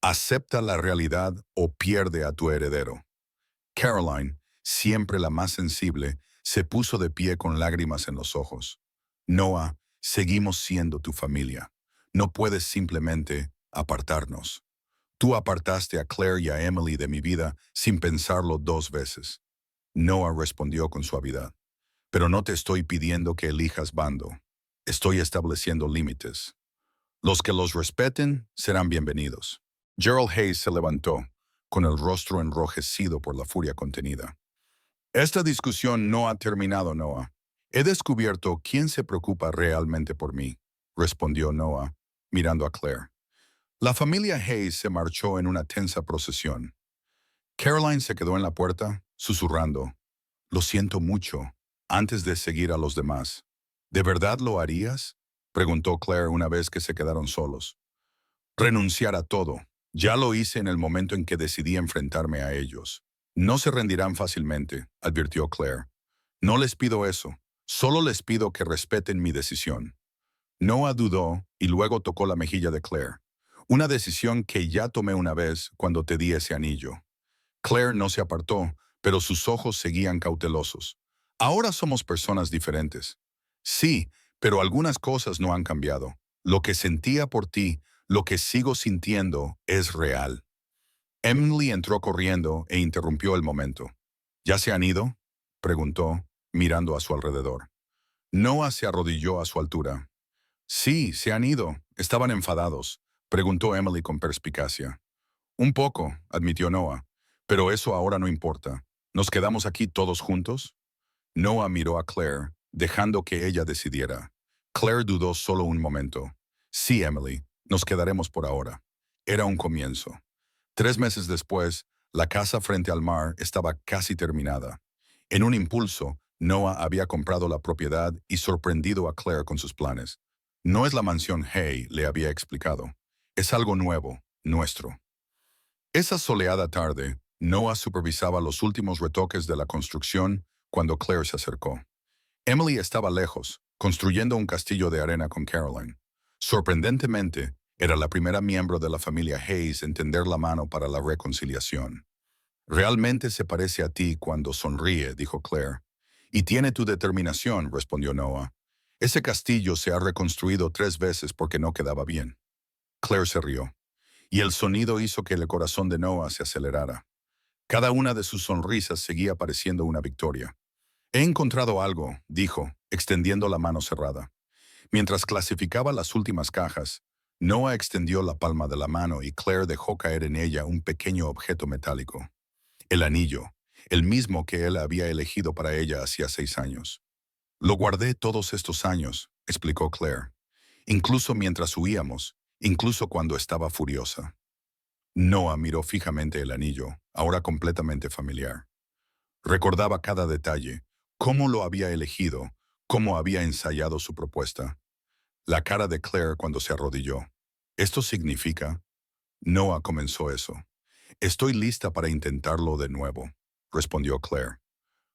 Acepta la realidad o pierde a tu heredero. Caroline, siempre la más sensible, se puso de pie con lágrimas en los ojos. Noah, seguimos siendo tu familia. No puedes simplemente apartarnos. Tú apartaste a Claire y a Emily de mi vida sin pensarlo 2 veces. Noah respondió con suavidad. Pero no te estoy pidiendo que elijas bando. Estoy estableciendo límites. Los que los respeten serán bienvenidos. Gerald Hayes se levantó, con el rostro enrojecido por la furia contenida. Esta discusión no ha terminado, Noah. He descubierto quién se preocupa realmente por mí, respondió Noah, mirando a Claire. La familia Hayes se marchó en una tensa procesión. Caroline se quedó en la puerta, susurrando, «Lo siento mucho», antes de seguir a los demás. «¿De verdad lo harías?», preguntó Claire una vez que se quedaron solos. «Renunciar a todo. Ya lo hice en el momento en que decidí enfrentarme a ellos. No se rendirán fácilmente», advirtió Claire. «No les pido eso. Solo les pido que respeten mi decisión». Noah dudó y luego tocó la mejilla de Claire. «Una decisión que ya tomé una vez cuando te di ese anillo». Claire no se apartó, pero sus ojos seguían cautelosos. «Ahora somos personas diferentes». «Sí, pero algunas cosas no han cambiado. Lo que sentía por ti, lo que sigo sintiendo, es real». Emily entró corriendo e interrumpió el momento. «¿Ya se han ido?», preguntó, mirando a su alrededor. Noah se arrodilló a su altura. Sí, se han ido. Estaban enfadados, preguntó Emily con perspicacia. Un poco, admitió Noah, pero eso ahora no importa. ¿Nos quedamos aquí todos juntos? Noah miró a Claire, dejando que ella decidiera. Claire dudó solo un momento. Sí, Emily, nos quedaremos por ahora. Era un comienzo. 3 meses después, la casa frente al mar estaba casi terminada. En un impulso, Noah había comprado la propiedad y sorprendido a Claire con sus planes. No es la mansión Hay, le había explicado. Es algo nuevo, nuestro. Esa soleada tarde, Noah supervisaba los últimos retoques de la construcción cuando Claire se acercó. Emily estaba lejos, construyendo un castillo de arena con Caroline. Sorprendentemente, era la primera miembro de la familia Hayes en tender la mano para la reconciliación. Realmente se parece a ti cuando sonríe, dijo Claire. Y tiene tu determinación, respondió Noah. Ese castillo se ha reconstruido 3 veces porque no quedaba bien. Claire se rió, y el sonido hizo que el corazón de Noah se acelerara. Cada una de sus sonrisas seguía pareciendo una victoria. He encontrado algo, dijo, extendiendo la mano cerrada. Mientras clasificaba las últimas cajas, Noah extendió la palma de la mano y Claire dejó caer en ella un pequeño objeto metálico. El anillo, el mismo que él había elegido para ella hacía 6 años. Lo guardé todos estos años, explicó Claire, incluso mientras huíamos, incluso cuando estaba furiosa. Noah miró fijamente el anillo, ahora completamente familiar. Recordaba cada detalle, cómo lo había elegido, cómo había ensayado su propuesta. La cara de Claire cuando se arrodilló. ¿Esto significa? Noah comenzó eso. Estoy lista para intentarlo de nuevo, respondió Claire.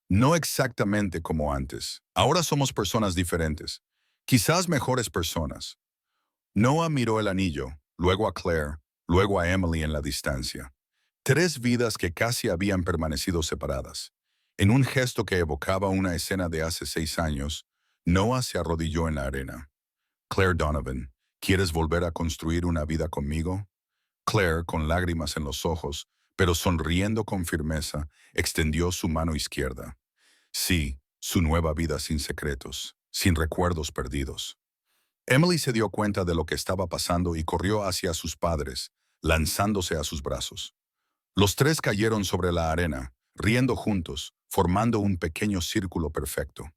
No exactamente como antes. Ahora somos personas diferentes. Quizás mejores personas. Noah miró el anillo, luego a Claire, luego a Emily en la distancia. 3 vidas que casi habían permanecido separadas. En un gesto que evocaba una escena de hace 6 años, Noah se arrodilló en la arena. Claire Donovan, ¿quieres volver a construir una vida conmigo? Claire, con lágrimas en los ojos, pero sonriendo con firmeza, extendió su mano izquierda. Sí, su nueva vida sin secretos, sin recuerdos perdidos. Emily se dio cuenta de lo que estaba pasando y corrió hacia sus padres, lanzándose a sus brazos. Los tres cayeron sobre la arena, riendo juntos, formando un pequeño círculo perfecto.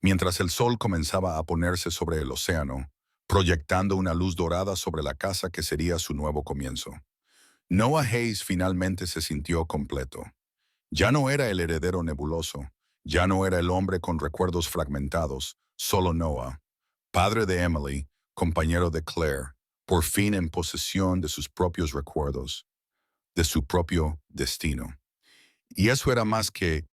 Mientras el sol comenzaba a ponerse sobre el océano, proyectando una luz dorada sobre la casa que sería su nuevo comienzo. Noah Hayes finalmente se sintió completo. Ya no era el heredero nebuloso, ya no era el hombre con recuerdos fragmentados, solo Noah, padre de Emily, compañero de Claire, por fin en posesión de sus propios recuerdos, de su propio destino. Y eso era más que